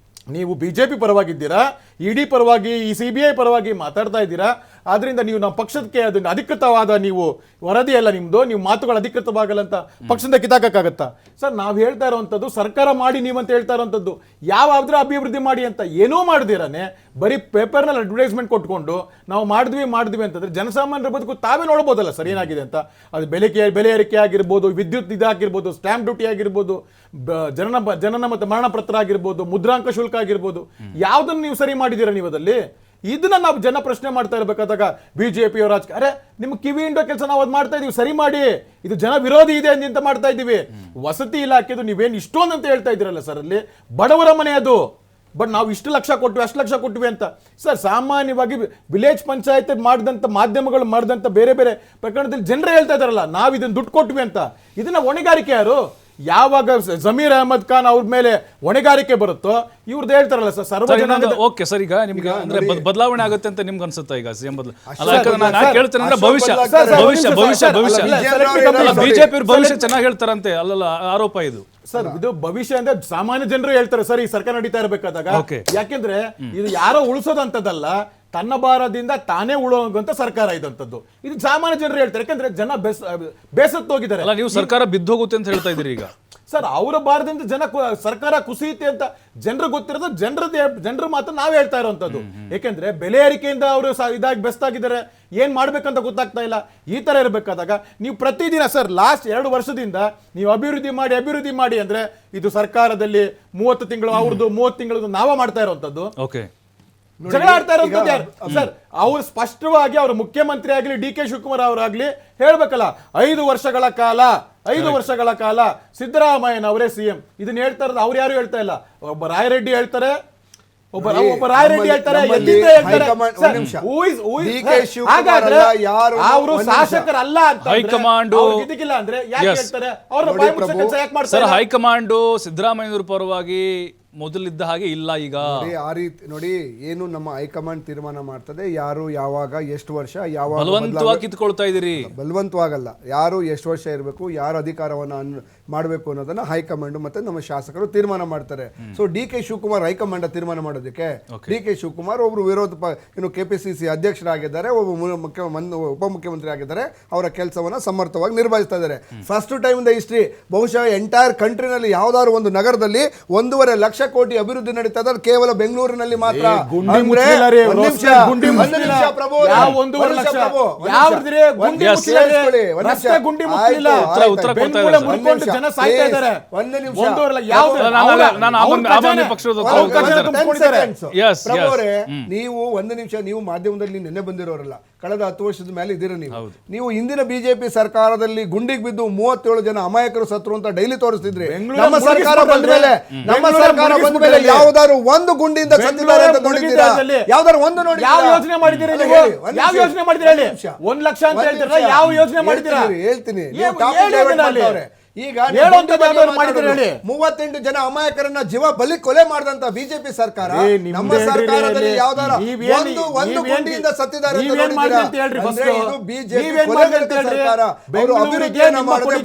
ನೀವು BJP ಪರವಾಗಿದ್ದೀರಾ, ED ಪರವಾಗಿ, ಈ CBI ಪರವಾಗಿ ಮಾತಾಡ್ತಾ ಇದ್ದೀರಾ. ಆದ್ರಿಂದ ನೀವು ನಮ್ಮ ಪಕ್ಷಕ್ಕೆ ಅದನ್ನ ಅಧಿಕೃತವಾದ ನೀವು ವರದಿ ಅಲ್ಲ ನಿಮ್ದು, ನೀವು ಮಾತುಗಳು ಅಧಿಕೃತವಾಗಲ್ಲ ಅಂತ ಪಕ್ಷದಿಂದ ಕಿತ್ತಾಕಕ್ಕಾಗತ್ತಾ ಸರ್? ನಾವು ಹೇಳ್ತಾ ಇರೋವಂಥದ್ದು ಸರ್ಕಾರ ಮಾಡಿ ನೀವಂತ ಹೇಳ್ತಾ ಇರೋವಂಥದ್ದು, ಯಾವ್ದಾದ್ರೂ ಅಭಿವೃದ್ಧಿ ಮಾಡಿ ಅಂತ ಏನೂ ಮಾಡ್ದಿರಾನೆ ಬರೀ ಪೇಪರ್ನಲ್ಲಿ ಅಡ್ವರ್ಟೈಸ್ಮೆಂಟ್ ಕೊಟ್ಕೊಂಡು ನಾವು ಮಾಡಿದ್ವಿ ಅಂತಂದ್ರೆ ಜನಸಾಮಾನ್ಯರ ಬದುಕು ತಾವೇ ನೋಡ್ಬೋದಲ್ಲ ಸರ್ ಏನಾಗಿದೆ ಅಂತ. ಅದು ಬೆಲೆ ಏರಿಕೆ ಆಗಿರ್ಬೋದು, ವಿದ್ಯುತ್ ಇದಾಗಿರ್ಬೋದು, ಸ್ಟ್ಯಾಂಪ್ ಡ್ಯೂಟಿ ಆಗಿರ್ಬೋದು, ಜನನ ಮತ್ತು ಮರಣ ಪತ್ರ ಆಗಿರ್ಬೋದು, ಮುದ್ರಾಂಕ ಶುಲ್ಕ ಆಗಿರ್ಬೋದು, ಯಾವುದನ್ನು ನೀವು ಸರಿ ಮಾಡಿದ್ದೀರಾ ನೀವು ಅದಲ್ಲಿ? ಇದನ್ನ ನಾವು ಜನ ಪ್ರಶ್ನೆ ಮಾಡ್ತಾ ಇರಬೇಕಾದಾಗ BJP ಅವರ ಅರೆ ನಿಮ್ಗೆ ಕಿವಿ ಇಂಡೋ ಕೆಲಸ ನಾವು ಅದು ಮಾಡ್ತಾ ಇದೀವಿ, ಸರಿ ಮಾಡಿ, ಇದು ಜನ ವಿರೋಧಿ ಇದೆ ಅಂತ ಮಾಡ್ತಾ ಇದ್ದೀವಿ. ವಸತಿ ಇಲಾಖೆದು ನೀವೇನು ಇಷ್ಟೊಂದು ಅಂತ ಹೇಳ್ತಾ ಇದ್ದೀರಲ್ಲ ಸರ್, ಅಲ್ಲಿ ಬಡವರ ಮನೆ ಅದು, ಬಟ್ ನಾವು ಇಷ್ಟು ಲಕ್ಷ ಕೊಟ್ವಿ ಅಷ್ಟು ಲಕ್ಷ ಕೊಟ್ವಿ ಅಂತ. ಸರ್, ಸಾಮಾನ್ಯವಾಗಿ ವಿಲೇಜ್ ಪಂಚಾಯತ್ ಮಾಡಿದಂಥ ಮಾಧ್ಯಮಗಳು ಮಾಡಿದಂಥ ಬೇರೆ ಬೇರೆ ಪ್ರಕರಣದಲ್ಲಿ ಜನರೇ ಹೇಳ್ತಾ ಇದ್ದಾರಲ್ಲ, ನಾವು ಇದನ್ನ ದುಡ್ಡು ಕೊಟ್ವಿ ಅಂತ. ಇದನ್ನ ಹೊಣೆಗಾರಿಕೆ ಯಾರು? ಯಾವಾಗ ಜಮೀರ್ ಅಹಮದ್ ಖಾನ್ ಅವ್ರ ಮೇಲೆ ಹೊಣೆಗಾರಿಕೆ ಬರುತ್ತೋ ಇವ್ರದ್ದು ಹೇಳ್ತಾರಲ್ಲ ಸರ್, ಸರ್ವಜನ. ಓಕೆ ಸರ್, ಈಗ ನಿಮ್ಗೆ ಅಂದ್ರೆ ಬದಲಾವಣೆ ಆಗುತ್ತೆ ಅಂತ ನಿಮ್ಗೆ ಅನ್ಸುತ್ತಾ ಈಗ CM ಕೇಳ್ತೇನೆ ಅಂದ್ರೆ ಭವಿಷ್ಯ BJP ಭವಿಷ್ಯ ಚೆನ್ನಾಗಿ ಹೇಳ್ತಾರಂತೆ, ಅಲ್ಲಲ್ಲ ಆರೋಪ ಇದು ಸರ್. ಇದು ಭವಿಷ್ಯ ಅಂದ್ರೆ ಸಾಮಾನ್ಯ ಜನರು ಹೇಳ್ತಾರೆ ಸರ್, ಈ ಸರ್ಕಾರ ನಡೀತಾ ಇರಬೇಕಾದಾಗ. ಯಾಕೆಂದ್ರೆ ಇದು ಯಾರೋ ಉಳಿಸೋದಂತದಲ್ಲ, ತನ್ನ ಭಾರದಿಂದ ತಾನೇ ಉಳುವಂತ ಸರ್ಕಾರ ಇದಂತದ್ದು. ಇದು ಸಾಮಾನ್ಯ ಜನರು ಹೇಳ್ತಾರೆ, ಯಾಕಂದ್ರೆ ಜನ ಬೇಸತ್ತು ಹೋಗಿದ್ದಾರೆ. ಅಲ್ಲ, ನೀವು ಸರ್ಕಾರ ಬಿದ್ದೋಗುತ್ತೆ ಅಂತ ಹೇಳ್ತಾ ಇದ್ದೀರಿ ಈಗ. ಸರ್, ಅವರ ಭಾರತದಿಂದ ಸರ್ಕಾರ ಕುಸಿಯುತ್ತೆ ಅಂತ ಜನರು ಗೊತ್ತಿರೋದು, ಜನರ ಮಾತ್ರ ನಾವ್ ಹೇಳ್ತಾ ಇರುವಂತದ್ದು. ಯಾಕೆಂದ್ರೆ ಬೆಲೆ ಏರಿಕೆಯಿಂದ ಅವರು ಇದಾಗಿ ಬೆಸ್ತಾಗಿದ್ದಾರೆ, ಏನ್ ಮಾಡ್ಬೇಕಂತ ಗೊತ್ತಾಗ್ತಾ ಇಲ್ಲ. ಈ ತರ ಇರಬೇಕಾದಾಗ ನೀವು ಪ್ರತಿದಿನ ಸರ್ ಲಾಸ್ಟ್ 2 ವರ್ಷದಿಂದ ನೀವು ಅಭಿವೃದ್ಧಿ ಮಾಡಿ ಅಂದ್ರೆ ಇದು ಸರ್ಕಾರದಲ್ಲಿ 30 ತಿಂಗಳು ಅವ್ರದ್ದು 30 ತಿಂಗಳದ್ದು ನಾವ ಮಾಡ್ತಾ ಇರುವಂತದ್ದು. ಓಕೆ, ಜಗಳ ಆಡ್ತಾ ಇರುವಂತದ್ದು ಯಾರು ಸರ್? ಅವ್ರು ಸ್ಪಷ್ಟವಾಗಿ ಅವ್ರ ಮುಖ್ಯಮಂತ್ರಿ ಆಗಲಿ ಡಿ ಕೆ ಶಿವಕುಮಾರ್ ಅವರಾಗ್ಲಿ ಹೇಳ್ಬೇಕಲ್ಲ, 5 ವರ್ಷಗಳ ಕಾಲ ಸಿದ್ದರಾಮಯ್ಯನವರೇ ಸಿಎಂ. ಇದನ್ನ ಹೇಳ್ತಾ ಇರೋದು ಅವ್ರು ಯಾರು ಹೇಳ್ತಾ ಇಲ್ಲ. ಒಬ್ಬ ರಾಯರೆಡ್ಡಿ ಹೇಳ್ತಾರೆ, ಒಬ್ಬ ರಾಯರೆಡ್ಡಿ ಹೇಳ್ತಾರೆ, ಅವರು ಶಾಸಕರಲ್ಲ ಅಂತ ಹೈಕಮಾಂಡ್ ಅಂದ್ರೆ ಯಾಕೆ ಹೇಳ್ತಾರೆ? ಅವ್ರ ಸರ್, ಹೈಕಮಾಂಡ್ ಸಿದ್ದರಾಮಯ್ಯನವರ ಪರವಾಗಿ ಮೊದಲಿದ್ದ ಹಾಗೆ ಇಲ್ಲ ಈಗ. ಆ ರೀತಿ ನೋಡಿ, ಏನು ನಮ್ಮ ಹೈಕಮಾಂಡ್ ತೀರ್ಮಾನ ಮಾಡ್ತದೆ, ಯಾರು ಯಾವಾಗ ಎಷ್ಟು ವರ್ಷ ಯಾವಾಗ ಬಲವಂತವಾಗಿ ಕಿತ್ಕೊಳ್ತಾ ಇದೀರಿ. ಬಲವಂತವಾಗಲ್ಲ, ಯಾರು ಎಷ್ಟು ವರ್ಷ ಇರಬೇಕು, ಯಾರು ಅಧಿಕಾರವನ್ನ ಮಾಡಬೇಕು ಅನ್ನೋದನ್ನ ಹೈಕಮಾಂಡ್ ಮತ್ತೆ ನಮ್ಮ ಶಾಸಕರು ತೀರ್ಮಾನ ಮಾಡ್ತಾರೆ. So D K Shivakumar high command ತೀರ್ಮಾನ ಮಾಡೋದಕ್ಕೆ, ಡಿ ಕೆ ಶಿವಕುಮಾರ್ ಒಬ್ರು ಇನ್ನು ಕೆಪಿಸಿಸಿ ಅಧ್ಯಕ್ಷರಾಗಿದ್ದಾರೆ, ಉಪಮುಖ್ಯಮಂತ್ರಿ ಆಗಿದ್ದಾರೆ, ಅವರ ಕೆಲಸವನ್ನ ಸಮರ್ಥವಾಗಿ ನಿರ್ವಹಿಸ್ತಾ ಇದ್ದಾರೆ. First time in the history, ಬಹುಶಃ ಎಂಟೈರ್ ಕಂಟ್ರಿನಲ್ಲಿ ಯಾವ್ದಾದ್ರು ಒಂದು ನಗರದಲ್ಲಿ 1.5 ಲಕ್ಷ ಕೋಟಿ ಅಭಿವೃದ್ಧಿ ನಡೀತಾ ಇದೆ, ಕೇವಲ ಬೆಂಗಳೂರಿನಲ್ಲಿ ಮಾತ್ರ. ನೀವು 1 ನಿಮಿಷ, ನೀವು ಮಾಧ್ಯಮದಲ್ಲಿ ನಿನ್ನೆ ಬಂದಿರೋರಲ್ಲ, ಕಳೆದ 10 ವರ್ಷದ ಮೇಲೆ ಇದ್ದೀರಾ ನೀವು. ಹಿಂದಿನ ಬಿಜೆಪಿ ಸರ್ಕಾರದಲ್ಲಿ ಗುಂಡಿಗೆ ಬಿದ್ದು 37 ಜನ ಅಮಾಯಕರು ಸತ್ರು ಅಂತ ಡೈಲಿ ತೋರಿಸ್ತಿದ್ರಿ. ನಮ್ಮ ಸರ್ಕಾರ ಬಂದ ಮೇಲೆ ಯಾವ್ದಾದ್ರು ಒಂದು ಗುಂಡಿಯಿಂದ ಸತ್ತಿದ್ದಾರೆ ಅಂತ ನೋಡಿದ್ದೀರಾ? ಯಾವ್ದಾದ್ರು ಒಂದು ನೋಡಿ, ಯಾವ ಯೋಜನೆ ಮಾಡಿದ್ದೀರಾ? ಯಾವ ಯೋಜನೆ ಮಾಡಿದ್ದೀರಾ ಹೇಳಿ? 1 ಲಕ್ಷ ಅಂತ ಹೇಳ್ತೀರಾ, ಯಾವ ಯೋಜನೆ ಮಾಡಿದ್ದೀರಾ? ಹೇಳ್ತೀನಿ. ಈಗ 38 ಜನ ಅಮಾಯಕರನ್ನ ಜೀವ ಬಲಿ ಕೊಲೆ ಮಾಡಿದಂತ ಬಿಜೆಪಿ ಸರ್ಕಾರ, ನಮ್ಮ ಸರ್ಕಾರದಲ್ಲಿ ಯಾವ್ದಾರ ಒಂದು ಗುಂಡಿಯಿಂದ ಸತ್ತಿದ್ದಾರೆ ಅಂತ ನೋಡಿದ್ದೀರಾ? ಇದು ಬಿಜೆಪಿ ಸರ್ಕಾರ. ಅವರು ಅಭಿವೃದ್ಧಿಯನ್ನ ಮಾಡದೆ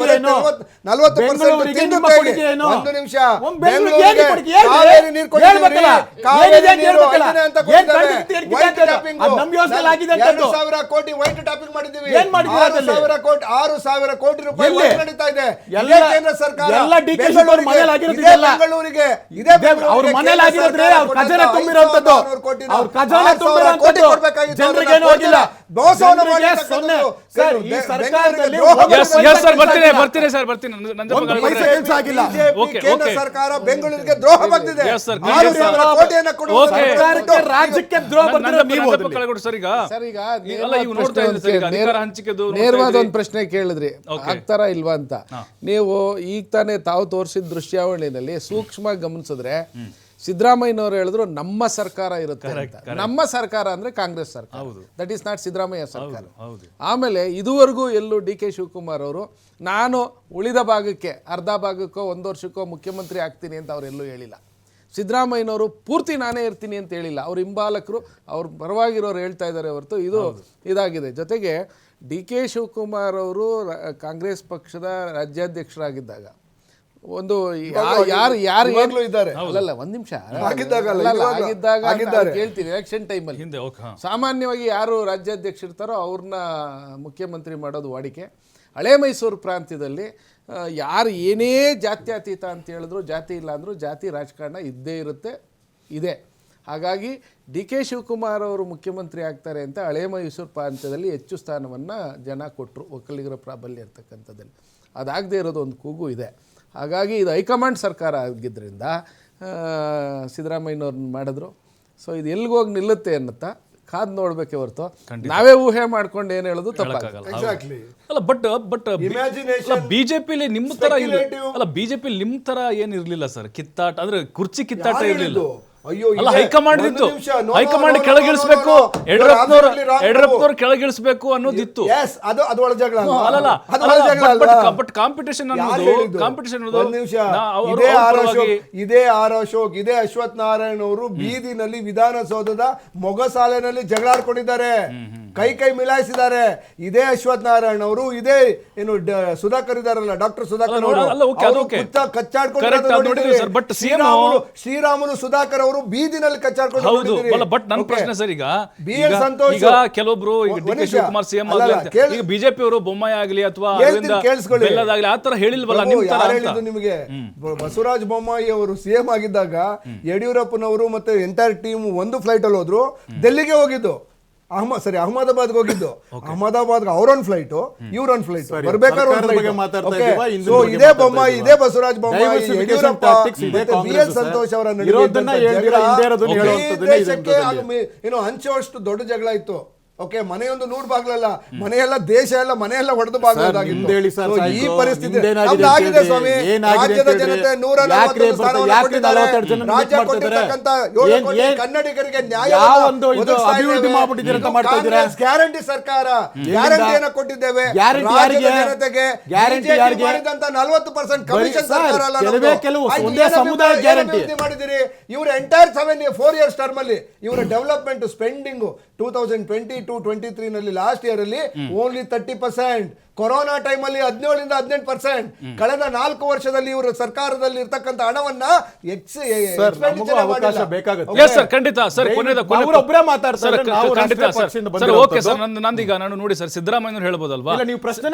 40% ತಿಂದು ಕೈಗೆ. 1 ನಿಮಿಷ, ಬೆಂಗಳೂರಿಗೆ ಕಾವೇರಿ ನೀರು ಕೊಟ್ಟಿದ್ದೀವಿ, ಕಾವೇರಿ ನೀರು ಐದನೇ ಅಂತ ಕೊಟ್ಟಿದ್ದಾರೆ. ವೈಟ್ ಟಾಪಿಂಗ್ 2,000 ಕೋಟಿ ವೈಟ್ ಟಾಪಿಂಗ್ ಮಾಡಿದ್ದೀವಿ. 6,000 ಕೋಟಿ ರೂಪಾಯಿ ನಡೀತಾ ಇದೆ. ಕೇಂದ್ರ ಸರ್ಕಾರ ಬೆಂಗಳೂರಿಗೆ ಅವ್ರ ಮನೇಲಿ ಆಗಿರೋದ್ರೆ ಅವ್ರ ಖಜಾನೆ ತುಂಬಿರೋಂಥದ್ದು, ಅವ್ರ ಖಜಾನೆ ತುಂಬಿರೋಂಥದ್ದು ಜನರಿಗೇನು ಹೋಗಿಲ್ಲ. ಸರ್, ಈ ಸರ್ಕಾರದಲ್ಲಿ ಕೇಂದ್ರ ಸರ್ಕಾರ ಬೆಂಗಳೂರಿಗೆ ದ್ರೋಹ ಬಂದಿದೆ. ರಾಜ್ಯಕ್ಕೆ ದ್ರೋಹ ನೇರವಾದ ಒಂದು ಪ್ರಶ್ನೆ ಕೇಳಿದ್ರಿ, ಆಗ್ತಾರ ಇಲ್ವಾ ಅಂತ. ನೀವು ಈಗ ತಾನೇ ತಾವು ತೋರಿಸಿದ ದೃಶ್ಯಾವಳಿನಲ್ಲಿ ಸೂಕ್ಷ್ಮ ಗಮನಿಸಿದ್ರೆ ಸಿದ್ದರಾಮಯ್ಯನವರು ಹೇಳಿದ್ರು ನಮ್ಮ ಸರ್ಕಾರ ಇರುತ್ತೆ ಅಂತ. ನಮ್ಮ ಸರ್ಕಾರ ಅಂದ್ರೆ ಕಾಂಗ್ರೆಸ್ ಸರ್ಕಾರ, ದಟ್ ಈಸ್ ನಾಟ್ ಸಿದ್ದರಾಮಯ್ಯ ಸರ್ಕಾರ. ಆಮೇಲೆ ಇದುವರೆಗೂ ಎಲ್ಲೂ ಡಿ ಕೆ ಶಿವಕುಮಾರ್ ಅವರು ನಾನು ಉಳಿದ ಭಾಗಕ್ಕೆ ಅರ್ಧ ಭಾಗಕ್ಕೋ 1 ವರ್ಷಕ್ಕೋ ಮುಖ್ಯಮಂತ್ರಿ ಆಗ್ತೀನಿ ಅಂತ ಅವರೆಲ್ಲೂ ಹೇಳಿಲ್ಲ. ಸಿದ್ದರಾಮಯ್ಯನವರು ಪೂರ್ತಿ ನಾನೇ ಇರ್ತೀನಿ ಅಂತ ಹೇಳಿಲ್ಲ. ಅವ್ರ ಹಿಂಬಾಲಕರು, ಅವ್ರ ಪರವಾಗಿರೋರು ಹೇಳ್ತಾ ಇದ್ದಾರೆ ಹೊರತು ಇದು ಇದಾಗಿದೆ. ಜೊತೆಗೆ ಡಿ ಕೆ ಶಿವಕುಮಾರ್ ಅವರು ಕಾಂಗ್ರೆಸ್ ಪಕ್ಷದ ರಾಜ್ಯಾಧ್ಯಕ್ಷರಾಗಿದ್ದಾಗ ಒಂದು ಅಲ್ಲಲ್ಲ, 1 ನಿಮಿಷ ಆಗಿದ್ದಾಗ ಕೇಳ್ತೀನಿ, ಎಲೆಕ್ಷನ್ ಟೈಮಲ್ಲಿ ಸಾಮಾನ್ಯವಾಗಿ ಯಾರು ರಾಜ್ಯಾಧ್ಯಕ್ಷ ಇರ್ತಾರೋ ಅವ್ರನ್ನ ಮುಖ್ಯಮಂತ್ರಿ ಮಾಡೋದು ವಾಡಿಕೆ. ಹಳೆ ಮೈಸೂರು ಪ್ರಾಂತ್ಯದಲ್ಲಿ ಯಾರು ಏನೇ ಜಾತ್ಯತೀತ ಅಂತ ಹೇಳಿದ್ರು, ಜಾತಿ ಇಲ್ಲ ಅಂದರೂ ಜಾತಿ ರಾಜಕಾರಣ ಇದ್ದೇ ಇರುತ್ತೆ, ಇದೆ. ಹಾಗಾಗಿ ಡಿ ಕೆ ಶಿವಕುಮಾರ್ ಅವರು ಮುಖ್ಯಮಂತ್ರಿ ಆಗ್ತಾರೆ ಅಂತ ಹಳೆ ಮೈಸೂರು ಪ್ರಾಂತ್ಯದಲ್ಲಿ ಹೆಚ್ಚು ಸ್ಥಾನವನ್ನು ಜನ ಕೊಟ್ಟರು, ಒಕ್ಕಲಿಗರ ಪ್ರಾಬಲ್ಯ ಇರ್ತಕ್ಕಂಥದ್ದಲ್ಲಿ. ಅದಾಗದೇ ಇರೋದು ಒಂದು ಕೂಗು ಇದೆ. ಹಾಗಾಗಿ ಇದು ಹೈಕಮಾಂಡ್ ಸರ್ಕಾರ ಆಗಿದ್ದರಿಂದ ಸಿದ್ದರಾಮಯ್ಯನವ್ರನ್ನ ಮಾಡಿದ್ರು. ಸೊ ಇದು ಎಲ್ಲಿಗೋಗಿ ನಿಲ್ಲುತ್ತೆ ಅನ್ನತ್ತಾ ಕಾದ್ ನೋಡ್ಬೇಕೆ ಹೊರತು ನಾವೇ ಊಹೆ ಮಾಡ್ಕೊಂಡು ಏನು ಹೇಳೋದು ತಪ್ಪಾಗಲ್ಲ. ಬಿಜೆಪಿಲಿ ನಿಮ್ಮ ತರ ಅಲ್ಲ, ಬಿಜೆಪಿ ನಿಮ್ಮ ತರ ಏನಿರ್ಲಿಲ್ಲ ಸರ್, ಕಿತ್ತಾಟ ಅಂದ್ರೆ ಕುರ್ಚಿ ಕಿತ್ತಾಟ ಇರಲಿಲ್ಲ. ಅಲ್ಲ, ಹೈಕಮಾಂಡ್ ಇತ್ತು, ಹೈಕಮಾಂಡ್ ಕೆಳಗಿಳಿಸ್ಬೇಕು, ಯಡಿಯೂರಪ್ಪನವ್ರು ಕೆಳಗಿಳಿಸ್ಬೇಕು ಅನ್ನೋದಿತ್ತು. ಬಟ್ ಕಾಂಪಿಟೇಷನ್ ಇದೇ ಆರ್ ಅಶೋಕ್, ಇದೇ ಅಶ್ವಥ್ ನಾರಾಯಣ್ ಅವರು ಬೀದಿನಲ್ಲಿ ವಿಧಾನಸೌಧದ ಮೊಗಸಾಲೆನಲ್ಲಿ ಜಗಳಾಡ್ಕೊಂಡಿದ್ದಾರೆ. ಕೈ ಮಿಲಾಯಿಸಿದ್ದಾರೆ. ಇದೇ ಅಶ್ವಥ್ ನಾರಾಯಣ ಅವರು, ಇದೇ ಏನು ಸುಧಾಕರ್ ಇದಾರಲ್ಲ, ಡಾಕ್ಟರ್ ಸುಧಾಕರ್ ಅಲ್ಲ, okay, ಅದು okay. Correct, ಅದು ನೋಡಿದ್ವಿ sir, but ಶ್ರೀರಾಮುಲು ಸುಧಾಕರ್ ಅವರು ಬೀದಿನಲ್ಲಿ ಕಚ್ಚಾಡ್ಕೊಂಡು ಹೌದು. ಬಟ್ ನನ್ನ ಪ್ರಶ್ನೆ ಸರ್, ಈಗ BL ಸಂತೋಷ್ ಈಗ ಕೆಲವೊಬ್ರು ಈಗ DK ಶಿವಕುಮಾರ್ ಸಿಎಂ ಆಗಲಿ ಅಂತ, ಈಗ ಬಿಜೆಪಿ ಅವರು ಬೊಮ್ಮಾಯಿ ಆಗಲಿ ಅಥವಾ ಬೆಲ್ಲದಾಗ್ಲಿ ಆ ತರ ಹೇಳಿಲ್ವಲ್ಲ ನಿಮ್ ತರ ಯಾರು ಅಂತ. ಹೇಳಿದ್ದು ನಿಮಗೆ? ಬಸವರಾಜ ಬೊಮ್ಮಾಯಿ ಅವರು ಸಿಎಂ ಆಗಿದ್ದಾಗ ಯಡಿಯೂರಪ್ಪನವರು ಮತ್ತೆ ಎಂಟೈರ್ ಟೀಮ್ ಒಂದು ಫ್ಲೈಟ್ ಅಲ್ಲಿ ಹೋದ್ರು, ಡೆಲ್ಲಿಗೆ ಹೋಗಿದ್ದು, ಅಹಮದಾಬಾದ್ಗೆ ಹೋಗಿದ್ದು. ಅಹಮದಾಬಾದ್ಗೆ ಅವ್ರೊಂದು ಫ್ಲೈಟ್, ಇವ್ರೊಂದು ಫ್ಲೈಟ್, ಬರ್ಬೇಕಾದ್ರೆ ಇದೇ ಬೊಮ್ಮಾಯಿ, ಇದೇ ಬಸವರಾಜ ಬೊಮ್ಮಾಯಿ, ಯಡಿಯೂರಪ್ಪ BL ಸಂತೋಷ್ ಅವರ ಏನು ಹಂಚುವಷ್ಟು ದೊಡ್ಡ ಜಗಳ ಇತ್ತು. ಓಕೆ, ಮನೆಯೊಂದು 100 ಬಾಗ್ಲಲ್ಲ, ಮನೆಯೆಲ್ಲ ದೇಶ ಎಲ್ಲ ಮನೆಯೆಲ್ಲ ಹೊಡೆದು ಬಾಗ್ಲದಾಗಿತ್ತು. ಈ ಪರಿಸ್ಥಿತಿ ಆಗಿದೆ ಸ್ವಾಮಿ. ರಾಜ್ಯದ ಜನತೆ 140 ಸ್ಥಾನವನ್ನು ಕೊಟ್ಟಿದ್ದಾರೆ. ರಾಜ್ಯ ಕೊಟ್ಟಿರ್ತಕ್ಕಂಥ 7 ಕೋಟಿ ಕನ್ನಡಿಗರಿಗೆ ನ್ಯಾಯವನ್ನು ಗ್ಯಾರಂಟಿ ಸರ್ಕಾರ ಗ್ಯಾರಂಟಿಯನ್ನು ಕೊಟ್ಟಿದ್ದೇವೆ. ರಾಜ್ಯದ ಜನತೆಗೆ ಮಾಡಿದಂತ 40% ಕಮಿಷನ್ ಸರ್ಕಾರ ಮಾಡಿದಿರಿ. ಇವರ ಎಂಟೈರ್ 4 years ಟರ್ಮ್ ಅಲ್ಲಿ ಇವರ ಡೆವಲಪ್ಮೆಂಟ್ ಸ್ಪೆಂಡಿಂಗ್ 2022-23 ನಲ್ಲಿ ಲಾಸ್ಟ್ ಇಯರ್ ಅಲ್ಲಿ ಓನ್ಲಿ 30%. ಕೊರೋನಾ ಟೈಮ್ ಅಲ್ಲಿ 17 ಇಂದ 18%. ಕಳೆದ 4 ವರ್ಷದಲ್ಲಿ ಇವರು ಸರ್ಕಾರದಲ್ಲಿ ಇರ್ತಕ್ಕಂಥ ಹಣವನ್ನ ನಂದೀಗ ನಾನು ನೋಡಿ ಸರ್, ಸಿದ್ದರಾಮಯ್ಯ ಹೇಳ್ಬೋದಲ್ವಾ ನೀವು ಪ್ರಶ್ನೆ